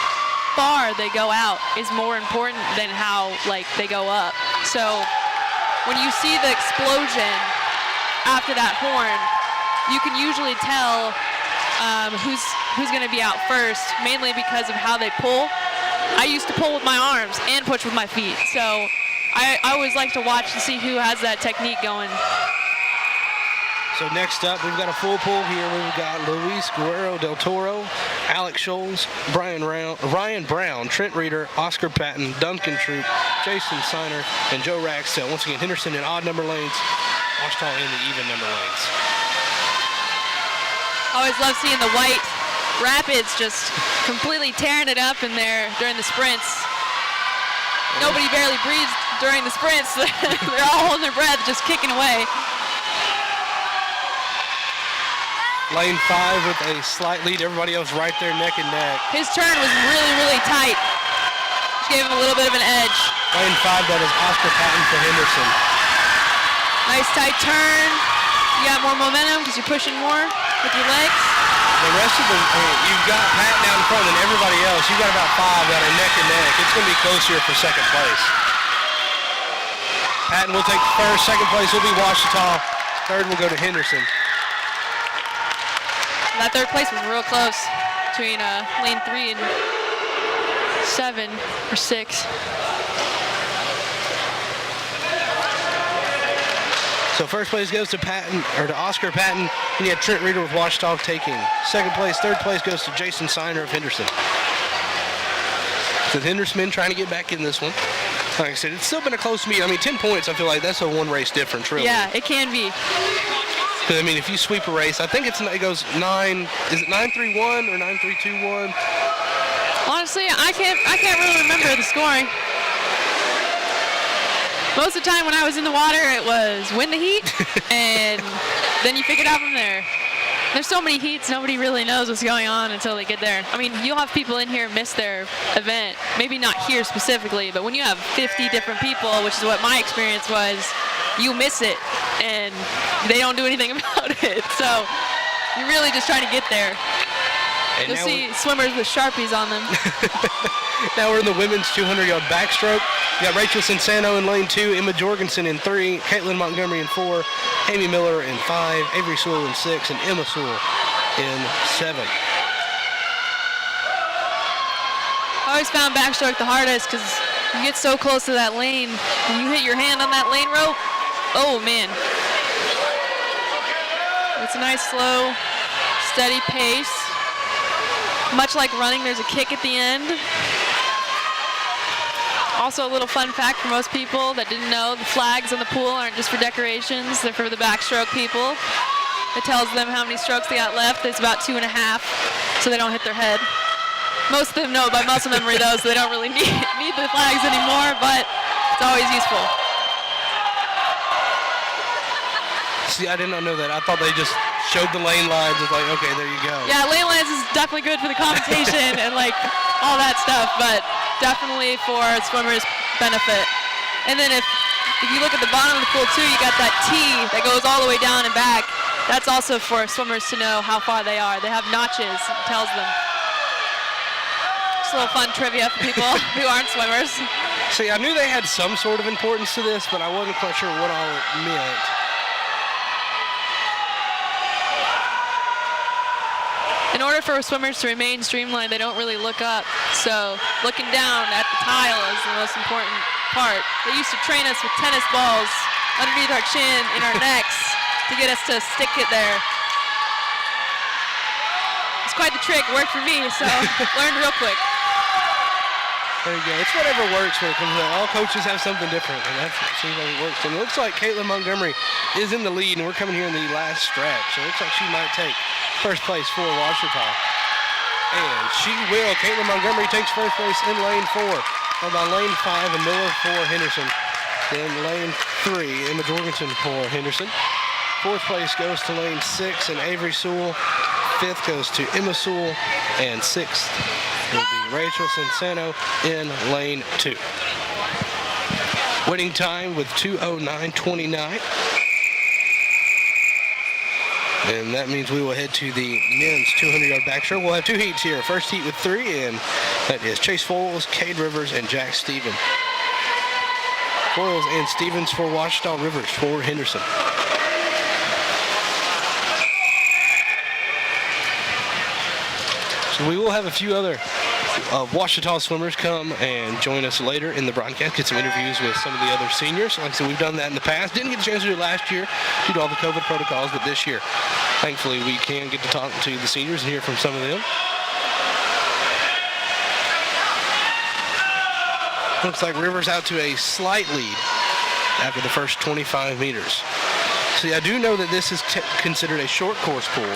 far they go out is more important than how they go up. So when you see the explosion after that horn, you can usually tell who's going to be out first, mainly because of how they pull. I used to pull with my arms and push with my feet, so I always like to watch to see who has that technique going. So next up, we've got a full pool here. We've got Luis Guerrero del Toro, Alex Scholes, Ryan Brown, Trent Reeder, Oscar Patton, Duncan Troop, Jason Siner, and Joe Ragsdale. Once again, Henderson in odd number lanes, Ouachita in the even number lanes. Always love seeing the white Rapids just completely tearing it up in there during the sprints. Nobody barely breathes during the sprints. They're all holding their breath, just kicking away. Lane 5 with a slight lead. Everybody else right there neck and neck. His turn was really, really tight. Just gave him a little bit of an edge. Lane 5, that is Oscar Patton for Henderson. Nice tight turn. You got more momentum because you're pushing more with your legs. The rest of them, you've got Patton down in front and everybody else. You've got about 5 that are neck and neck. It's going to be close here for second place. Patton will take first. Second place will be Ouachita. Third will go to Henderson. That third place was real close between lane 3 and 7 or 6. So first place goes to Patton, or to Oscar Patton, and you had Trent Reeder with Ouachita taking second place. Third place goes to Jason Siner of Henderson. So the Henderson men trying to get back in this one. Like I said, it's still been a close meet. I mean, 10 points, I feel like that's a one-race difference, really. Yeah, it can be. I mean, if you sweep a race, I think it goes 9, is it 9-3-1 or 9-3-2-1? Honestly, I can't really remember the scoring. Most of the time when I was in the water, it was win the heat, and then you figure it out from there. There's so many heats, nobody really knows what's going on until they get there. I mean, you'll have people in here miss their event, maybe not here specifically, but when you have 50 different people, which is what my experience was, you miss it, and they don't do anything about it. So you're really just trying to get there. And You'll see swimmers with Sharpies on them. Now we're in the women's 200-yard backstroke. You got Rachel Cinsano in lane 2, Emma Jorgensen in 3, Caitlin Montgomery in 4, Amy Miller in 5, Avery Sewell in 6, and Emma Sewell in 7. I always found backstroke the hardest because you get so close to that lane. When you hit your hand on that lane rope, oh man. It's a nice, slow, steady pace. Much like running, there's a kick at the end. Also, a little fun fact for most people that didn't know, the flags on the pool aren't just for decorations, they're for the backstroke people. It tells them how many strokes they got left. It's about 2.5, so they don't hit their head. Most of them know by muscle memory though, so they don't really need the flags anymore, but it's always useful. See, I did not know that. I thought they just showed the lane lines. It's like, okay, there you go. Yeah, lane lines is definitely good for the commentation and like all that stuff, but definitely for swimmers' benefit. And then if you look at the bottom of the pool too, you got that T that goes all the way down and back. That's also for swimmers to know how far they are. They have notches, it tells them. Just a little fun trivia for people who aren't swimmers. See, I knew they had some sort of importance to this, but I wasn't quite sure what all it meant. In order for swimmers to remain streamlined, they don't really look up. So looking down at the tile is the most important part. They used to train us with tennis balls underneath our chin, in our necks, to get us to stick it there. It's quite the trick. Worked for me, so learned real quick. There you go. It's whatever works when it comes to that. All coaches have something different, and that seems like it works. And it looks like Caitlin Montgomery is in the lead, and we're coming here in the last stretch. So it looks like she might take first place for Ouachita. And she will. Caitlin Montgomery takes first place in lane 4. Followed by lane 5, and Miller for Henderson. Then lane 3, Emma Jorgensen for Henderson. Fourth place goes to lane 6, and Avery Sewell. Fifth goes to Emma Sewell, and sixth will be Rachel Cinsano in lane 2. Winning time with 2:09.29. And that means we will head to the men's 200-yard backstroke. We'll have 2 heats here. First heat with 3, and that is Chase Foyles, Cade Rivers, and Jack Stevens. Foyles and Stevens for Ouachita, Rivers for Henderson. So we will have a few other Ouachita swimmers come and join us later in the broadcast, get some interviews with some of the other seniors. Like I said, we've done that in the past. Didn't get a chance to do it last year due to all the COVID protocols, but this year, thankfully, we can get to talk to the seniors and hear from some of them. Looks like Rivers out to a slight lead after the first 25 meters. See, I do know that this is considered a short course pool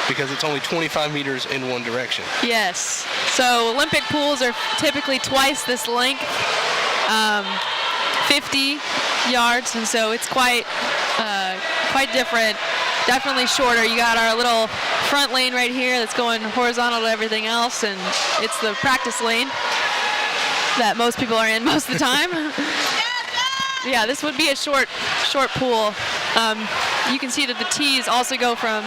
because it's only 25 meters in one direction. Yes. So Olympic pools are typically twice this length, 50 yards, and so it's quite different. Definitely shorter. You got our little front lane right here that's going horizontal to everything else, and it's the practice lane that most people are in most of the time. Yeah, this would be a short pool. You can see that the tees also go from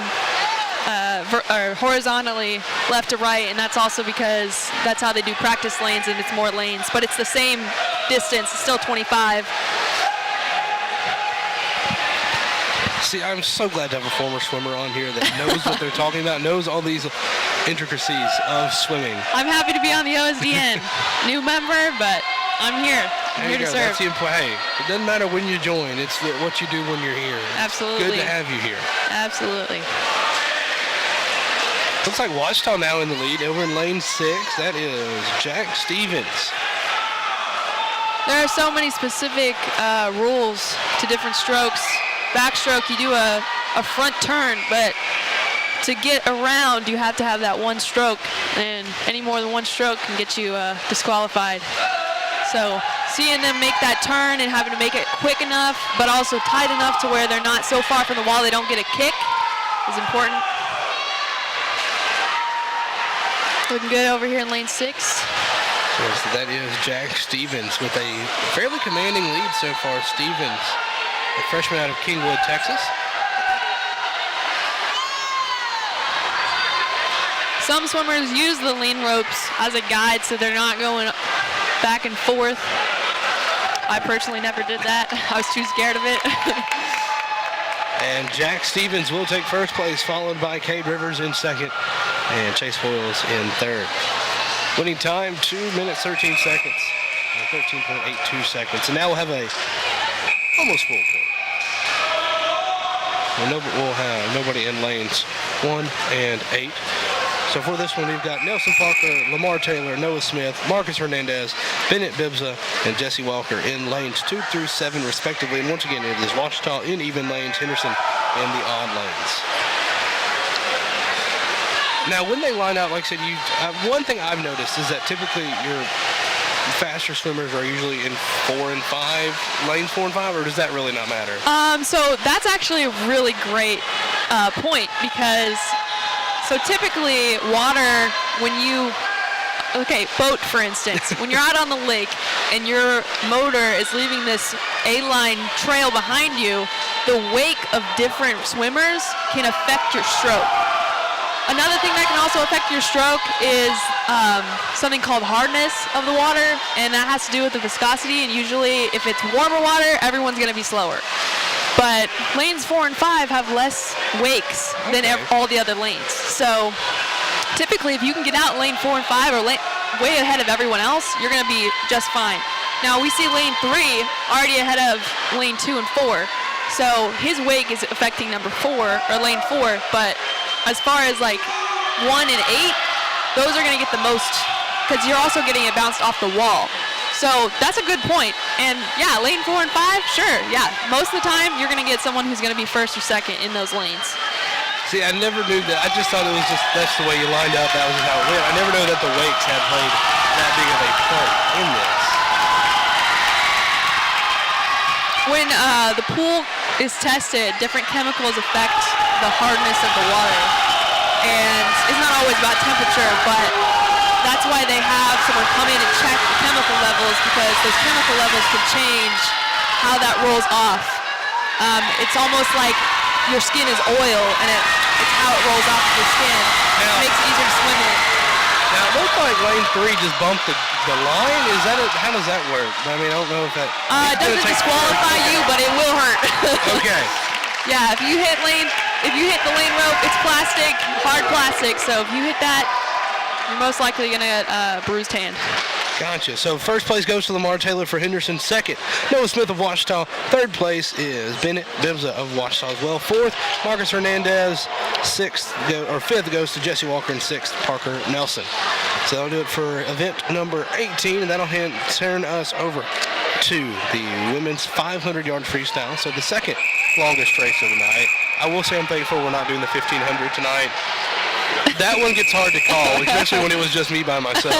horizontally left to right, and that's also because that's how they do practice lanes, and it's more lanes. But it's the same distance. It's still 25. See, I'm so glad to have a former swimmer on here that knows what they're talking about, knows all these intricacies of swimming. I'm happy to be on the OSDN. New member, but I'm here. I'm here to serve. That's the hey, it doesn't matter when you join. It's what you do when you're here. Absolutely. It's good to have you here. Absolutely. Looks like Ouachita now in the lead over in lane 6. That is Jack Stevens. There are so many specific rules to different strokes. Backstroke, you do a front turn, but to get around, you have to have that one stroke, and any more than one stroke can get you disqualified. So seeing them make that turn and having to make it quick enough, but also tight enough to where they're not so far from the wall they don't get a kick is important. Looking good over here in lane 6. So that is Jack Stevens with a fairly commanding lead so far. Stevens, a freshman out of Kingwood, Texas. Some swimmers use the lean ropes as a guide so they're not going back and forth. I personally never did that. I was too scared of it. And Jack Stevens will take first place, followed by Cade Rivers in second and Chase Foyles in third. Winning time, 2 minutes, 13 seconds, 13.82 seconds. And now we'll have a almost full court. We'll have nobody in lanes 1 and 8. So for this one, we've got Nelson Parker, Lamar Taylor, Noah Smith, Marcus Hernandez, Bennett Bibza, and Jesse Walker in lanes 2 through 7, respectively. And once again, it is Ouachita in even lanes, Henderson in the odd lanes. Now, when they line out, like I said, one thing I've noticed is that typically your faster swimmers are usually in 4 and 5, lanes 4 and 5, or does that really not matter? So that's actually a really great point because so typically water, boat for instance, when you're out on the lake and your motor is leaving this A-line trail behind you, the wake of different swimmers can affect your stroke. Another thing that can also affect your stroke is something called hardness of the water, and that has to do with the viscosity, and usually if it's warmer water, everyone's going to be slower. But lanes 4 and 5 have less wakes than all the other lanes. So typically if you can get out lane 4 and 5 or way ahead of everyone else, you're going to be just fine. Now we see lane 3 already ahead of lane 2 and 4. So his wake is affecting number 4 or lane 4, but as far as like 1 and 8, those are going to get the most because you're also getting it bounced off the wall. So that's a good point. And yeah, lane 4 and 5, sure, yeah. Most of the time, you're going to get someone who's going to be first or second in those lanes. See, I never knew that. I just thought it was that's the way you lined up. That was how it went. I never knew that the wakes had played that big of a part in this. When the pool is tested, different chemicals affect the hardness of the water. And it's not always about temperature, but that's why they have someone come in and check the chemical levels because those chemical levels can change how that rolls off. It's almost like your skin is oil and it's how it rolls off of your skin. It makes it easier to swim in. Now it looks like lane 3 just bumped the line. How does that work? I mean, I don't know if that... it doesn't disqualify you, but it will hurt. Okay. Yeah, if you hit the lane rope, it's plastic, hard plastic. So if you hit that, you're most likely going to get a bruised hand. Gotcha. So first place goes to Lamar Taylor for Henderson. Second, Noah Smith of Ouachita. Third place is Bennett Bibza of Ouachita as well. Fourth, Marcus Hernandez. Fifth goes to Jesse Walker, and sixth, Parker Nelson. So that'll do it for event number 18, and that'll turn us over to the women's 500-yard freestyle. So the second longest race of the night. I will say I'm thankful we're not doing the 1500 tonight. That one gets hard to call, especially when it was just me by myself.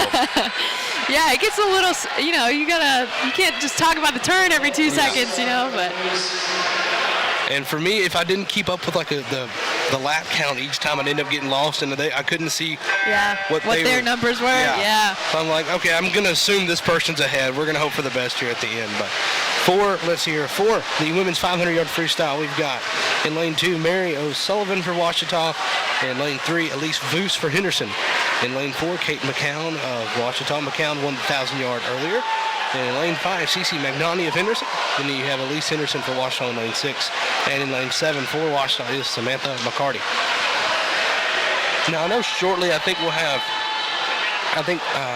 Yeah, it gets a little, you can't just talk about the turn every 2 seconds, but. And for me, if I didn't keep up with the lap count each time, I'd end up getting lost in the day. I couldn't see what their numbers were. Yeah. So I'm like, okay, I'm going to assume this person's ahead. We're going to hope for the best here at the end. But for the women's 500-yard freestyle, we've got in lane 2, Mary O'Sullivan for Ouachita. In lane 3, Elise Voos for Henderson. In lane 4, Kate McCown of Ouachita. McCown won the 1,000-yard earlier. And in lane 5, Cece Magnani of Henderson. Then you have Elise Henderson for Ouachita in lane 6. And in lane 7 for Ouachita is Samantha McCarty. Now, I know shortly I think we'll have,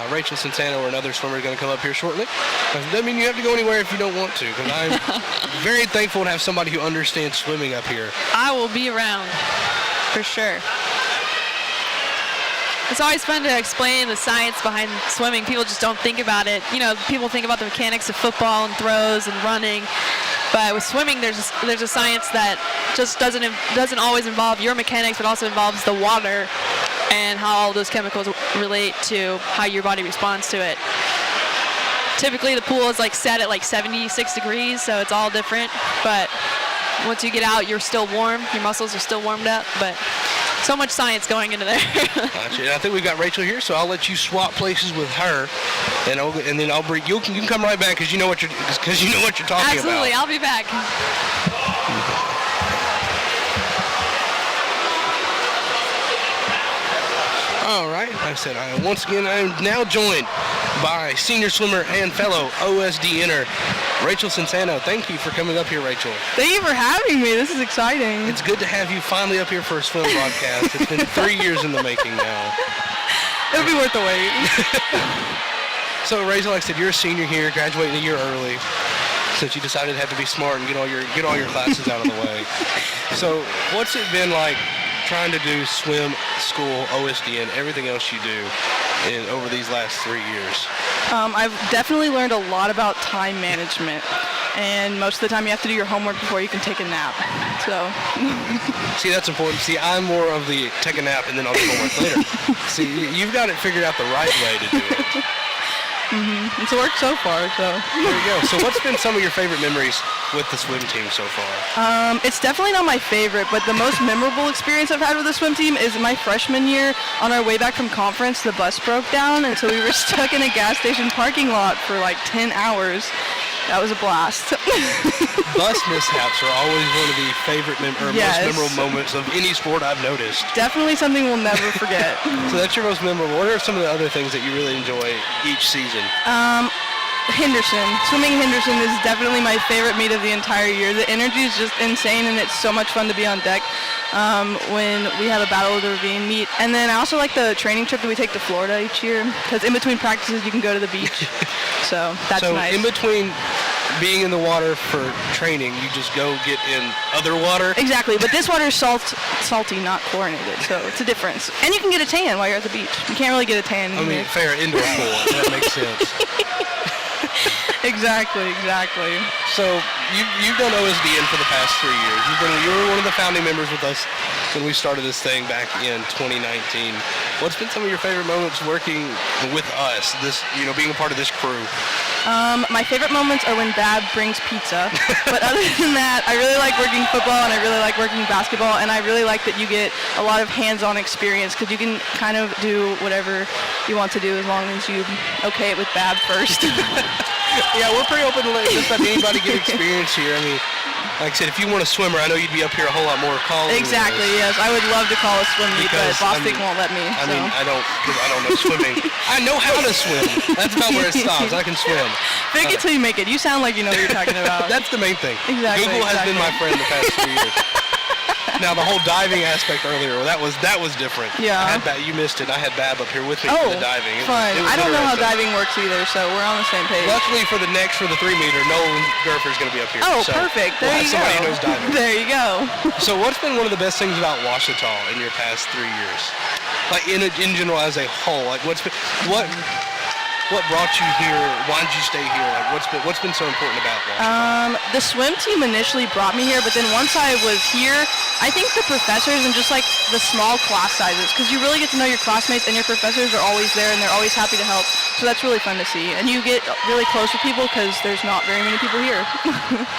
Rachel Santana or another swimmer going to come up here shortly. Doesn't mean you have to go anywhere if you don't want to, because I'm very thankful to have somebody who understands swimming up here. I will be around, for sure. It's always fun to explain the science behind swimming. People just don't think about it. People think about the mechanics of football and throws and running. But with swimming, there's a science that just doesn't always involve your mechanics, but also involves the water and how all those chemicals relate to how your body responds to it. typically the pool is like set at like 76 degrees, so it's all different. But once you get out, you're still warm. Your muscles are still warmed up, but so much science going into there. Gotcha. And I think we've got Rachel here, so I'll let you swap places with her, and then I'll bring you. You can come right back because you know what you're talking about. Absolutely, I'll be back. All right, like I said, once again, I am now joined by senior swimmer and fellow OSD-inner, Rachel Cinsano. Thank you for coming up here, Rachel. Thank you for having me. This is exciting. It's good to have you finally up here for a swim broadcast. It's been 3 years in the making now. It'll be worth the wait. So, Rachel, like I said, you're a senior here, graduating a year early, since you decided to have to be smart and get all your classes out of the way. So, what's it been like trying to do swim, school, OSD, and everything else you do over these last 3 years? I've definitely learned a lot about time management, and most of the time you have to do your homework before you can take a nap. So. See, that's important. See, I'm more of the take a nap and then I'll do homework later. See, you've got it figured out the right way to do it. It's worked so far, so. There you go. So what's been some of your favorite memories with the swim team so far? It's definitely not my favorite, but the most memorable experience I've had with the swim team is my freshman year. On our way back from conference, the bus broke down, and so we were stuck in a gas station parking lot for like 10 hours. That was a blast. Bus mishaps are always one of the favorite most memorable moments of any sport I've noticed. Definitely something we'll never forget. So that's your most memorable. What are some of the other things that you really enjoy each season? Henderson. Swimming Henderson is definitely my favorite meet of the entire year. The energy is just insane, and it's so much fun to be on deck when we have a Battle of the Ravine meet. And then I also like the training trip that we take to Florida each year, because in between practices you can go to the beach. So that's nice. So in between being in the water for training, you just go get in other water? Exactly, but this water is salty, not chlorinated, so it's a difference. And you can get a tan while you're at the beach. You can't really get a tan here. Fair, indoor pool. That makes sense. Exactly. So you've done OSDN for the past 3 years. You were one of the founding members with us when we started this thing back in 2019. What's been some of your favorite moments working with us? Being a part of this crew. My favorite moments are when Bab brings pizza. But other than that, I really like working football and I really like working basketball, and I really like that you get a lot of hands-on experience because you can kind of do whatever you want to do as long as you okay it with Bab first. Yeah, we're pretty open to just let anybody get experience here. I mean, like I said, if you want a swimmer, I know you'd be up here a whole lot more calling. Exactly, yes. I would love to call a swim meet, but Bostic won't let me. I mean, I don't know swimming. I know how to swim. That's about where it stops. I can swim. Fake it till you make it. You sound like you know what you're talking about. That's the main thing. Exactly. Google has been my friend the past 3 years. Now the whole diving aspect earlier, that was different. Yeah. You missed it. I had Bab up here with me for the diving. Fun. I don't know how diving works either, so we're on the same page. Luckily for the 3 meter, Nolan Gerfer's going to be up here. Oh, so perfect. There you go. Somebody who knows diving. There you go. So what's been one of the best things about Ouachita in your past 3 years? Like in general as a whole, like what brought you here? Why did you stay here? Like what's been so important about Ouachita? The swim team initially brought me here, but then once I was here, I think the professors and just like the small class sizes, because you really get to know your classmates and your professors are always there and they're always happy to help. So that's really fun to see. And you get really close with people because there's not very many people here.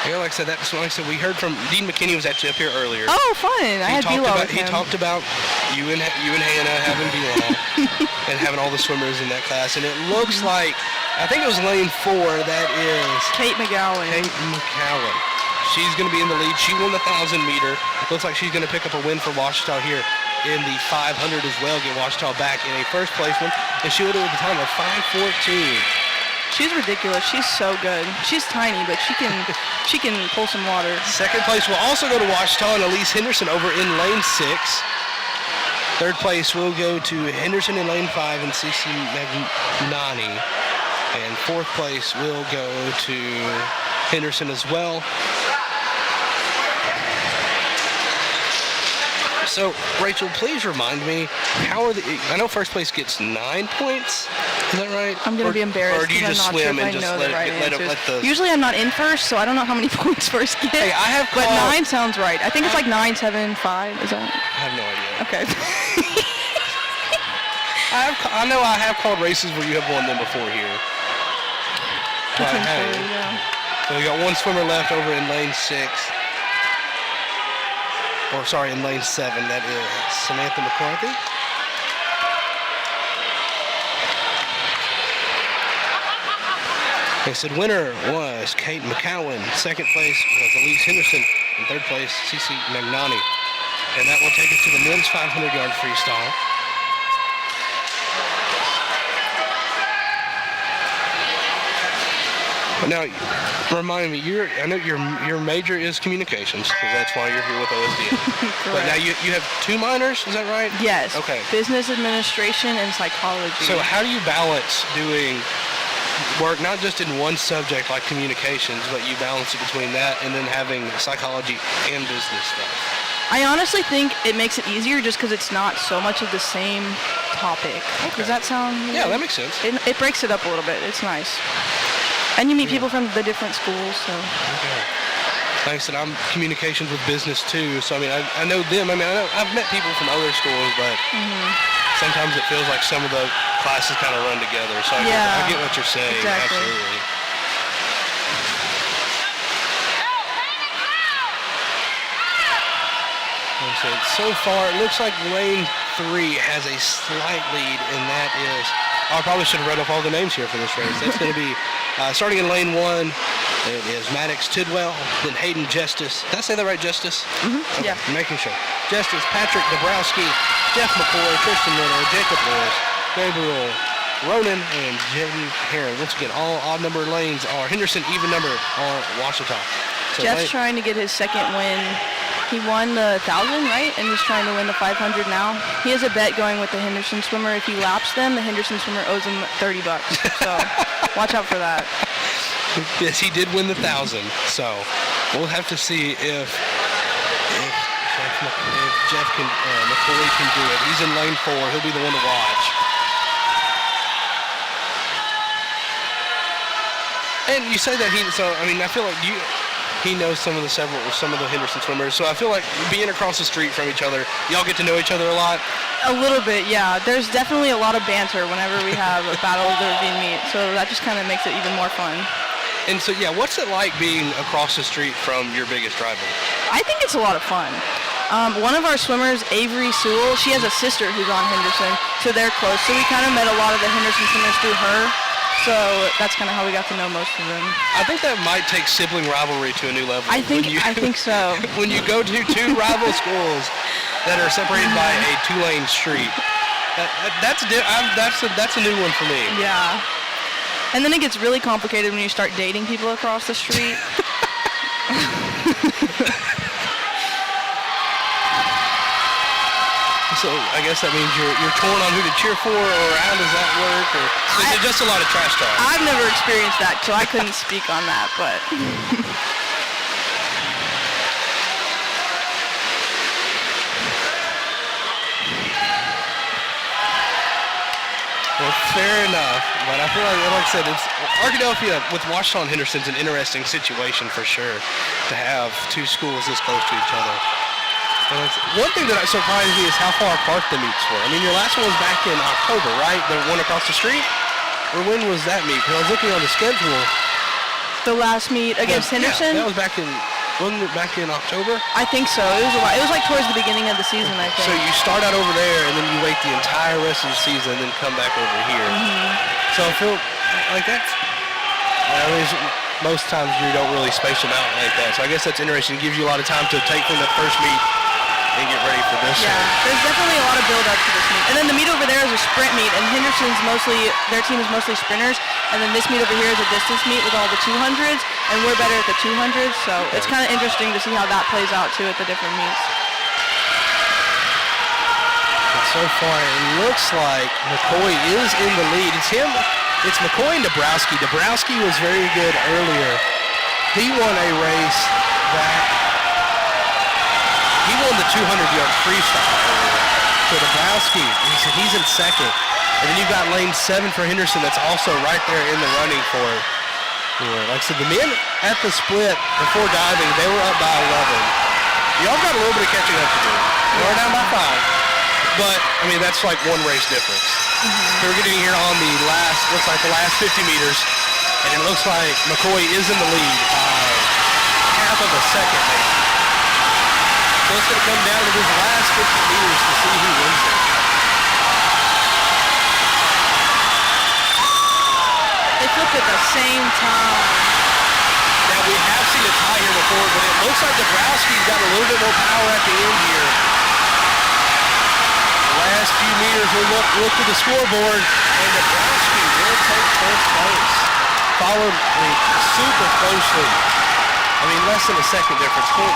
Yeah, like I said, we heard from Dean McKinney was actually up here earlier. Oh, fun. I had B-Law with him. He talked about you and Hannah having B-Law and having all the swimmers in that class. And it looks like, I think it was lane 4, that is Kate McGowan. She's going to be in the lead. She won the 1,000 meter. Looks like she's going to pick up a win for Ouachita here in the 500 as well, get Ouachita back in a first place one, and she would have with a time of 5:14. She's ridiculous. She's so good. She's tiny, but she can pull some water. Second place will also go to Ouachita and Elise Henderson over in lane 6. Third place will go to Henderson in lane 5 and Cece Magnani. And fourth place will go to Henderson as well. So, Rachel, please remind me, I know first place gets 9 points. Is that right? I'm going to be embarrassed. Or do you just swim and just let Usually I'm not in first, so I don't know how many points first get. Hey, but 9 sounds right. I think it's like 9, 7, 5. Is that? I have no idea. Okay. I know I have called races where you have won them before here. Hey. Yeah. So we got one swimmer left over in lane 6. Or sorry, in lane 7. That is Samantha McCarthy. They said winner was Kate McCowan. Second place was Elise Henderson. And third place, Cece Magnani. And that will take us to the men's 500-yard freestyle. Now, remind me, I know your major is communications, because that's why you're here with OSD. But now you have 2 minors, is that right? Yes. Okay. Business administration and psychology. So how do you balance doing work not just in one subject like communications, but you balance it between that and then having psychology and business stuff? I honestly think it makes it easier just because it's not so much of the same topic. Okay. Does that sound? Yeah, that makes sense. It breaks it up a little bit. It's nice. And you meet people from the different schools, so. Okay. Like I said, I'm communications with business too, so I mean, I know them. I mean, I've met people from other schools, but sometimes it feels like some of the classes kind of run together. So I get what you're saying. Exactly. Absolutely. Like I said, so far it looks like lane 3 has a slight lead, and that is. I probably should have read off all the names here for this race. That's going to be starting in lane 1. It is Maddox Tidwell, then Hayden Justice. Did I say that right, Justice? Okay, Yeah. I'm making sure. Justice, Patrick Dabrowski, Jeff McCoy, Tristan Miller, Jacob Lewis, Gabriel Ronan, and Jaden Heron. Once again, all odd number lanes are Henderson, even number are Ouachita. So Jeff's trying to get his second win. He won the 1,000, right? And he's trying to win the 500 now. He has a bet going with the Henderson swimmer. If he laps them, the Henderson swimmer owes him $30. So watch out for that. Yes, he did win the 1,000. So we'll have to see if Jeff can, McCoy can do it. He's in lane 4. He'll be the one to watch. And you say that I feel like he knows some of the Henderson swimmers. So I feel like being across the street from each other, y'all get to know each other a lot. A little bit, yeah. There's definitely a lot of banter whenever we have a Battle of the Ravine meet. So that just kind of makes it even more fun. And so, yeah, what's it like being across the street from your biggest rival? I think it's a lot of fun. One of our swimmers, Avery Sewell, she has a sister who's on Henderson, so they're close. So we kind of met a lot of the Henderson swimmers through her. So that's kind of how we got to know most of them. I think that might take sibling rivalry to a new level. I think so. When you go to 2 rival schools that are separated by a 2-lane street, that's a new one for me. Yeah. And then it gets really complicated when you start dating people across the street. So I guess that means you're torn on who to cheer for, or how does that work? Or is it just a lot of trash talk? I've never experienced that, so I couldn't speak on that, but. Well, fair enough, but I feel like I said, it's Arkadelphia with Ouachita and Henderson's an interesting situation for sure to have 2 schools this close to each other. One thing that surprised me is how far apart the meets were. I mean, your last one was back in October, right? The one across the street? Or when was that meet? Because I was looking on the schedule. The last meet against Henderson? Yeah, that was wasn't it back in October? I think so. It was a while. It was like towards the beginning of the season, I think. So you start out over there, and then you wait the entire rest of the season, and then come back over here. So I feel like that's... most times you don't really space them out like that. So I guess that's interesting. It gives you a lot of time to take from the first meet and get ready for this. Yeah, there's definitely a lot of build up to this meet. And then the meet over there is a sprint meet, and Henderson's their team is mostly sprinters. And then this meet over here is a distance meet with all the 200s, and we're better at the 200s. So it's kind of interesting to see how that plays out too at the different meets. And so far, it looks like McCoy is in the lead. It's McCoy and Dabrowski. Dabrowski was very good earlier. He won a race he won the 200-yard freestyle earlier. So Dabrowski, he's in second. And then you've got lane 7 for Henderson that's also right there in the running for it. Like I said, the men at the split before diving, they were up by 11. Y'all got a little bit of catching up to do. We're down by 5. But, I mean, that's like one race difference. So we're getting here on the last 50 meters. And it looks like McCoy is in the lead by half of a second, maybe. So it's going to come down to these last 50 meters to see who wins it. They flipped at the same time. Now, we have seen a tie here before, but it looks like Dabrowski's got a little bit more power at the end here. The last few meters, we'll look at the scoreboard, and Dabrowski will take first place. Followed super closely. I mean, less than a second difference, 0.2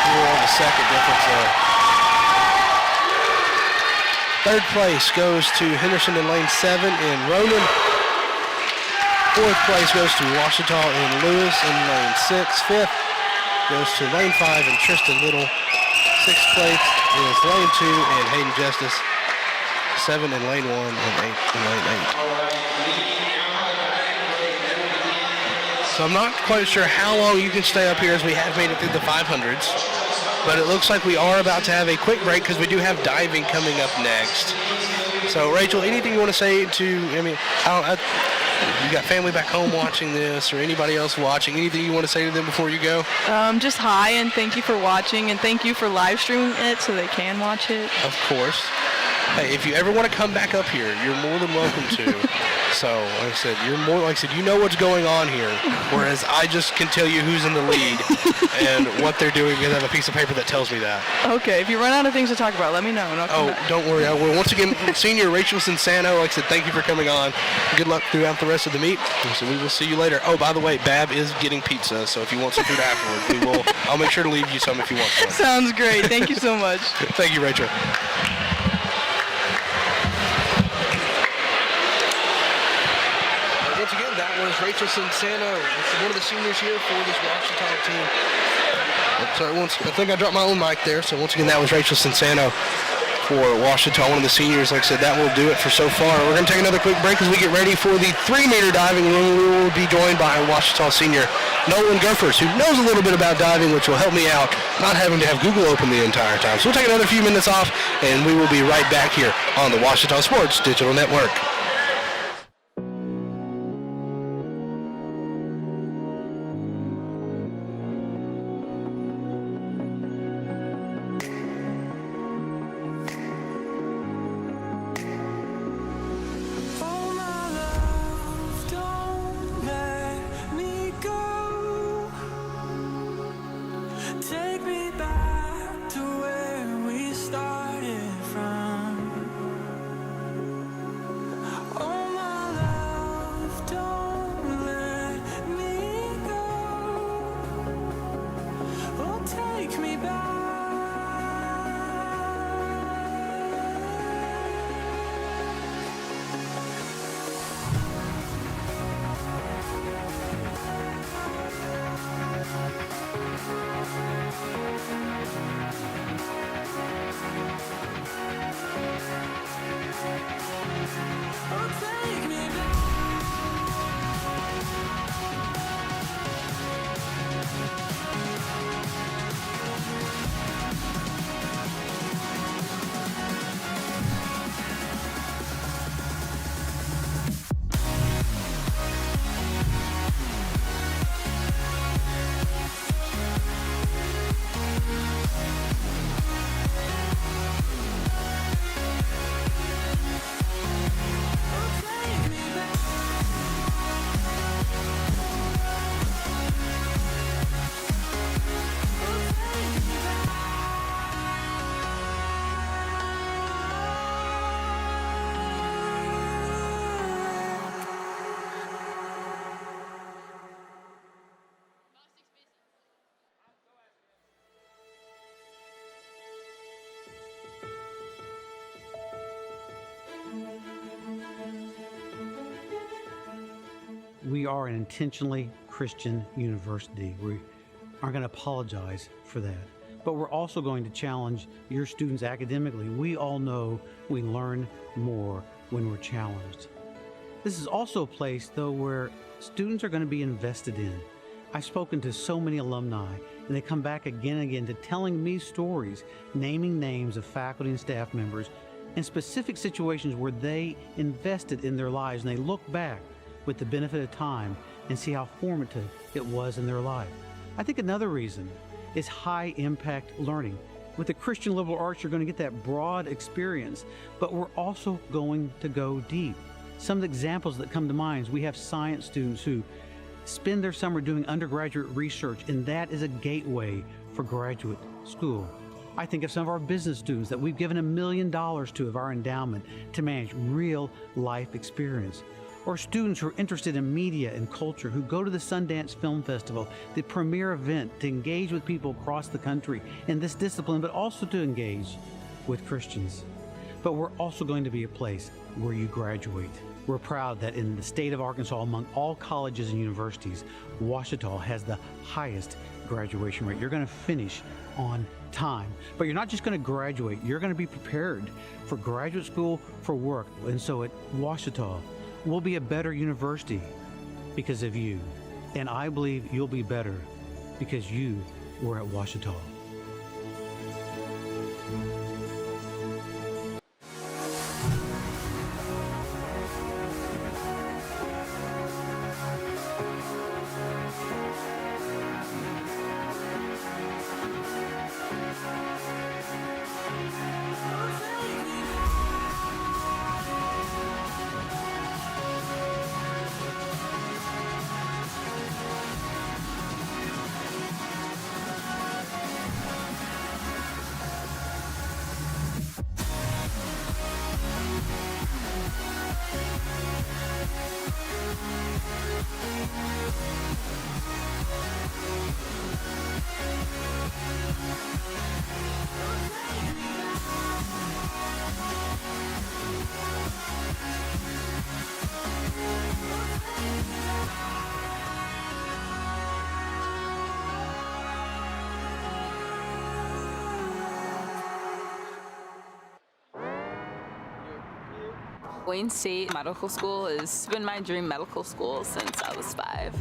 more of a second difference there. Third place goes to Henderson in lane 7 in Ronan. Fourth place goes to Ouachita and Lewis in lane 6. Fifth goes to lane 5 and Tristan Little. Sixth place is lane 2 and Hayden Justice. 7 in lane 1 and 8 in lane 8. So I'm not quite sure how long you can stay up here, as we have made it through the 500s. But it looks like we are about to have a quick break because we do have diving coming up next. So Rachel, anything you want to say to, you got family back home watching this, or anybody else watching, anything you want to say to them before you go? Just hi, and thank you for watching, and thank you for live streaming it so they can watch it. Of course. Hey, if you ever want to come back up here, you're more than welcome to. So, like I said, you know what's going on here, whereas I just can tell you who's in the lead and what they're doing because I have a piece of paper that tells me that. Okay, if you run out of things to talk about, let me know. And I'll come back. Don't worry. Well, once again, Senior Rachel Cinsano, like I said, thank you for coming on. Good luck throughout the rest of the meet. So we will see you later. Oh, by the way, Bab is getting pizza, so if you want some food afterwards, I'll make sure to leave you some if you want some. Sounds great. Thank you so much. Thank you, Rachel. Once again, that was Rachel Cinsano, one of the seniors here for this Ouachita team. I think I dropped my own mic there. So once again, that was Rachel Cinsano for Ouachita, one of the seniors. Like I said, that will do it for so far. We're going to take another quick break as we get ready for the 3-meter diving. We will be joined by Ouachita senior Nolan Gurfers, who knows a little bit about diving, which will help me out, not having to have Google open the entire time. So we'll take another few minutes off, and we will be right back here on the Ouachita Sports Digital Network. We are an intentionally Christian university. We aren't going to apologize for that. But we're also going to challenge your students academically. We all know we learn more when we're challenged. This is also a place, though, where students are going to be invested in. I've spoken to so many alumni, and they come back again and again to telling me stories, naming names of faculty and staff members in specific situations where they invested in their lives, and they look back with the benefit of time and see how formative it was in their life. I think another reason is high impact learning. With the Christian liberal arts, you're going to get that broad experience, but we're also going to go deep. Some of the examples that come to mind is we have science students who spend their summer doing undergraduate research, and that is a gateway for graduate school. I think of some of our business students that we've given $1 million to of our endowment to manage real life experience. Or students who are interested in media and culture who go to the Sundance Film Festival, the premier event, to engage with people across the country in this discipline, but also to engage with Christians. But we're also going to be a place where you graduate. We're proud that in the state of Arkansas, among all colleges and universities, Ouachita has the highest graduation rate. You're going to finish on time. But you're not just going to graduate, you're going to be prepared for graduate school, for work. And so at Ouachita, we'll be a better university because of you. And I believe you'll be better because you were at Ouachita. Wayne State Medical School has been my dream medical school since I was 5.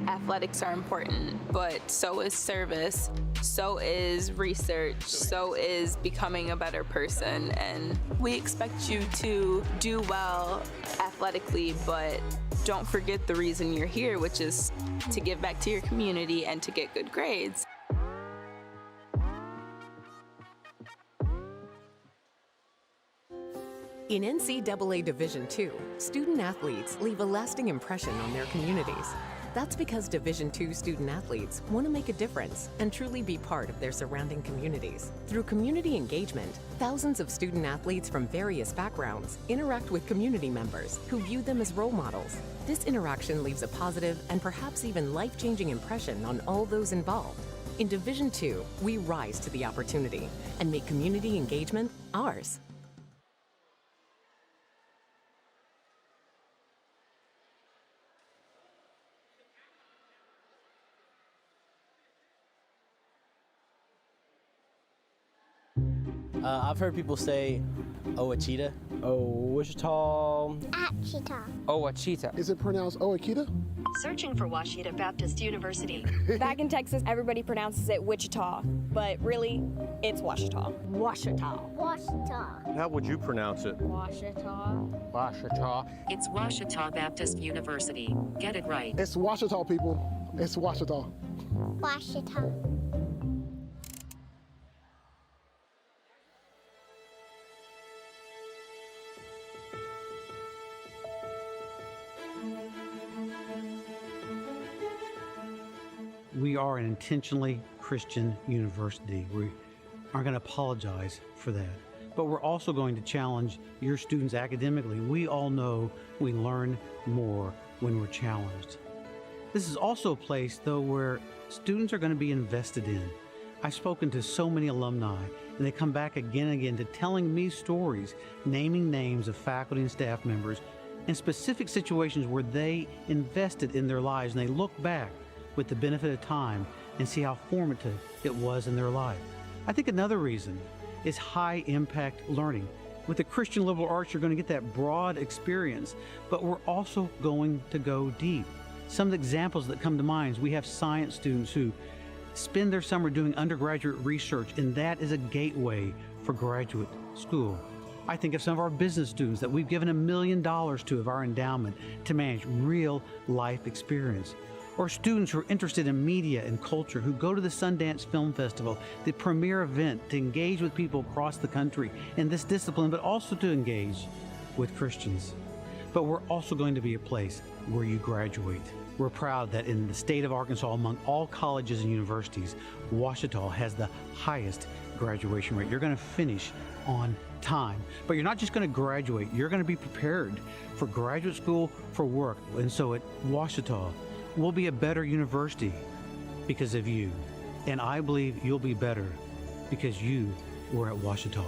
Athletics are important, but so is service, so is research, so is becoming a better person, and we expect you to do well athletically, but don't forget the reason you're here, which is to give back to your community and to get good grades. In NCAA Division II, student athletes leave a lasting impression on their communities. That's because Division II student athletes want to make a difference and truly be part of their surrounding communities. Through community engagement, thousands of student athletes from various backgrounds interact with community members who view them as role models. This interaction leaves a positive and perhaps even life-changing impression on all those involved. In Division II, we rise to the opportunity and make community engagement ours. I've heard people say Ouachita. Ouachita. Ouachita. Ouachita. Is it pronounced Ouachita? Searching for Ouachita Baptist University. Back in Texas, everybody pronounces it Wichita, but really, it's Ouachita. Ouachita. Ouachita. How would you pronounce it? Ouachita. Ouachita. It's Ouachita Baptist University. Get it right. It's Ouachita, people. It's Ouachita. Ouachita. We are an intentionally Christian university. We aren't going to apologize for that. But we're also going to challenge your students academically. We all know we learn more when we're challenged. This is also a place, though, where students are going to be invested in. I've spoken to so many alumni, and they come back again and again to telling me stories, naming names of faculty and staff members in specific situations where they invested in their lives, and they look back with the benefit of time and see how formative it was in their life. I think another reason is high impact learning. With the Christian liberal arts, you're going to get that broad experience, but we're also going to go deep. Some of the examples that come to mind is we have science students who spend their summer doing undergraduate research, and that is a gateway for graduate school. I think of some of our business students that we've given $1 million to of our endowment to manage real life experience. Or students who are interested in media and culture who go to the Sundance Film Festival, the premier event to engage with people across the country in this discipline, but also to engage with Christians. But we're also going to be a place where you graduate. We're proud that in the state of Arkansas, among all colleges and universities, Ouachita has the highest graduation rate. You're going to finish on time. But you're not just going to graduate, you're going to be prepared for graduate school, for work. And so at Ouachita, we'll be a better university because of you. And I believe you'll be better because you were at Ouachita.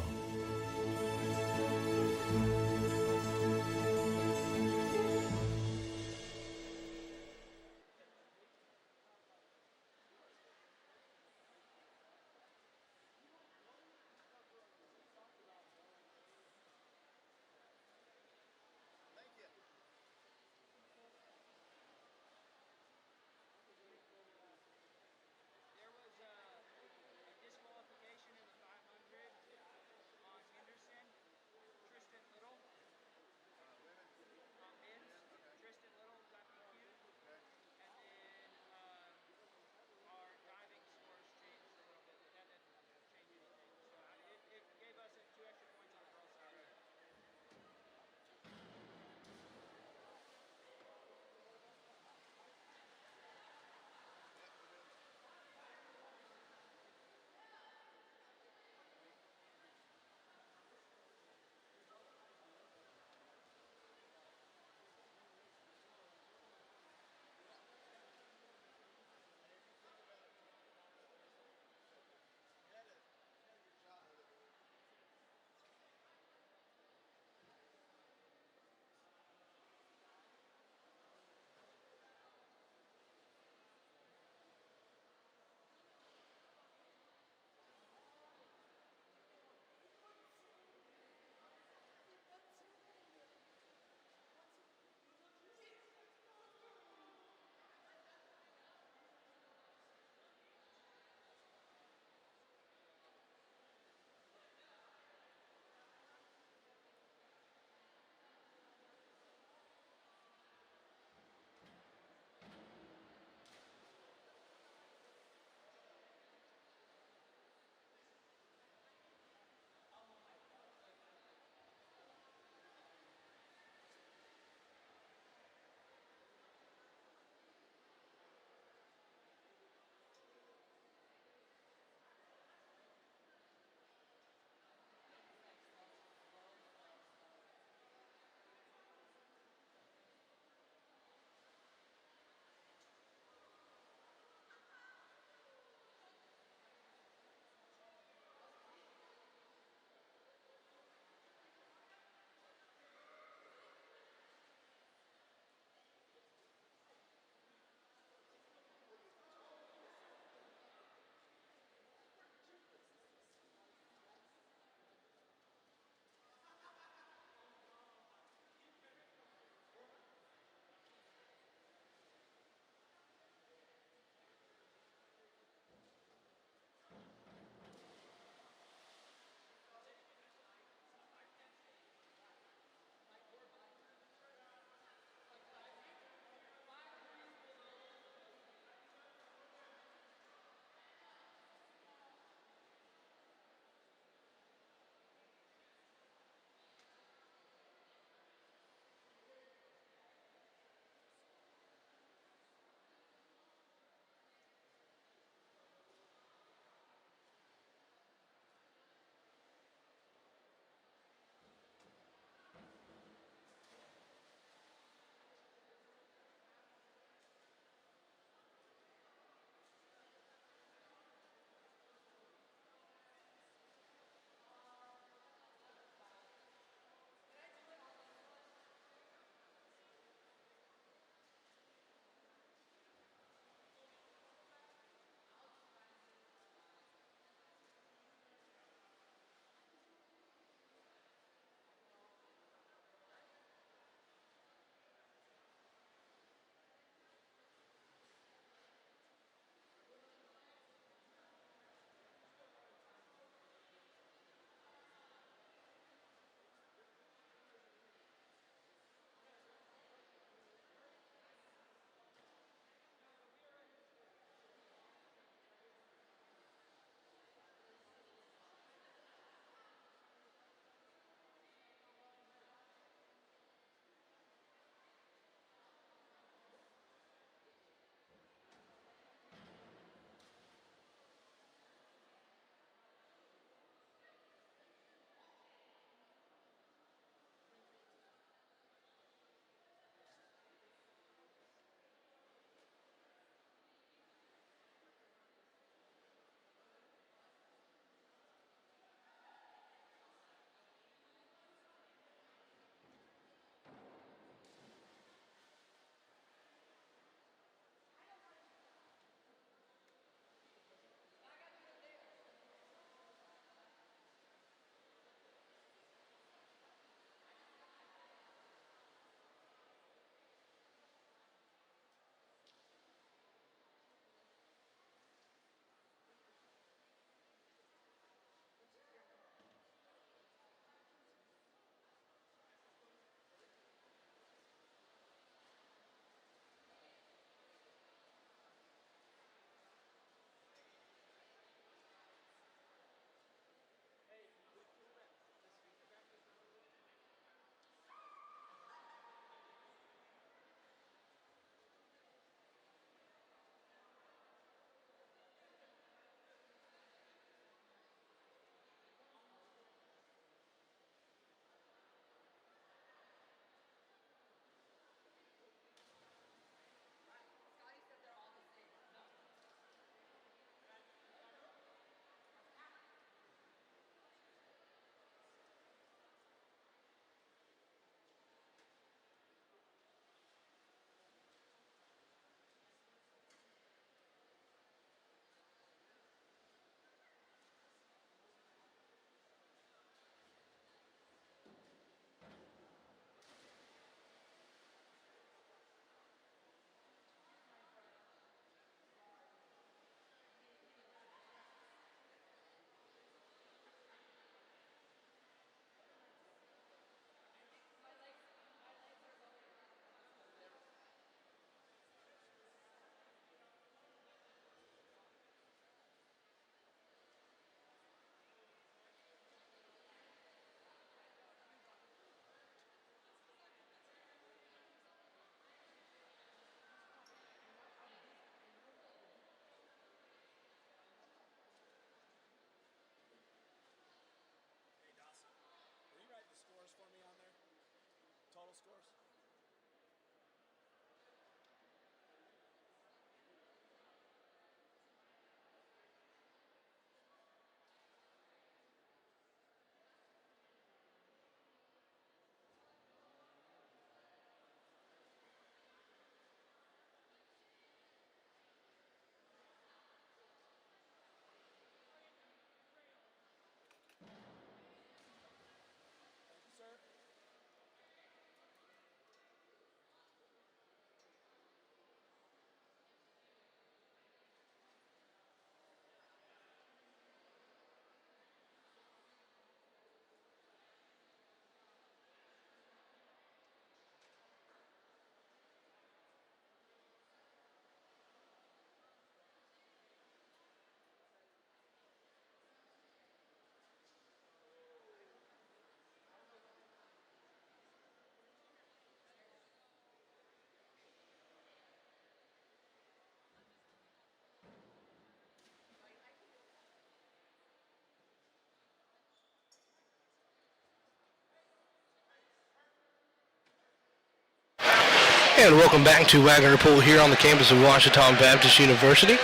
And welcome back to Wagner Pool here on the campus of Ouachita Baptist University.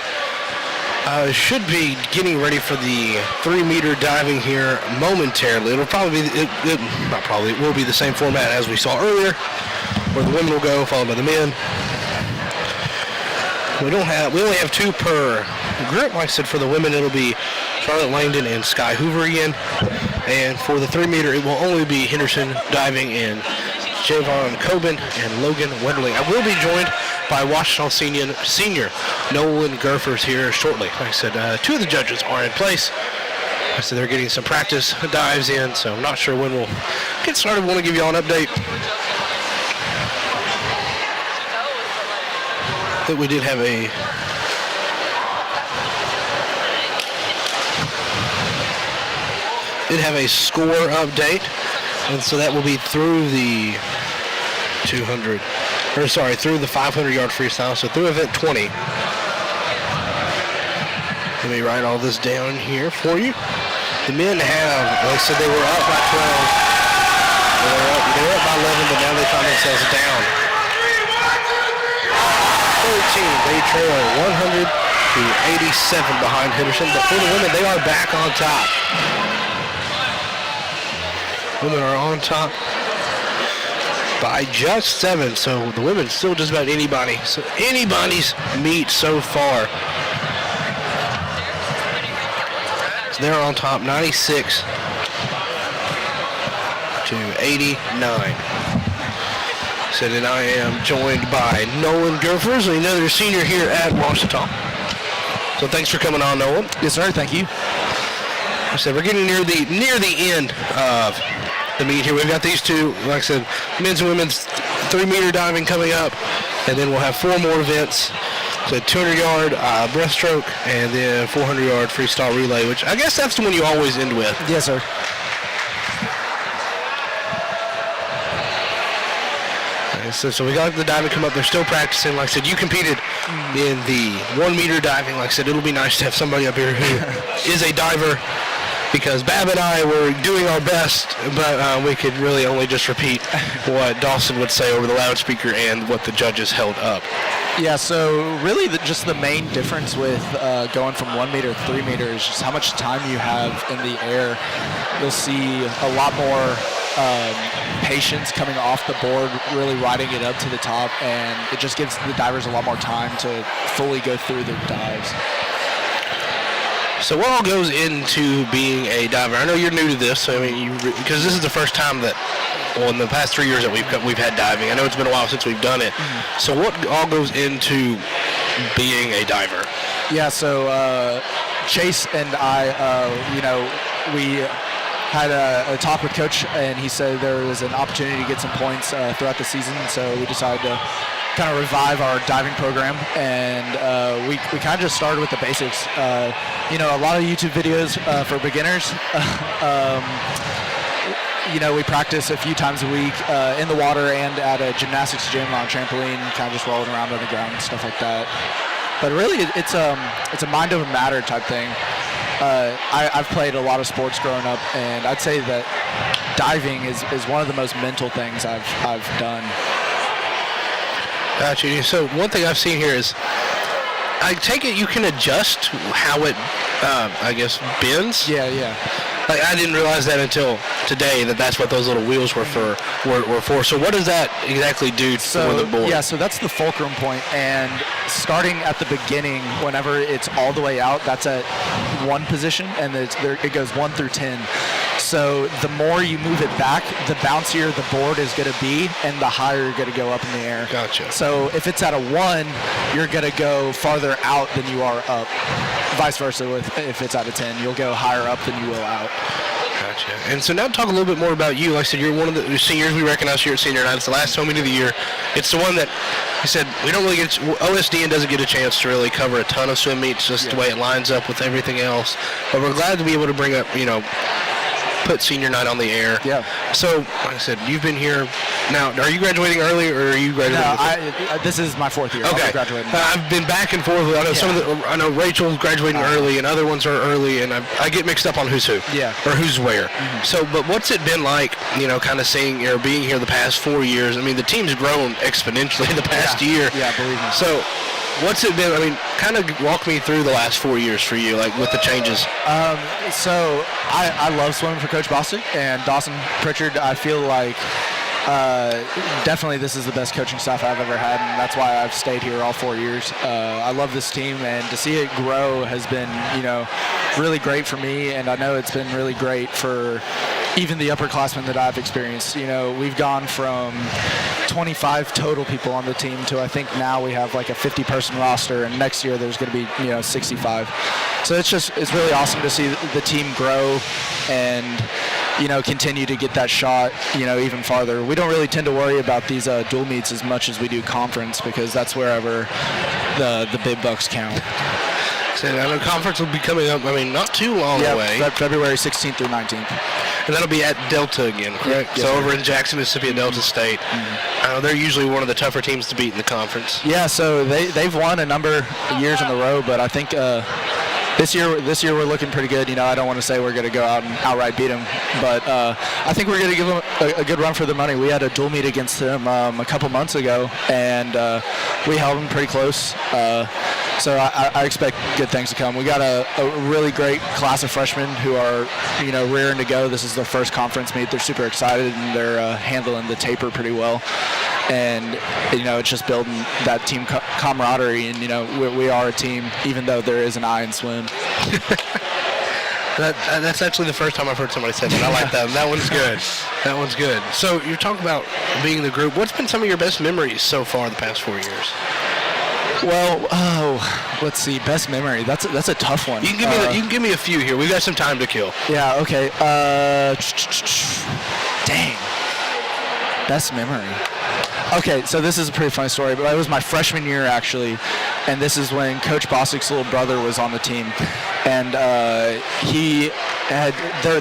Should be getting ready for the 3-meter diving here momentarily. It'll probably be, it will be the same format as we saw earlier, where the women will go, followed by the men. We only have 2 per group. Like I said, for the women, it'll be Charlotte Langdon and Sky Hoover again. And for the 3-meter, it will only be Henderson diving in Javon Coben and Logan Medley. I will be joined by Ouachita senior Nolan Gurfers here shortly. Like I said, 2 of the judges are in place. Like I said, they're getting some practice dives in, so I'm not sure when we'll get started. I want to give you all an update that we did have a score update, and so that will be through the through the 500-yard freestyle, so through event 20. Let me write all this down here for you. The men have, like I said, they were up by 12. They were up by 11, but now they find themselves down 13. They trail 100 to 87 behind Henderson, but for the women, they are back on top. Women are on top by just 7, so the women still just about anybody. So anybody's meet so far. So they're on top 96 to 89. So then I am joined by Nolan Gurfers, another senior here at Ouachita. So thanks for coming on, Nolan. Yes, sir. Thank you. I said we're getting near the end of the meet here. We've got these 2, like I said, men's and women's 3-meter diving coming up, and then we'll have 4 more events. So 200-yard breaststroke, and then 400-yard freestyle relay, which I guess that's the one you always end with. Yes, sir. So we got the diving come up. They're still practicing. Like I said, you competed in the 1-meter diving. Like I said, it'll be nice to have somebody up here who is a diver, because Bab and I were doing our best, but we could really only just repeat what Dawson would say over the loudspeaker and what the judges held up. Yeah, so really just the main difference with going from 1 meter to 3 meters is just how much time you have in the air. You'll see a lot more patience coming off the board, really riding it up to the top, and it just gives the divers a lot more time to fully go through their dives. So what all goes into being a diver? I know you're new to this, so I mean, because this is the first time that, well, in the past 3 years that we've had diving. I know it's been a while since we've done it. So what all goes into being a diver? Yeah, so Chase and I, we had a talk with Coach, and he said there was an opportunity to get some points throughout the season, so we decided to kind of revive our diving program, and we kind of just started with the basics. A lot of YouTube videos for beginners. We practice a few times a week in the water and at a gymnastics gym on a trampoline, kind of just rolling around on the ground and stuff like that. But really, it's a mind over matter type thing. I've played a lot of sports growing up, and I'd say that diving is one of the most mental things I've done. Gotcha. So one thing I've seen here is, I take it you can adjust how it, I guess, bends? Yeah. Like, I didn't realize that until today, that's what those little wheels were for. So what does that exactly do for the board? Yeah, so that's the fulcrum point, and starting at the beginning, whenever it's all the way out, that's at one position, and it goes 1 through 10. So the more you move it back, the bouncier the board is going to be, and the higher you're going to go up in the air. Gotcha. So if it's at a 1, you're going to go farther out than you are up. Vice versa, if it's at a 10, you'll go higher up than you will out. Gotcha. And so now talk a little bit more about you. Like I said, you're one of the seniors we recognize here at Senior Night. It's the last home meet of the year. It's the one that I said we don't really get. OSDN doesn't get a chance to really cover a ton of swim meets, just the way it lines up with everything else. But we're glad to be able to bring up, put Senior Night on the air. Yeah. So, like I said, you've been here now. Are you graduating early, or are you graduating? No, this is my 4th year. Okay. I'll be graduating. Now. I've been back and forth. I know Rachel's graduating early, and other ones are early, and I get mixed up on who's who. Yeah. Or who's where. Mm-hmm. So, but what's it been like? Kind of seeing being here the past 4 years. I mean, the team's grown exponentially the past year. Yeah, believe me. So, what's it been? I mean, kind of walk me through the last 4 years for you, like with the changes. So I love swimming for Coach Bostic and Dawson Pritchard. I feel like definitely this is the best coaching staff I've ever had, and that's why I've stayed here all 4 years. I love this team, and to see it grow has been, really great for me, and I know it's been really great for even the upperclassmen that I've experienced. We've gone from 25 total people on the team to I think now we have like a 50-person roster, and next year there's going to be 65. So it's really awesome to see the team grow and continue to get that shot even farther. We don't really tend to worry about these dual meets as much as we do conference, because that's wherever the big bucks count. So I know conference will be coming up, not too long away. February 16th through 19th. And that'll be at Delta again, correct? Yes, so sir. over in Jackson, Mississippi at Delta State. Mm-hmm. They're usually one of the tougher teams to beat in the conference. Yeah, so they've won a number of years in a row, but I think this year we're looking pretty good. I don't want to say we're going to go out and outright beat them, but I think we're going to give them a good run for the money. We had a dual meet against them a couple months ago, and we held them pretty close. So I expect good things to come. We got a really great class of freshmen who are, rearing to go. This is their first conference meet. They're super excited, and they're handling the taper pretty well. And, it's just building that team camaraderie. And, we are a team, even though there is an I in swim. That's actually the first time I've heard somebody say that. I like that. That one's good. That one's good. So you're talking about being in the group. What's been some of your best memories so far the past 4 years? Well, let's see. Best memory. That's a tough one. You can give me a few here. We've got some time to kill. Yeah. Okay. Dang. Best memory. Okay, so this is a pretty funny story, but it was my freshman year actually, and this is when Coach Bostic's little brother was on the team, and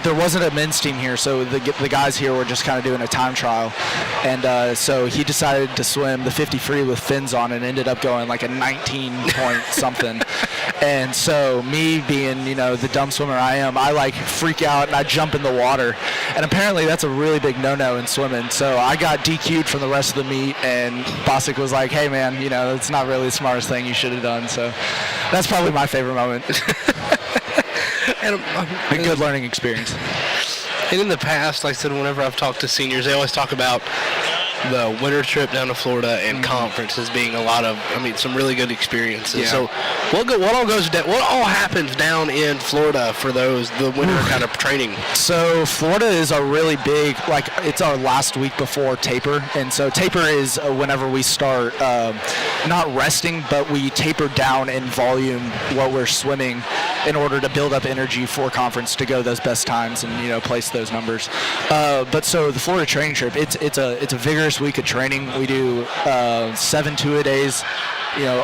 there wasn't a men's team here, so the guys here were just kind of doing a time trial, and so he decided to swim the 50 free with fins on and ended up going like a 19 point something. And so me being, the dumb swimmer I am, I like freak out and I jump in the water. And apparently that's a really big no-no in swimming. So I got DQ'd from the rest of the meet, and Bostic was like, hey man, it's not really the smartest thing you should have done. So that's probably my favorite moment. And a good learning experience. And in the past, like I said, whenever I've talked to seniors, they always talk about the winter trip down to Florida and conference as being a lot of, some really good experiences. Yeah. So what all happens down in Florida for the winter kind of training? So Florida is a really big, it's our last week before taper. And so taper is whenever we start not resting, but we taper down in volume what we're swimming in order to build up energy for conference to go those best times and, place those numbers. But so the Florida training trip, it's a vigorous week of training. We do 7 2-a-days,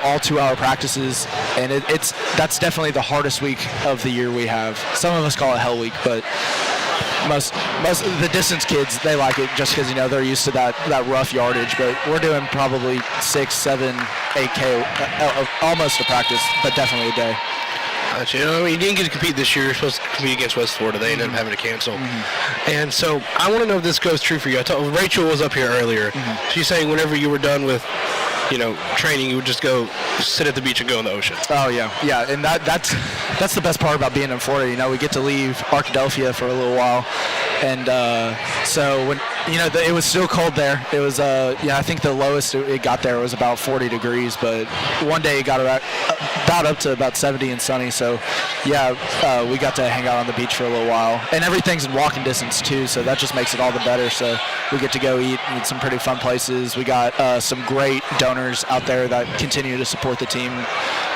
all 2-hour practices, and that's definitely the hardest week of the year we have. Some of us call it Hell Week, but most of the distance kids, they like it just because they're used to that rough yardage. But we're doing probably 6, 7, 8K almost a practice, but definitely a day. Gotcha. You didn't get to compete this year. You're supposed to compete against West Florida. They ended up having to cancel. And so I want to know if this goes true for you. I told Rachel was up here earlier. She's saying whenever you were done with, training, you would just go sit at the beach and go in the ocean. Oh yeah, and that's the best part about being in Florida. We get to leave Arkadelphia for a little while, and so when it was still cold there. It was I think the lowest it got there was about 40 degrees, but one day it got about up to about 70 and sunny. So we got to hang out on the beach for a little while, and everything's in walking distance too, so that just makes it all the better. So we get to go eat some pretty fun places. We got some great donors out there that continue to support the team.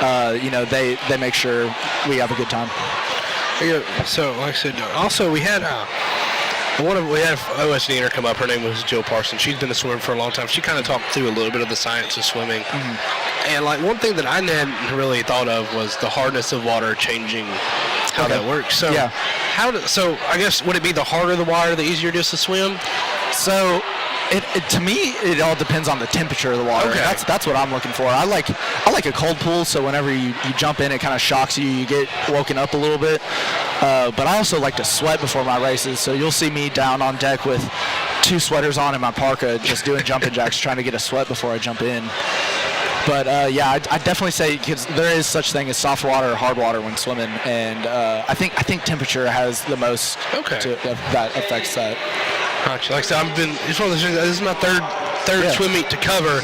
They make sure we have a good time. So like I said, also we had OSDner come up. Her name was Jill Parsons. She's been a swimmer for a long time. She kind of talked through a little bit of the science of swimming. And like one thing that I hadn't really thought of was the hardness of water changing how that works. So so I guess would it be the harder the water, the easier it is to swim? So to me, it all depends on the temperature of the water. Okay. That's what I'm looking for. I like a cold pool, so whenever you jump in, it kind of shocks you. You get woken up a little bit. But I also like to sweat before my races, so you'll see me down on deck with 2 sweaters on in my parka, just doing jumping jacks, trying to get a sweat before I jump in. But I definitely say, because there is such thing as soft water or hard water when swimming, and I think temperature has the most that affects that. Gotcha. Like I said, it's one of those things. This is my third swim meet to cover.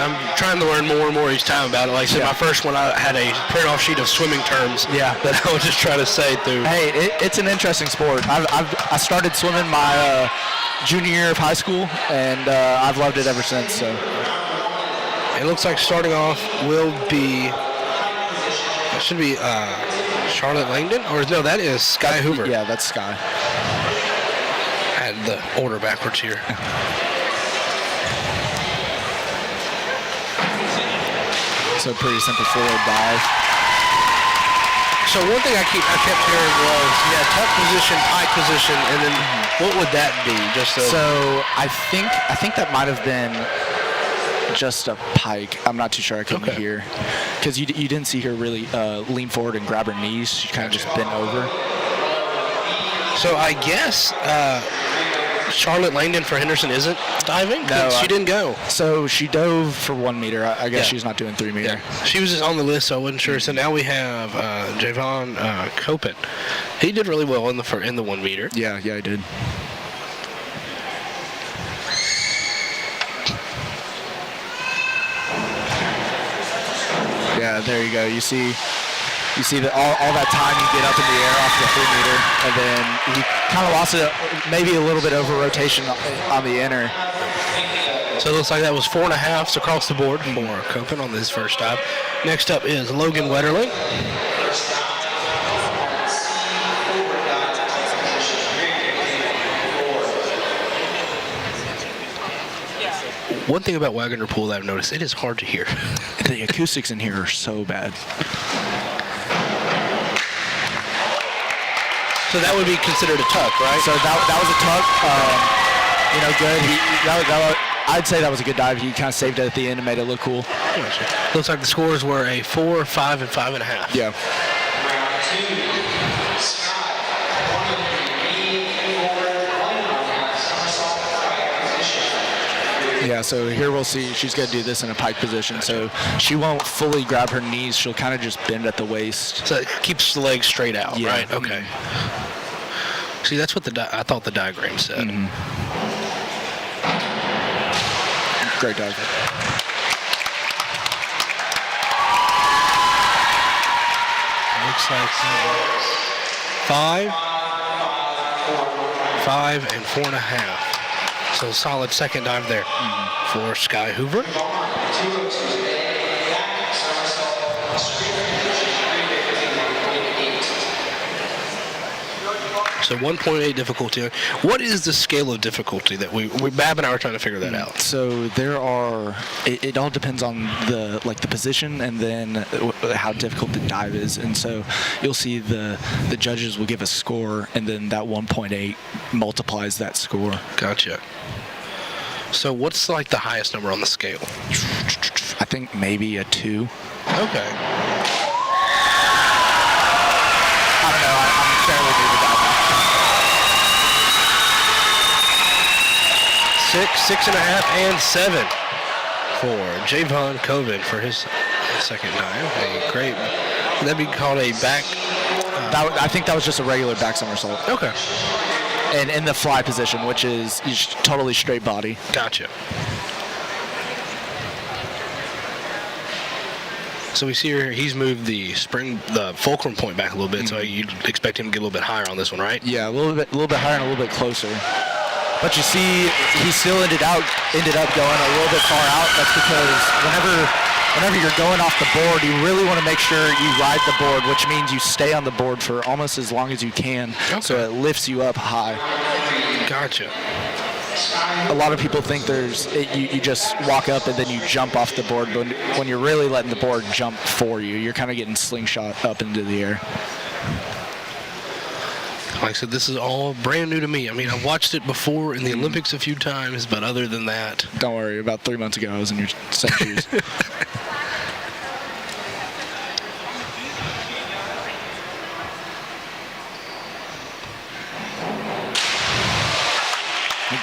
I'm trying to learn more and more each time about it. Like I said, my first one, I had a print-off sheet of swimming terms that I was just trying to say through. Hey, it's an interesting sport. I started swimming my junior year of high school, and I've loved it ever since. So it looks like starting off will be. It should be Charlotte Langdon, or no, that is Sky Hoover. Yeah, that's Sky. I had the order backwards here. So pretty simple forward dive. So one thing I kept hearing was tuck position, pike position, and then what would that be? So I think that might have been just a pike. I'm not too sure. I couldn't hear because you didn't see her really lean forward and grab her knees. She kind of just bent over. So I guess Charlotte Langdon for Henderson isn't diving? No, she didn't go. So she dove for 1 meter. I guess she's not doing 3 meter. Yeah. She was just on the list, so I wasn't sure. So now we have Javon Copen. He did really well in the 1 meter. Yeah, he did. Yeah, there you go. You see that all that time you get up in the air off the 3 meter, and then he kind of lost it maybe a little bit over rotation on the inner. So it looks like that was 4.5s across the board for Copen on this first dive. Next up is Logan Wetterling. One thing about Wagner Pool that I've noticed, it is hard to hear. The acoustics in here are so bad. So that would be considered a tuck, right? So that was a tuck. Good. I'd say that was a good dive. He kind of saved it at the end and made it look cool. Looks like the scores were a 4, 5, and 5.5. Yeah. Yeah, so here we'll see she's going to do this in a pike position. So she won't fully grab her knees. She'll kind of just bend at the waist. So it keeps the legs straight out, right? Okay. See, that's what I thought the diagram said. Great dive. Looks like 5, 5, and 4.5. So solid second dive there for Sky Hoover. So 1.8 difficulty. What is the scale of difficulty that we Bab and I were trying to figure that out? So there are. It all depends on the position and then how difficult the dive is. And so you'll see the judges will give a score, and then that 1.8 multiplies that score. Gotcha. So what's like the highest number on the scale? I think maybe a 2. Okay. Six and a half, and 7 for Javon Coven for his second dive. A great, would that be called a back? I think that was just a regular back somersault. Okay. And in the fly position, which is totally straight body. Gotcha. So we see here he's moved the fulcrum point back a little bit, so you'd expect him to get a little bit higher on this one, right? Yeah, a little bit higher and a little bit closer. But you see, he still ended up going a little bit far out. That's because whenever you're going off the board, you really want to make sure you ride the board, which means you stay on the board for almost as long as you can, so it lifts you up high. Gotcha. A lot of people think you just walk up and then you jump off the board, but when you're really letting the board jump for you, you're kind of getting slingshot up into the air. Like I said, this is all brand new to me. I mean, I've watched it before in the Olympics a few times, but other than that... Don't worry, about 3 months ago I was in your same shoes.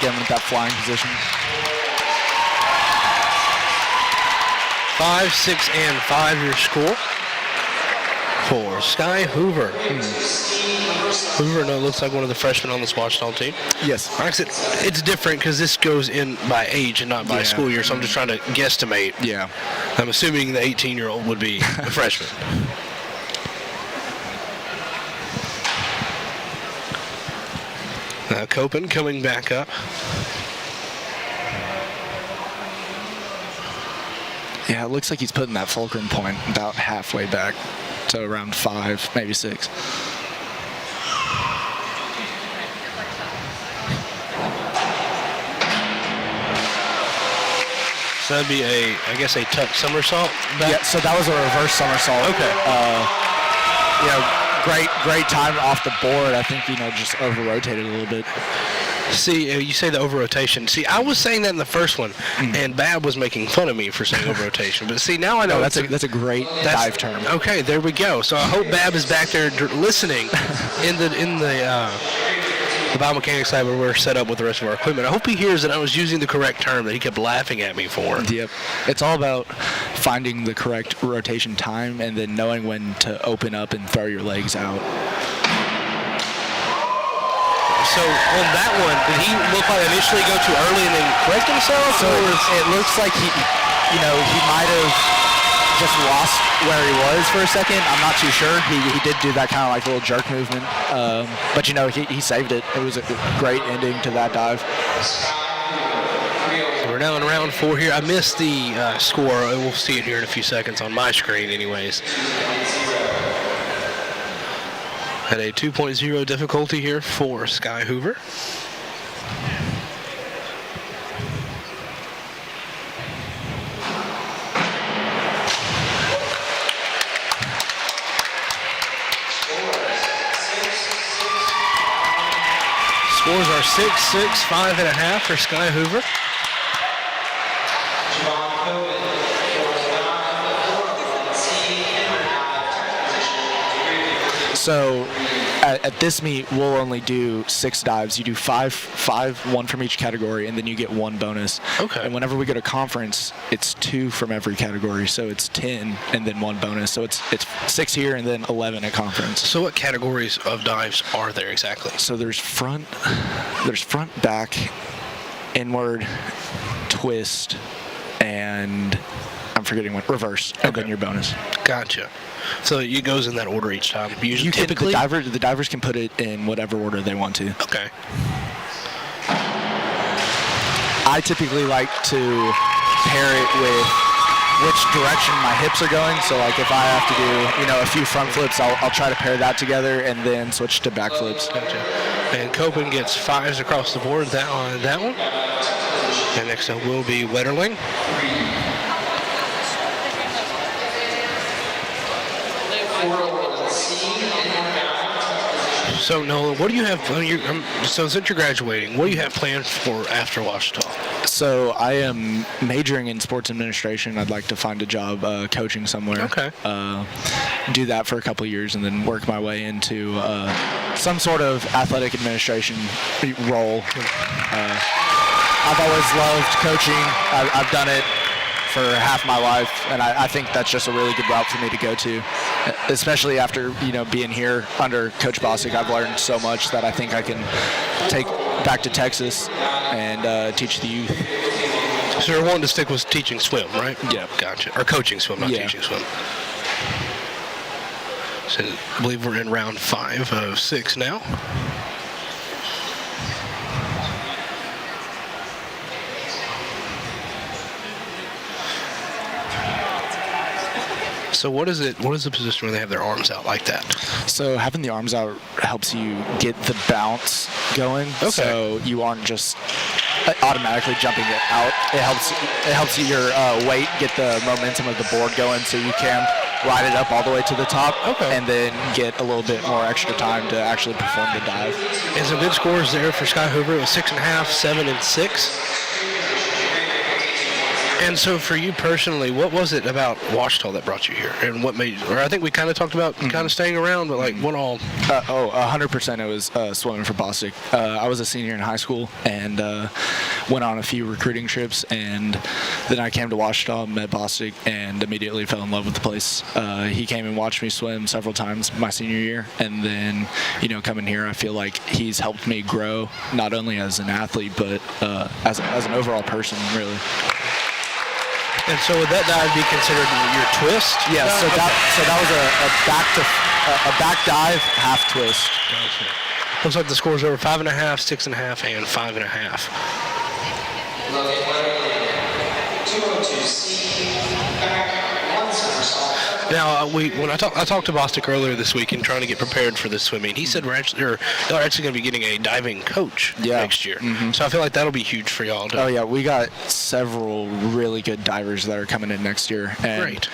Again with that flying position. 5, 6, and 5 your score for Sky Hoover. Hoover, no, looks like one of the freshmen on this Ouachita team. Yes. Like I said, it's different because this goes in by age and not by school year, so I'm just trying to guesstimate. Yeah. I'm assuming the 18-year-old would be a freshman. Copen coming back up. Yeah, it looks like he's putting that fulcrum point about halfway back to around 5, maybe 6. So that'd be I guess a tuck somersault back? Yeah, so that was a reverse somersault. Okay. Great time off the board. I think, just over-rotated a little bit. See, you say the over-rotation. See, I was saying that in the first one, and Bab was making fun of me for saying over-rotation. But see, now I know that's a great dive term. Okay, there we go. So I hope Bab is back there listening in the biomechanics side where we're set up with the rest of our equipment. I hope he hears that I was using the correct term that he kept laughing at me for. Yep. It's all about finding the correct rotation time and then knowing when to open up and throw your legs out. So on that one, did he look like initially go too early and then correct himself? So it looks like he might have just lost where he was for a second. I'm not too sure. He did do that kind of like little jerk movement, but he saved it. It was a great ending to that dive. So we're now in round 4 here. I missed the score. We'll see it here in a few seconds on my screen anyways. At a 2.0 difficulty here for Sky Hoover. Scores are 6, 6, 5.5 for Sky Hoover. So at this meet, we'll only do 6 dives. You do 5, 1 from each category, and then you get 1 bonus. Okay. And whenever we go to conference, it's 2 from every category, so it's 10 and then 1 bonus. So it's 6 here and then 11 at conference. So what categories of dives are there exactly? So there's front, back, inward, twist, and I'm forgetting what, reverse, and then your bonus. Gotcha. So it goes in that order each time. Usually, typically, the divers can put it in whatever order they want to. Okay. I typically like to pair it with which direction my hips are going. So like if I have to do, a few front flips, I'll try to pair that together and then switch to back flips. Gotcha. And Copen gets 5s across the board on that one. And next up will be Wetterling. So, Noah, what do you have? So, since you're graduating, what do you have planned for after Ouachita? So, I am majoring in sports administration. I'd like to find a job coaching somewhere. Okay. Do that for a couple of years and then work my way into some sort of athletic administration role. I've always loved coaching. I've done it for half my life, and I think that's just a really good route for me to go to, especially after being here under Coach Bostic. I've learned so much that I think I can take back to Texas and teach the youth. So you're wanting to stick with teaching swim, right? Yeah. Gotcha. Or coaching swim, not teaching swim. So I believe we're in round 5 of 6 now. So what is it? What is the position where they have their arms out like that? So having the arms out helps you get the bounce going. Okay. So you aren't just automatically jumping it out. It helps your weight get the momentum of the board going, so you can ride it up all the way to the top, and then get a little bit more extra time to actually perform the dive. And some good scores there for Sky Hoover. It was 6.5, 7, and 6. And so for you personally, what was it about Ouachita that brought you here? And what made, or I think we kind of talked about kind of staying around, but like what all? 100% it was swimming for Bostic. I was a senior in high school and went on a few recruiting trips, and then I came to Ouachita, met Bostic, and immediately fell in love with the place. He came and watched me swim several times my senior year, and then, coming here, I feel like he's helped me grow, not only as an athlete, but as an overall person, really. And so would that dive be considered your twist? Yeah, so that was a back dive, half twist. Gotcha. Looks like the scores over 5.5, 6.5, and 5.5. Now, when I talked to Bostic earlier this week and trying to get prepared for this swimming, he said y'all are actually going to be getting a diving coach next year. Mm-hmm. So I feel like that'll be huge for y'all. Oh yeah, we got several really good divers that are coming in next year. And great.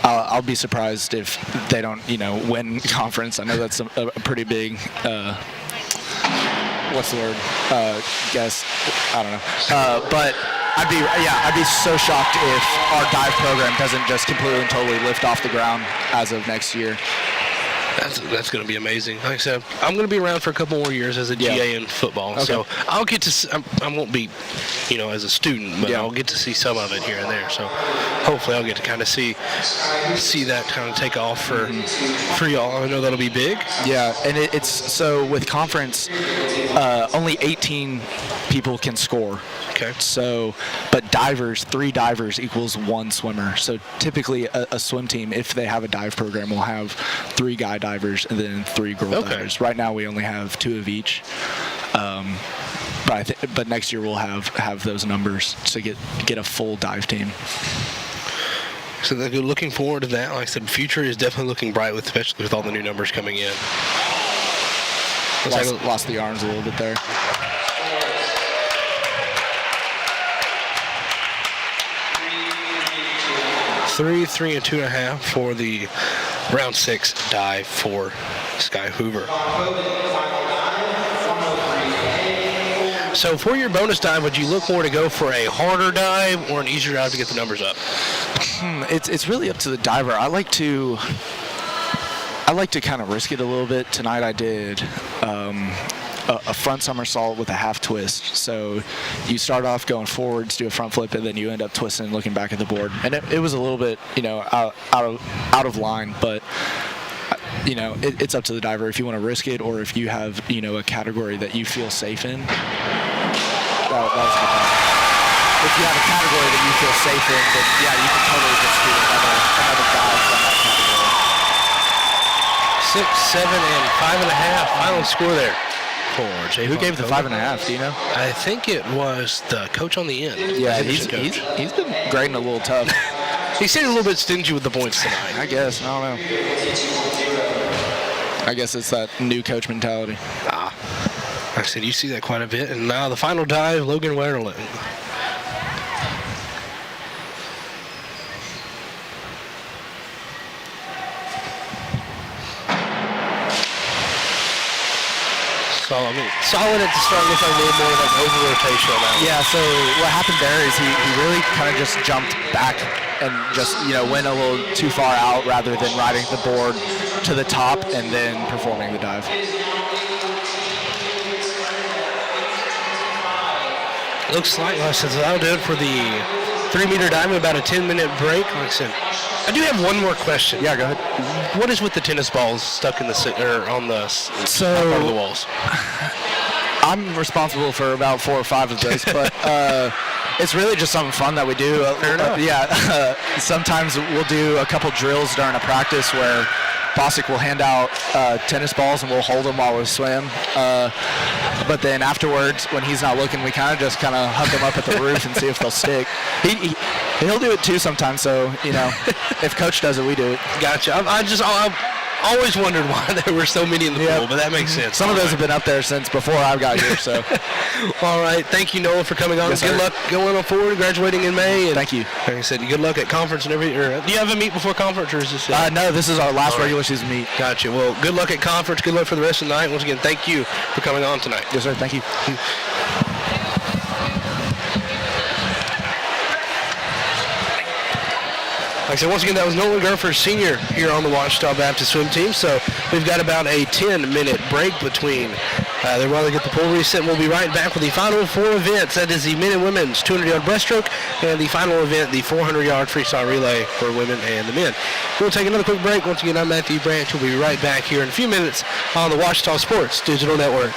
I'll be surprised if they don't, win conference. I know that's a pretty big. What's the word? Guess. I don't know. But I'd be so shocked if our dive program doesn't just completely and totally lift off the ground as of next year. That's going to be amazing. Like I said, I'm going to be around for a couple more years as a GA in football. Okay. So I'll get to, I won't be, as a student, but I'll get to see some of it here and there. So hopefully I'll get to kind of see that kind of take off for y'all. I know that'll be big. Yeah, and it's so with conference, only 18 people can score. Okay. So, but 3 divers equals 1 swimmer. So typically a swim team, if they have a dive program, will have 3 guy divers and then 3 girl divers. Right now we only have 2 of each. But next year we'll have those numbers to get a full dive team. So they're looking forward to that. Like I said, the future is definitely looking bright, especially with all the new numbers coming in. Lost the arms a little bit there. Three, and 2.5 for the round 6 dive for Sky Hoover. So for your bonus dive, would you look more to go for a harder dive or an easier dive to get the numbers up? It's really up to the diver. I like to kind of risk it a little bit. Tonight I did a front somersault with a half twist. So you start off going forwards, do a front flip, and then you end up twisting and looking back at the board. And it was a little bit, out of line, but it's up to the diver if you want to risk it or if you have, a category that you feel safe in. That was good. If you have a category that you feel safe in, then yeah, you can totally just do another dive from that category. 6, 7, and 5.5 final score there. Who gave the 5.5? Do you know? I think it was the coach on the end. Yeah, he's been grading a little tough. He seemed a little bit stingy with the points tonight. I guess. I don't know. I guess it's that new coach mentality. Like I said, you see that quite a bit. And now the final dive, Logan Wernerlin. So, I mean, solid at the start, looks like a little more like over-rotation on that one. Yeah, so what happened there is he really kind of just jumped back and just, went a little too far out rather than riding the board to the top and then performing the dive. Looks like, so that'll do it for the 3-meter dive, about a 10-minute break. Like I said, I do have one more question. Yeah, go ahead. What is with the tennis balls stuck in the on the part of the walls? I'm responsible for about 4 or 5 of those, but it's really just something fun that we do. Fair enough. Sometimes we'll do a couple drills during a practice where Bosick will hand out tennis balls and we'll hold them while we swim. But then afterwards, when he's not looking, we kind of hug them up at the roof and see if they'll stick. He'll do it too sometimes, so, if Coach does it, we do it. Gotcha. I've always wondered why there were so many in the pool, but that makes sense. Some of those have been up there since before I got here, so. All right. Thank you, Noah, for coming on. Yes, good sir. luck going on forward, graduating in May. And thank you. Like I said, good luck at conference and everything. Do you have a meet before conference, or is this it? No, this is our last regular season meet. Gotcha. Well, good luck at conference. Good luck for the rest of the night. Once again, thank you for coming on tonight. Yes, sir. Thank you. Like I said, once again, that was Nolan Gurfer, senior here on the Ouachita Baptist swim team. So we've got about a 10-minute break between. They want to get the pool reset. We'll be right back with the final 4 events. That is the men and women's 200-yard breaststroke, and the final event, the 400-yard freestyle relay for women and the men. We'll take another quick break. Once again, I'm Matthew Branch. We'll be right back here in a few minutes on the Ouachita Sports Digital Network.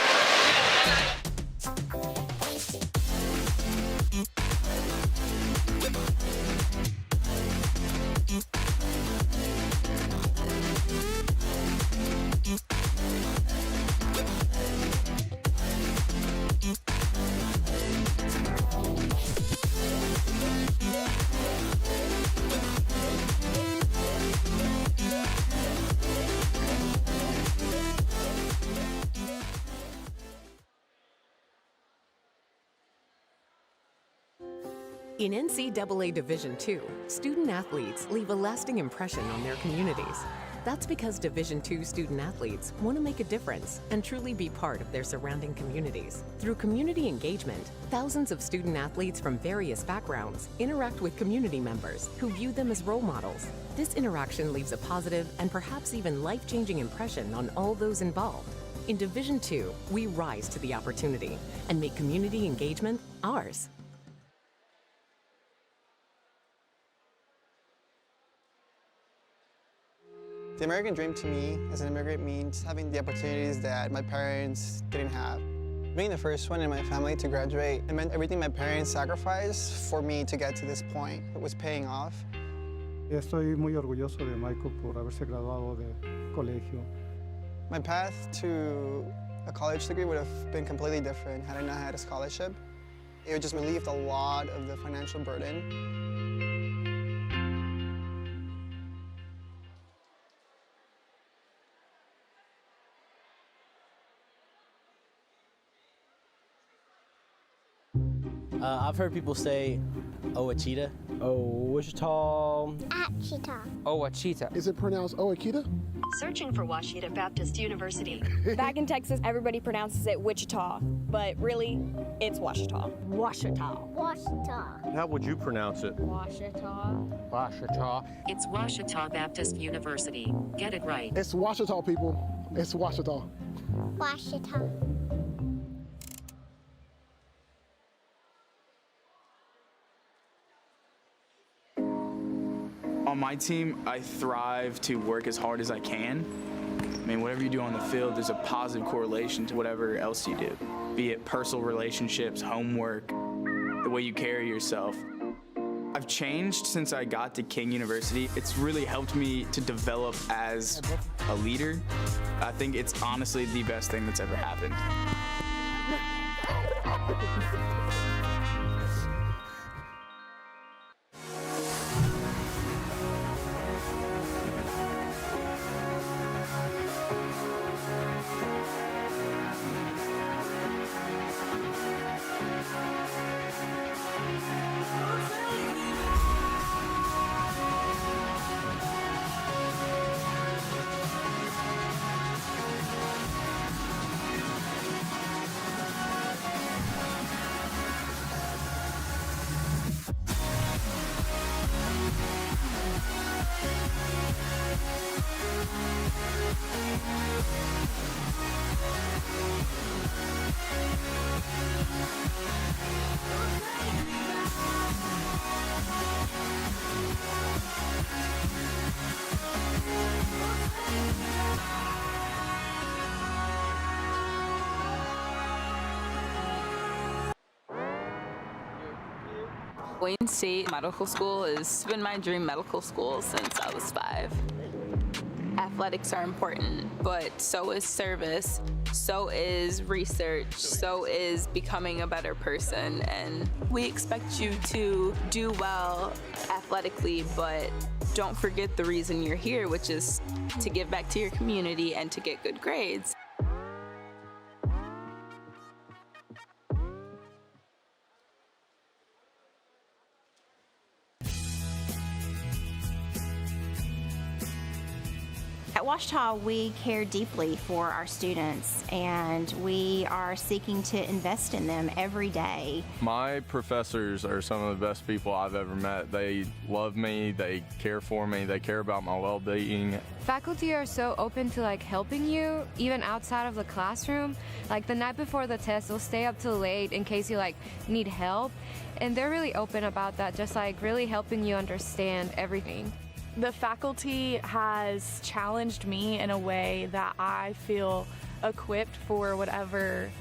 In NCAA Division II, student athletes leave a lasting impression on their communities. That's because Division II student athletes want to make a difference and truly be part of their surrounding communities. Through community engagement, thousands of student athletes from various backgrounds interact with community members who view them as role models. This interaction leaves a positive and perhaps even life-changing impression on all those involved. In Division II, we rise to the opportunity and make community engagement ours. The American dream to me as an immigrant means having the opportunities that my parents didn't have. Being the first one in my family to graduate, it meant everything my parents sacrificed for me to get to this point. It was paying off. Estoy muy orgulloso de Michael por haberse graduado de colegio. My path to a college degree would have been completely different had I not had a scholarship. It would just relieved a lot of the financial burden. I've heard people say Ouachita. Ouachita. Ouachita. Is it pronounced Ouachita? Searching for Ouachita Baptist University. Back in Texas, everybody pronounces it Wichita, but really, it's Ouachita. Ouachita. Ouachita. How would you pronounce it? Ouachita. Ouachita. It's Ouachita Baptist University. Get it right. It's Ouachita, people. It's Ouachita. Ouachita. On my team, I thrive to work as hard as I can. I mean, whatever you do on the field, there's a positive correlation to whatever else you do, be it personal relationships, homework, the way you carry yourself. I've changed since I got to King University. It's really helped me to develop as a leader. I think it's honestly the best thing that's ever happened. Wayne State Medical School has been my dream medical school since I was 5. Athletics are important, but so is service, so is research, so is becoming a better person, and we expect you to do well athletically, but don't forget the reason you're here, which is to give back to your community and to get good grades. At Ouachita, we care deeply for our students, and we are seeking to invest in them every day. My professors are some of the best people I've ever met. They love me, they care for me, they care about my well-being. Faculty are so open to helping you, even outside of the classroom. Like the night before the test, they'll stay up till late in case you need help. And they're really open about that, just really helping you understand everything. The faculty has challenged me in a way that I feel equipped for whatever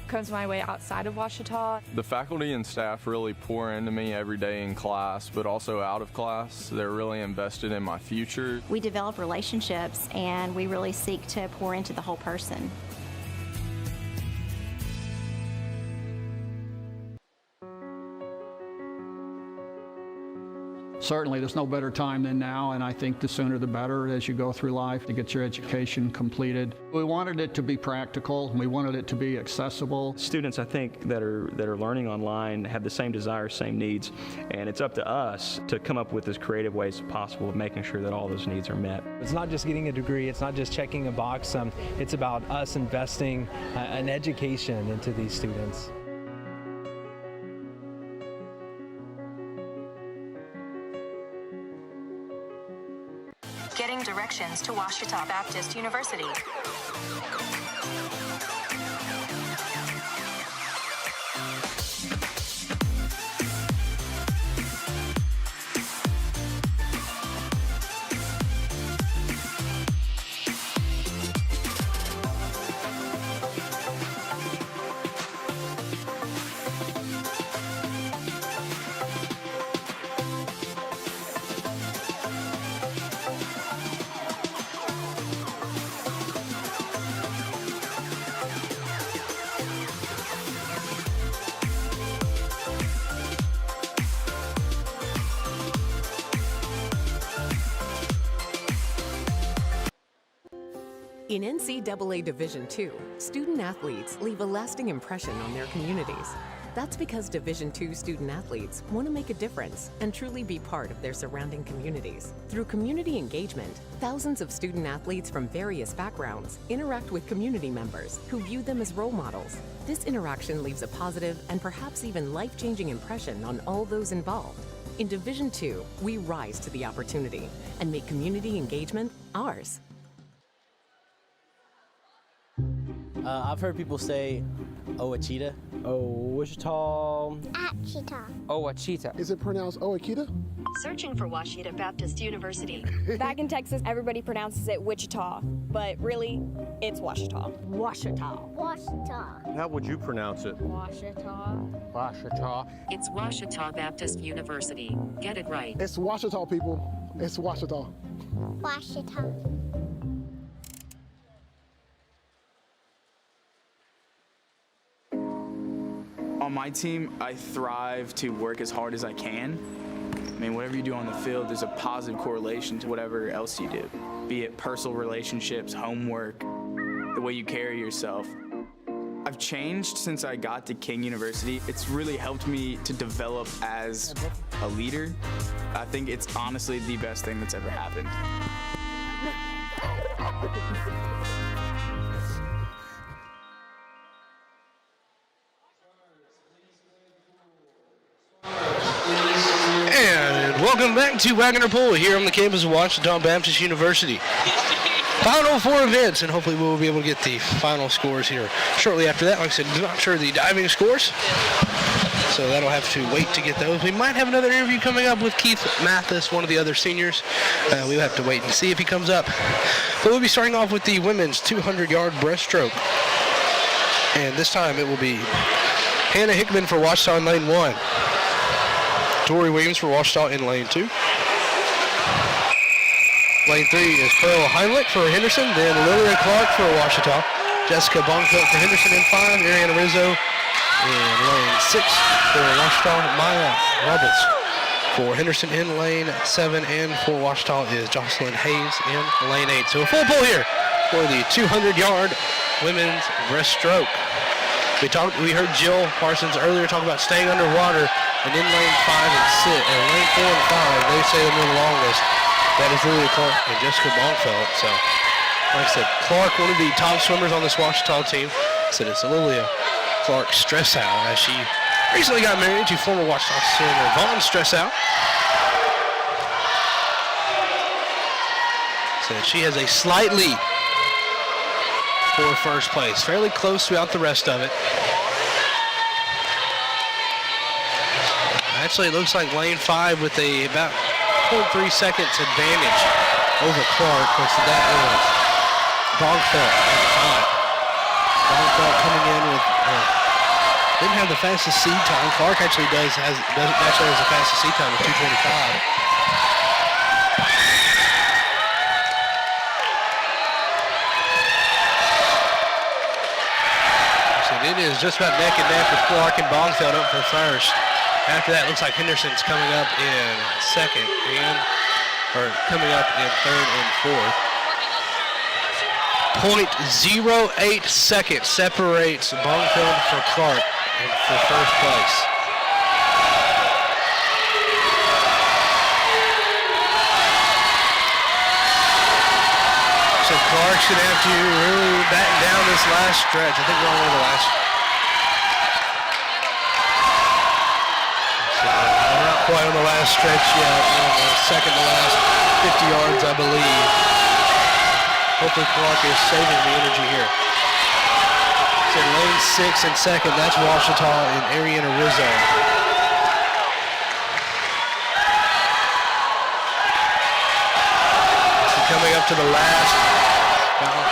comes my way outside of Ouachita. The faculty and staff really pour into me every day in class, but also out of class. They're really invested in my future. We develop relationships, and we really seek to pour into the whole person. Certainly, there's no better time than now, and I think the sooner the better as you go through life to get your education completed. We wanted it to be practical. We wanted it to be accessible. Students, I think, that are learning online have the same desires, same needs, and it's up to us to come up with as creative ways as possible of making sure that all those needs are met. It's not just getting a degree, it's not just checking a box, it's about us investing an education into these students. Getting directions to Ouachita Baptist University. In NCAA Division II, student athletes leave a lasting impression on their communities. That's because Division II student athletes want to make a difference and truly be part of their surrounding communities. Through community engagement, thousands of student athletes from various backgrounds interact with community members who view them as role models. This interaction leaves a positive and perhaps even life-changing impression on all those involved. In Division II, we rise to the opportunity and make community engagement ours. I've heard people say Ouachita. Ouachita. Ouachita. Is it pronounced Ouachita? Searching for Ouachita Baptist University. Back in Texas, everybody pronounces it Wichita, but really, it's Ouachita. Ouachita. Ouachita. How would you pronounce it? Ouachita. Ouachita. It's Ouachita Baptist University. Get it right. It's Ouachita, people. It's Ouachita. Ouachita. On my team, I thrive to work as hard as I can. I mean, whatever you do on the field, there's a positive correlation to whatever else you do, be it personal relationships, homework, the way you carry yourself. I've changed since I got to King University. It's really helped me to develop as a leader. I think it's honestly the best thing that's ever happened. And welcome back to Wagner Pool here on the campus of Ouachita Baptist University. Final 4 events, and hopefully we will be able to get the final scores here shortly after that. Like I said, not sure the diving scores, so that'll have to wait to get those. We might have another interview coming up with Keith Mathis, one of the other seniors. We'll have to wait and see if he comes up. But we'll be starting off with the women's 200-yard breaststroke. And this time it will be Hannah Hickman for Ouachita in lane 1. Tori Williams for Ouachita in lane 2. Lane 3 is Pearl Heimlich for Henderson, then Lilia Clark for Ouachita. Jessica Bonfelt for Henderson in 5. Ariana Rizzo in lane 6 for Ouachita. Maya Robles for Henderson in lane 7. And for Ouachita is Jocelyn Hayes in lane 8. So a full pull here for the 200-yard women's breaststroke. We heard Jill Parsons earlier talk about staying underwater, and in lane 5 and 6, or lane 4 and 5, they say they're the longest. That is Lilia Clark and Jessica Bonfelt. So, like I said, Clark, one of the top swimmers on this Ouachita team, said it's Lilia Clark stress out as she recently got married to former Ouachita swimmer Vaughn Stressout. Said she has a slight lead for first place. Fairly close throughout the rest of it. Actually, it looks like lane 5 with a about 0.3 seconds advantage over Clark. That is Bonfelt at 5. Bonfelt coming in with, didn't have the fastest seed time. Clark actually has the fastest seed time of 2:25. It is just about neck and neck with Clark and Bonfelt up for first. After that, looks like Henderson's coming up in second or coming up in third and fourth. 0.08 seconds separates Bonfelt from Clark for first place. So Clark should have to really back down this last stretch. I think we're on one of the last. So we're not quite on the last stretch yet. We're on the second to last 50 yards, I believe. Hopefully Clark is saving the energy here. So lane 6 and second, that's Ouachita and Ariana Rizzo. So coming up to the last about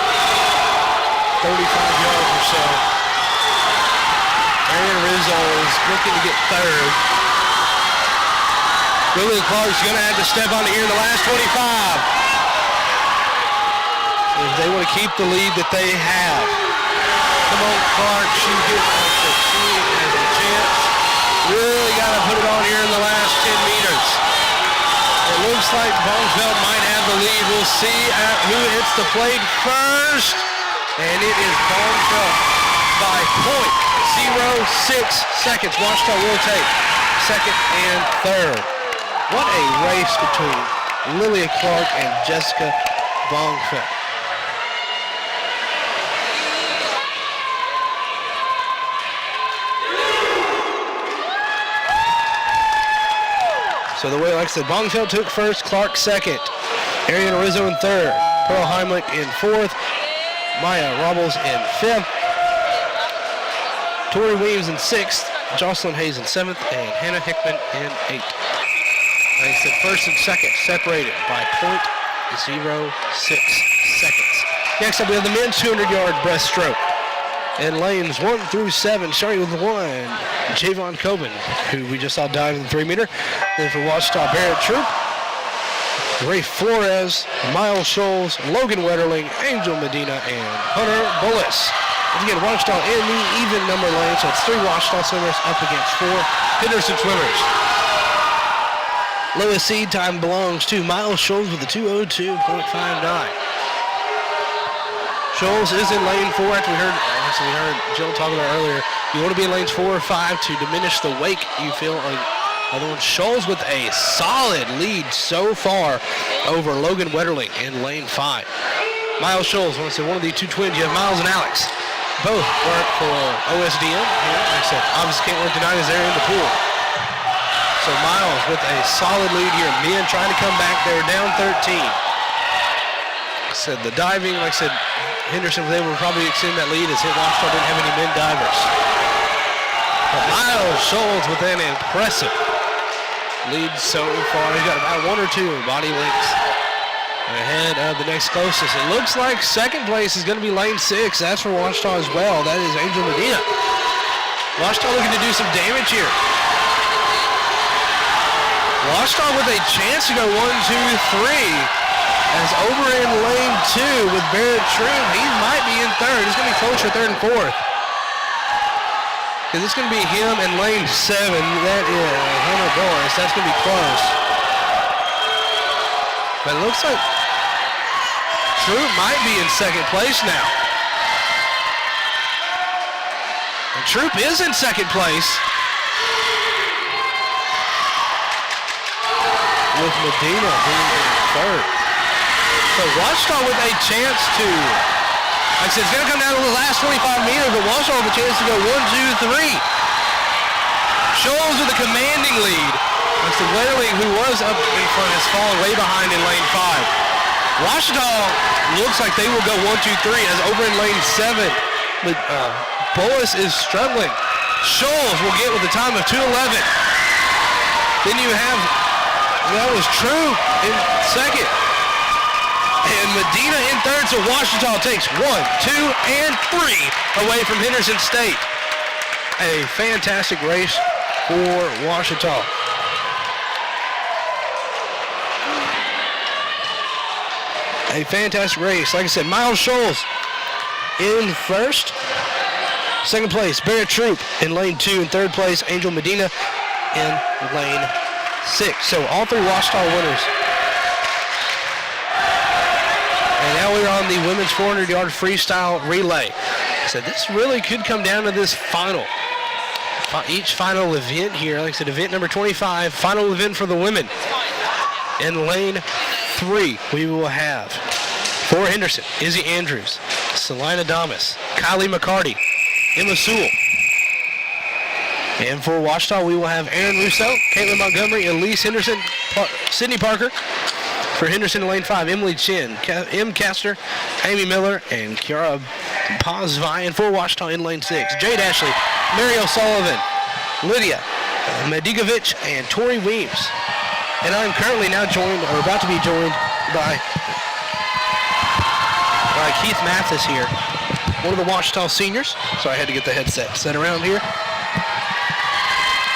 35 yards or so. Ariana Rizzo is looking to get third. Lilia Clark's going to have to step on it here in the last 25. If they want to keep the lead that they have. Come on, Clark, she has a chance. Really got to put it on here in the last 10 meters. It looks like Bonfelt might have the lead. We'll see who hits the plate first. And it is Bonfelt by 0.06 seconds. Ouachita will take second and third. What a race between Lilia Clark and Jessica Bonfelt. So the way, like I said, Bonfelt took first, Clark second, Ariana Rizzo in third, Pearl Heimlich in fourth, Maya Robles in fifth, Tori Williams in sixth, Jocelyn Hayes in seventh, and Hannah Hickman in eighth. Like I said, first and second separated by 0.06 seconds. Next up, we have the men's 200-yard breaststroke. In lanes 1 through 7, starting with 1, Javon Coben, who we just saw dive in the 3-meter. Then for Ouachita, Barrett Troop, Ray Flores, Miles Scholes, Logan Wetterling, Angel Medina, and Hunter Bullis. And again, Ouachita in the even number lane, so it's 3 Ouachita swimmers up against 4 Henderson swimmers. Lowest seed time belongs to Miles Scholes with a 2:02.59. Scholes is in lane 4, after we heard Jill talking about earlier. You want to be in lanes 4 or 5 to diminish the wake you feel on other ones. Scholes with a solid lead so far over Logan Wetterling in lane 5. Miles Scholes, I want to say one of the two twins. You have Miles and Alex. Both work for OSDM here. Like I said, obviously can't work tonight as they're in the pool. So Miles with a solid lead here. Men trying to come back. They're down 13. Like I said, the diving, like I said, Henderson was able to probably extend that lead as Ouachita didn't have any men divers. But Miles Scholes with an impressive lead so far. He's got about 1 or 2 body lengths ahead of the next closest. It looks like second place is going to be lane 6. That's for Ouachita as well. That is Angel Medina. Ouachita looking to do some damage here. Ouachita with a chance to go 1, 2, 3. As over in lane 2 with Barrett Troop, he might be in third. It's going to be closer, third and fourth. Because it's going to be him in lane 7. That is Hunter Boris. That's going to be close. But it looks like Troop might be in second place now. And Troop is in second place. With Medina being in third. So Ouachita with a chance to, like I said, it's going to come down to the last 25 meters, but Ouachita with a chance to go 1, 2, 3. Shoals with a commanding lead. Like I said, Medley, who was up in front, has fallen way behind in lane 5. Ouachita looks like they will go 1, 2, 3 as over in lane 7. But Boas is struggling. Shoals will get with a time of 2:11. Then you have, that was True in second. And Medina in third, so Ouachita takes 1, 2, and 3 away from Henderson State. A fantastic race for Ouachita. A fantastic race. Like I said, Miles Shoals in first. Second place, Barrett Troop in lane 2. In third place, Angel Medina in lane 6. So all 3 Ouachita winners. And now we're on the women's 400-yard freestyle relay. So this really could come down to this final. Each final event here, like I said, event number 25, final event for the women. In lane 3, we will have for Henderson, Izzy Andrews, Selina Damas, Kylie McCarty, Emma Sewell. And for Ouachita, we will have Aaron Rousseau, Caitlin Montgomery, Elise Henderson, Sydney Parker. For Henderson in lane 5, Emily Chin, M. Castor, Amy Miller, and Kiara Pazvai. And for Ouachita in lane 6, Jade Ashley, Mary O'Sullivan, Lydia Medigovic, and Tori Weems. And I'm currently now joined, or about to be joined, by Keith Mathis here, one of the Ouachita seniors. So I had to get the headset set around here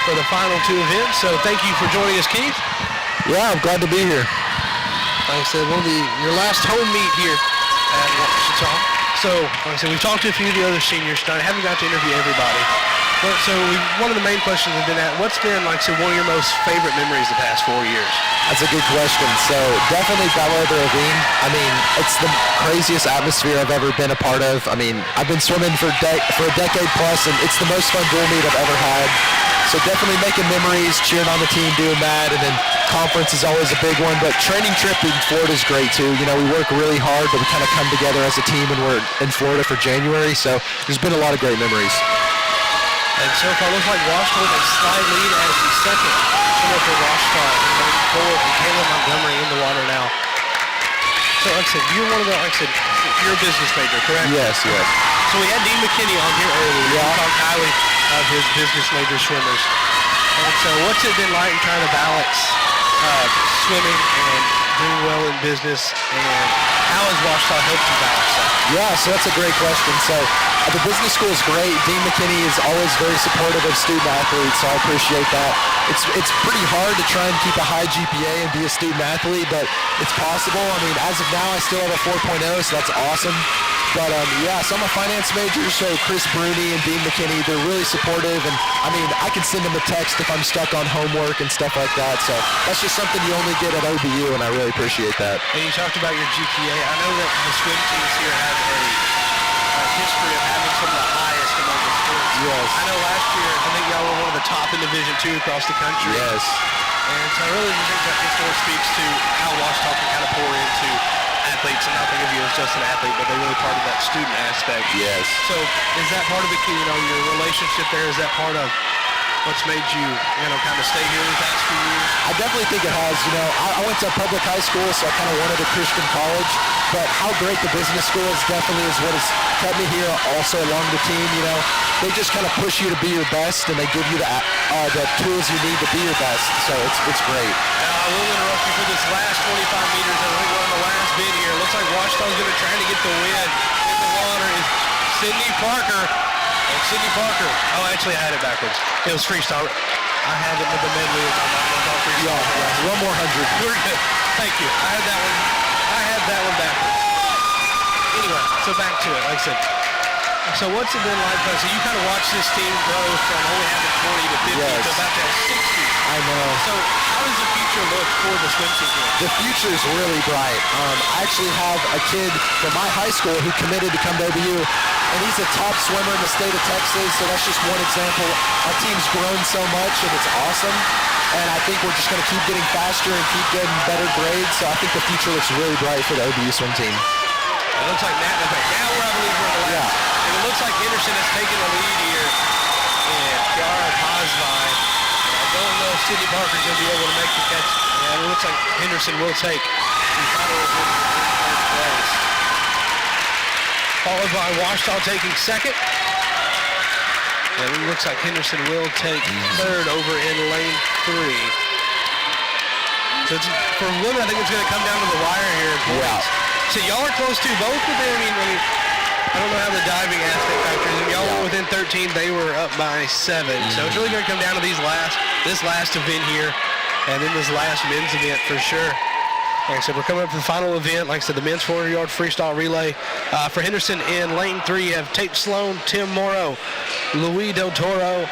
for the final 2 events. So thank you for joining us, Keith. Yeah, I'm glad to be here. Like I said, your last home meet here at Ouachita. So, like I said, we've talked to a few of the other seniors tonight. I haven't got to interview everybody. But so one of the main questions has been what's been, like I said, one of your most favorite memories the past 4 years? That's a good question. So definitely Bellwether Ravine. I mean, it's the craziest atmosphere I've ever been a part of. I mean, I've been swimming for a decade plus, and it's the most fun dual meet I've ever had. So definitely making memories, cheering on the team, doing that, and then conference is always a big one. But training trip in Florida is great too. You know, we work really hard, but we kind of come together as a team, and we're in Florida for January. So there's been a lot of great memories. And so far, looks like Ouachita with a slight lead as the second swimmer for Ouachita in lane 4, and Kayla Montgomery in the water now. So like I said, you're one of the, like I said, you're a business major, correct? Yes, yes. So we had Dean McKinney on here earlier. Yeah. We talked highly of his business major swimmers. And so what's it been like trying to balance swimming and doing well in business, and how has Ouachita helped you balance that? Yeah, so that's a great question. So the business school is great. Dean McKinney is always very supportive of student athletes, so I appreciate that. It's pretty hard to try and keep a high GPA and be a student athlete, but it's possible. I mean, as of now, I still have a 4.0, so that's awesome. But yeah, so I'm a finance major, so Chris Bruni and Dean McKinney, they're really supportive, and I mean, I can send them a text if I'm stuck on homework and stuff like that, so that's just something you only get at OBU, and I really appreciate that. And you talked about your GPA. I know that the swim teams here have a history of having some of the highest among the sports. Yes. I know last year, I think y'all were one of the top in Division II across the country. Yes. And so I really think that this more speaks to how Ouachita can kind of pour into athletes and not think of you as just an athlete, but they're really part of that student aspect. Yes. So is that part of the key, your relationship there, is that part of what's made you, kind of stay here the past few years? I definitely think it has. I went to public high school, so I kind of wanted a Christian college, but how great the business school is definitely is what has kept me here also along the team. They just kind of push you to be your best, and they give you the tools you need to be your best, so it's great. Now, I will interrupt you for this last 25 meters. I think we're on the last bit here. Looks like Ouachita's going to try to get the win. In the water is Sydney Parker. Oh, actually, I had it backwards. It was Freestyle. I have it with the Medley in my mind. Yeah, one more 100. We're good. Thank you. I had that one backwards. Anyway, so back to it. Like I said, so what's it been like? So you kind of watched this team grow from only having 40 to 50 to about to have 60. I know. So how does the future look for the swim team here? The future is really bright. I actually have a kid from my high school who committed to come to OBU, and he's a top swimmer in the state of Texas, so that's just one example. Our team's grown so much, and it's awesome, and I think we're just going to keep getting faster and keep getting better grades, so I think the future looks really bright for the OBU swim team. It looks like now I believe we're in the last. And it looks like Henderson has taken the lead here, and Kiara Pazvai. I don't know if Sydney Parker's going to be able to make the catch. And it looks like Henderson will take the final of this first place. Followed by Ouachita taking second. And it looks like Henderson will take third over in lane 3. So for women, I think it's going to come down to the wire here. So y'all are close to both of them. I don't know how the diving aspect factors in. Y'all were within 13. They were up by 7. So it's really going to come down to this last event here, and then this last men's event for sure. Like I said, we're coming up to the final event. Like I said, the men's 400-yard freestyle relay. For Henderson in lane 3, you have Tate Sloan, Tim Morrow, Louis Del Toro,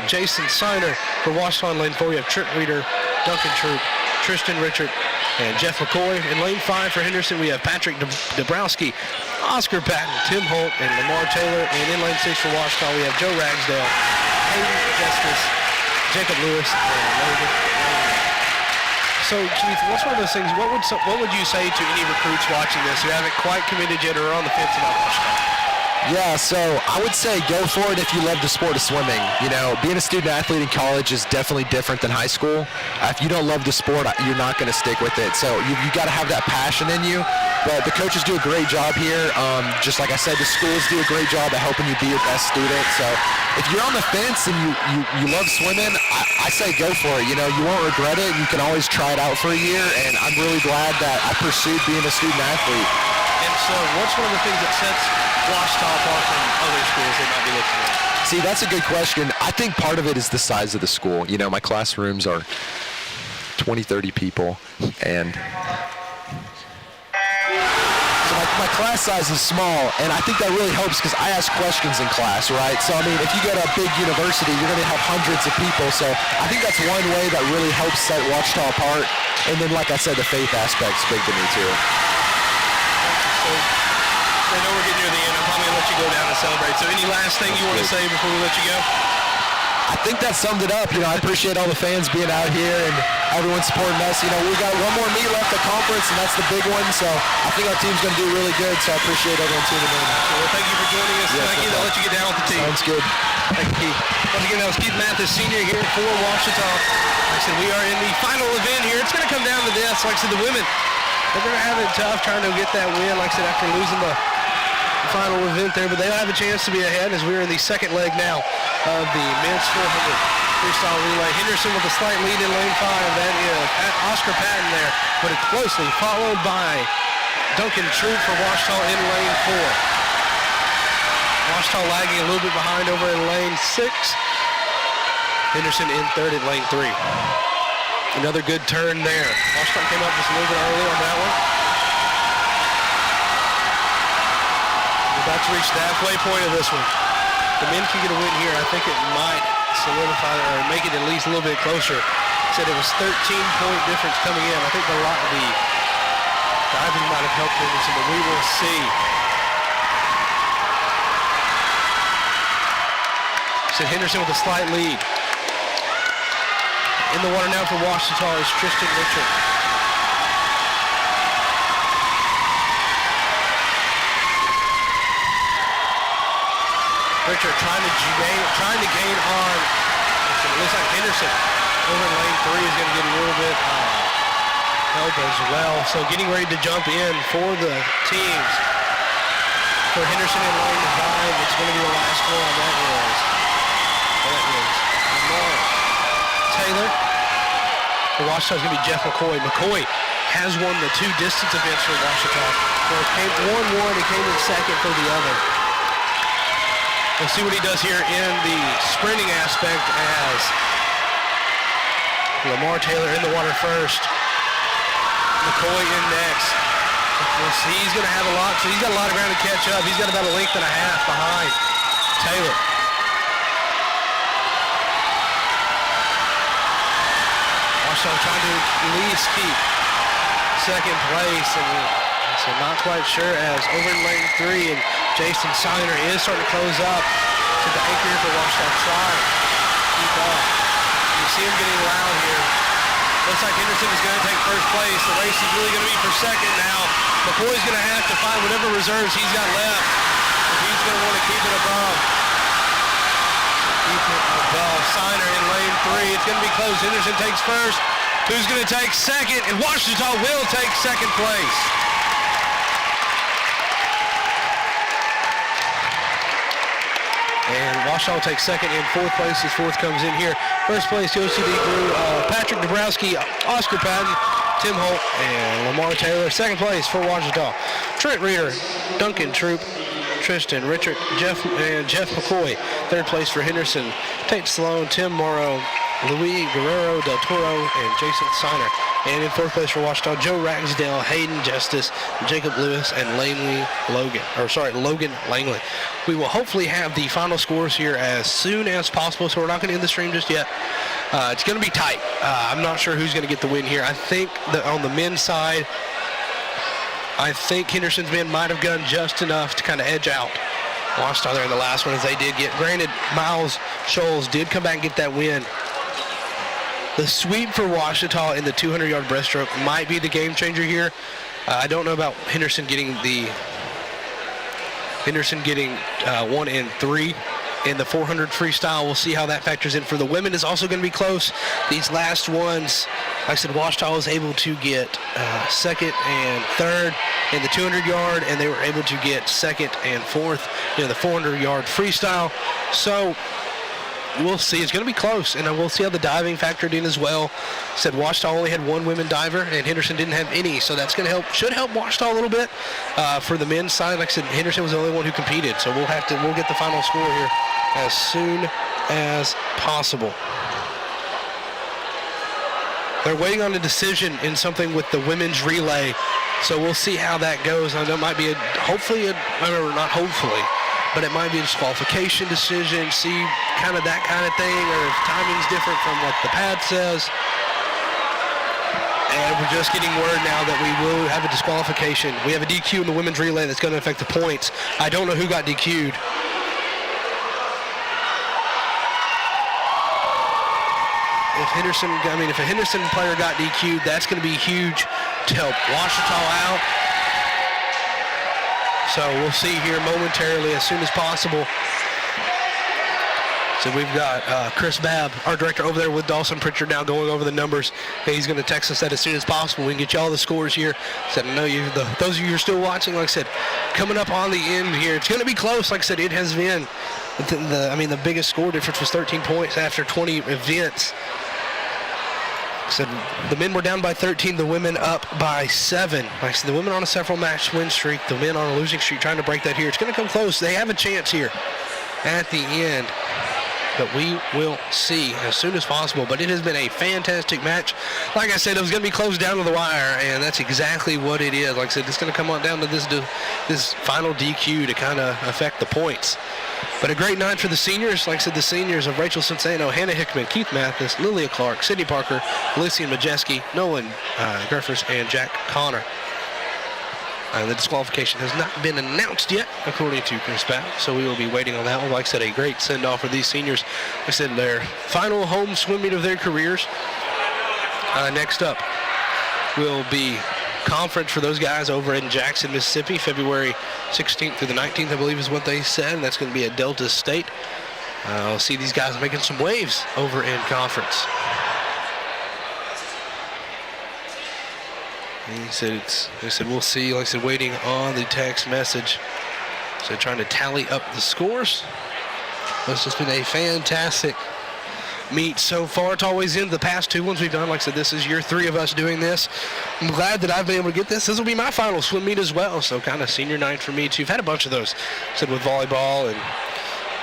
Jason Siner. For Ouachita in lane 4, you have Trent Reeder, Duncan Troop, Tristan Richard, and Jeff McCoy. In lane 5 for Henderson, we have Patrick Dabrowski, Oscar Patton, Tim Holt, and Lamar Taylor. And in lane 6 for Ouachita, we have Joe Ragsdale, Hayden Justice, Jacob Lewis, and Logan. So, Keith, what's one of those things, what would you say to any recruits watching this who haven't quite committed yet or are on the fence about Ouachita? Yeah, so I would say go for it if you love the sport of swimming. You know, being a student athlete in college is definitely different than high school. If you don't love the sport, you're not going to stick with it. So you got to have that passion in you. But the coaches do a great job here. Just like I said, the schools do a great job at helping you be your best student. So if you're on the fence and you love swimming, I say go for it. You know, you won't regret it. You can always try it out for a year. And I'm really glad that I pursued being a student athlete. And so what's one of the things that sets Ouachita apart from other schools they might be looking at? See, that's a good question. I think part of it is the size of the school. You know, my classrooms are 20, 30 people, and so my class size is small, and I think that really helps because I ask questions in class, right? So, I mean, if you go to a big university, you're going to have hundreds of people. So I think that's one way that really helps set Ouachita apart. And then, like I said, the faith aspect's big to me, too. So I know we're getting near the end. I'm probably going to let you go down and celebrate. So any last thing you want to say before we let you go? I think that summed it up. You know, I appreciate all the fans being out here and everyone supporting us. You know, we got one more meet left at conference, and that's the big one. So I think our team's going to do really good. So I appreciate everyone tuning in. Well, thank you for joining us. Thank you. I'll let you get down with the team. Sounds good. Thank you, Keith. Once again, that was Keith Mathis, senior here for Ouachita. Like I said, we are in the final event here. It's going to come down to this. Like I said, the women, they're going to have it tough trying to get that win. Like I said, after losing the final event there, but they'll have a chance to be ahead as we're in the second leg now of the men's 400 freestyle relay. Henderson with a slight lead in lane 5. That is Oscar Patton there, but it's closely followed by Duncan Troop for Ouachita in lane 4. Ouachita lagging a little bit behind over in lane 6. Henderson in third at lane 3. Another good turn there. Ouachita came up just a little bit early on that one. About to reach the halfway point of this one. The men can get a win here. I think it might solidify or make it at least a little bit closer. Said it was 13-point difference coming in. I think the diving might have helped Henderson, but we will see. Said Henderson with a slight lead. In the water now for Ouachita is Tristan Richard. Richard trying to gain on. It looks like Henderson over in lane 3 is going to get a little bit help as well. So getting ready to jump in for the teams. For Henderson in lane 5, it's going to be the last one. That is Lamar Taylor. For Ouachita is going to be Jeff McCoy. McCoy has won the 2 distance events for Ouachita. So it came 1-1 and came in second for the other. We'll see what he does here in the sprinting aspect as Lamar Taylor in the water first. McCoy in next. We'll see. He's going to have a lot, so he's got a lot of ground to catch up. He's got about a length and a half behind Taylor. Ouachita trying to at least keep second place, and so not quite sure as over in lane 3, and Jason Siner is starting to close up to the anchor here for Ouachita. Try keep up. You see him getting loud here. Looks like Henderson is going to take first place. The race is really going to be for second now. McCoy's going to have to find whatever reserves he's got left if he's going to want to keep it above. Keep it above. Siner in lane 3. It's going to be close. Henderson takes first. Who's going to take second? And Ouachita will take second place. And Ouachita will take second and fourth place as fourth comes in here. First place goes to the group Patrick Dabrowski, Oscar Patton, Tim Holt, and Lamar Taylor. Second place for Ouachita. Trent Reeder, Duncan Troop, Tristan Richard, Jeff McCoy. Third place for Henderson, Tate Sloan, Tim Morrow, Luis Guerrero Del Toro, and Jason Siner. And in fourth place for Ouachita, Joe Ragsdale, Hayden Justice, Jacob Lewis, and Logan Langley. We will hopefully have the final scores here as soon as possible, so we're not going to end the stream just yet. It's going to be tight. I'm not sure who's going to get the win here. I think that on the men's side, I think Henderson's men might have gone just enough to kind of edge out Ouachita there in the last one, as they did get. Granted, Miles Scholes did come back and get that win. The sweep for Ouachita in the 200-yard breaststroke might be the game changer here. I don't know about Henderson getting 1 and 3 in the 400 freestyle. We'll see how that factors in. For the women, is also going to be close. These last ones, like I said, Ouachita was able to get second and third in the 200-yard, and they were able to get second and fourth in the 400-yard freestyle. So we'll see. It's going to be close, and we'll see how the diving factored in as well. Said Ouachita only had one women diver, and Henderson didn't have any, so that's going to help. Should help Ouachita a little bit. For the men's side, like I said, Henderson was the only one who competed, so we'll get the final score here as soon as possible. They're waiting on a decision in something with the women's relay, so we'll see how that goes. I know it might be but it might be a disqualification decision, see kind of that kind of thing, or if timing's different from what the pad says. And we're just getting word now that we will have a disqualification. We have a DQ in the women's relay that's going to affect the points. I don't know who got DQ'd. If a Henderson player got DQ'd, that's going to be huge to help Ouachita out. So we'll see here momentarily as soon as possible. So we've got Chris Babb, our director, over there with Dawson Pritchard now going over the numbers. He's going to text us that as soon as possible. We can get you all the scores here. So I know those of you who are still watching, like I said, coming up on the end here. It's going to be close. Like I said, it has been. The biggest score difference was 13 points after 20 events. Said the men were down by 13, the women up by 7. Like I said, the women on a several match win streak, the men on a losing streak, trying to break that here. It's going to come close. They have a chance here at the end, but we will see as soon as possible. But it has been a fantastic match. Like I said, it was going to be closed down to the wire, and that's exactly what it is. Like I said, it's going to come on down to this final DQ to kind of affect the points. But a great night for the seniors. Like I said, the seniors of Rachel Cinceno, Hannah Hickman, Keith Mathis, Lilia Clark, Sydney Parker, Lucian Majeski, Nolan Griffiths, and Jack Connor. The disqualification has not been announced yet, according to Chris Babb, so we will be waiting on that one. Like I said, a great send-off for these seniors. Like I said, their final home swim meet of their careers. Next up will be conference for those guys over in Jackson, Mississippi, February 16th through the 19th, I believe is what they said, and that's going to be at Delta State. I'll see these guys making some waves over in conference. And he said we'll see. Like I said, waiting on the text message. So trying to tally up the scores. It's just been a fantastic meet so far. It's always in the past two ones we've done. Like I said, this is year 3 of us doing this. I'm glad that I've been able to get this. This will be my final swim meet as well. So kind of senior night for me too. I've had a bunch of those. Said with volleyball and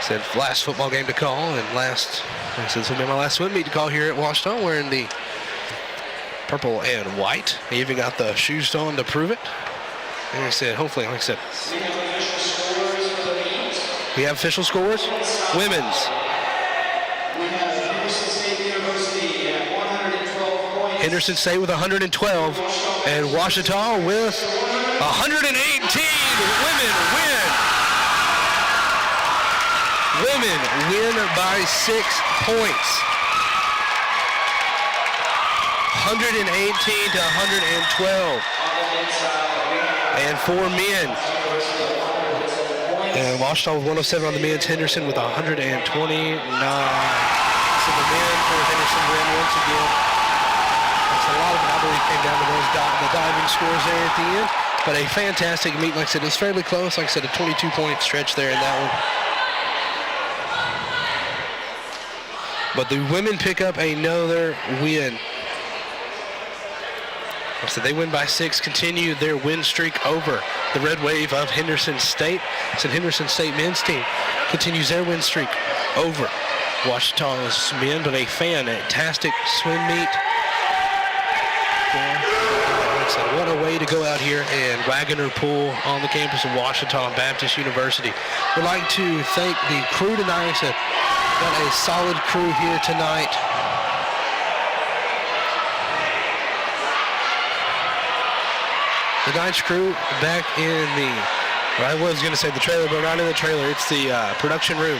said last football game to call, and this will be my last swim meet to call here at Ouachita, wearing the purple and white. They even got the shoes on to prove it. And I said, hopefully, like I said, we have official scores. Women's. Henderson State with 112 and Ouachita with 118. Women win by 6 points. 118 to 112. And for men, and Ouachita with 107 on the men's, Henderson with 129. So the men for Henderson win once again. That's a lot of it, I believe, came down to those the diving scores there at the end. But a fantastic meet. Like I said, it was fairly close. Like I said, a 22-point stretch there in that one. But the women pick up another win. So they win by 6, continue their win streak over the Red Wave of Henderson State. So Henderson State men's team continues their win streak over Ouachita's men, but a fantastic swim meet. So what a way to go out here in Waggoner Pool on the campus of Ouachita Baptist University. We'd like to thank the crew tonight. So got a solid crew here tonight. The Knights crew back in the, I was going to say the trailer, but not in the trailer. It's the production room.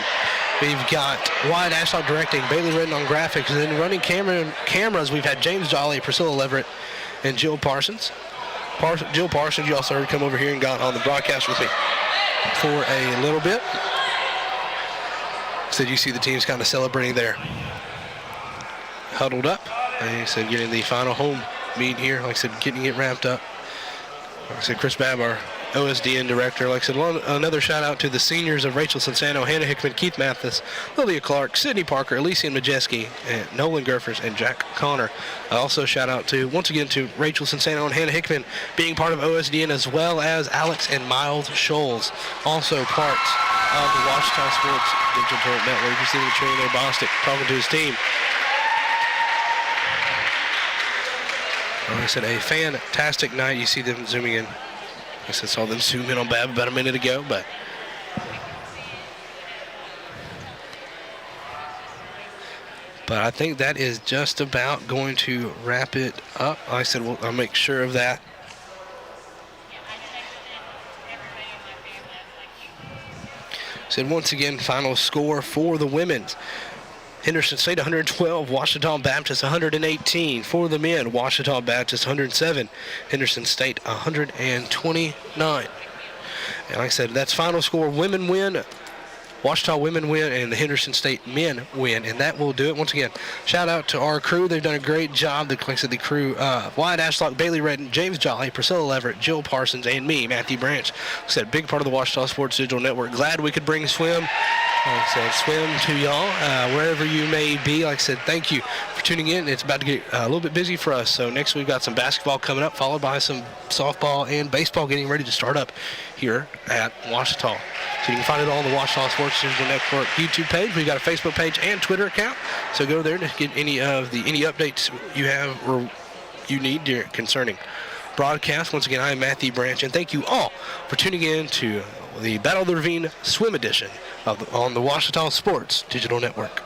We've got Wyatt Ashlock directing, Bailey Redden on graphics, and then running cameras. We've had James Jolly, Priscilla Leverett, and Jill Parsons. Jill Parsons, you also heard come over here and got on the broadcast with me for a little bit. So you see the teams kind of celebrating there, huddled up. Like I said, getting the final home meet here. Like I said, getting it wrapped up. Like I said, Chris Babb, our OSDN director. Like I said, another shout out to the seniors of Rachel Cinsano, Hannah Hickman, Keith Mathis, Lilia Clark, Sydney Parker, Elysian Majeski, and Nolan Gerfers, and Jack Connor. Also shout out to, once again, to Rachel Cinsano and Hannah Hickman being part of OSDN, as well as Alex and Miles Scholes, also parts of the Ouachita Sports Digital Network. You see the trainer there, Bostic, talking to his team. Like I said, a fantastic night. You see them zooming in. I saw them zoom in on Bab about a minute ago, but I think that is just about going to wrap it up. Like I said, I'll make sure of that. Said once again, final score for the women's. Henderson State 112, Ouachita Baptist 118. For the men, Ouachita Baptist 107, Henderson State 129. And like I said, that's final score. Women win, Ouachita women win, and the Henderson State men win. And that will do it. Once again, shout out to our crew. They've done a great job. Like I said, the crew, Wyatt Ashlock, Bailey Redden, James Jolly, Priscilla Leverett, Jill Parsons, and me, Matthew Branch. Like I said, big part of the Ouachita Sports Digital Network. Glad we could bring swim. Like I said, swim to y'all, wherever you may be. Like I said, thank you for tuning in. It's about to get a little bit busy for us. So next we've got some basketball coming up, followed by some softball and baseball getting ready to start up here at Ouachita. So you can find it all on the Ouachita Sports Digital Network YouTube page. We've got a Facebook page and Twitter account. So go there to get any updates you have or you need concerning broadcast. Once again, I am Matthew Branch, and thank you all for tuning in to the Battle of the Ravine Swim Edition on the Ouachita Sports Digital Network.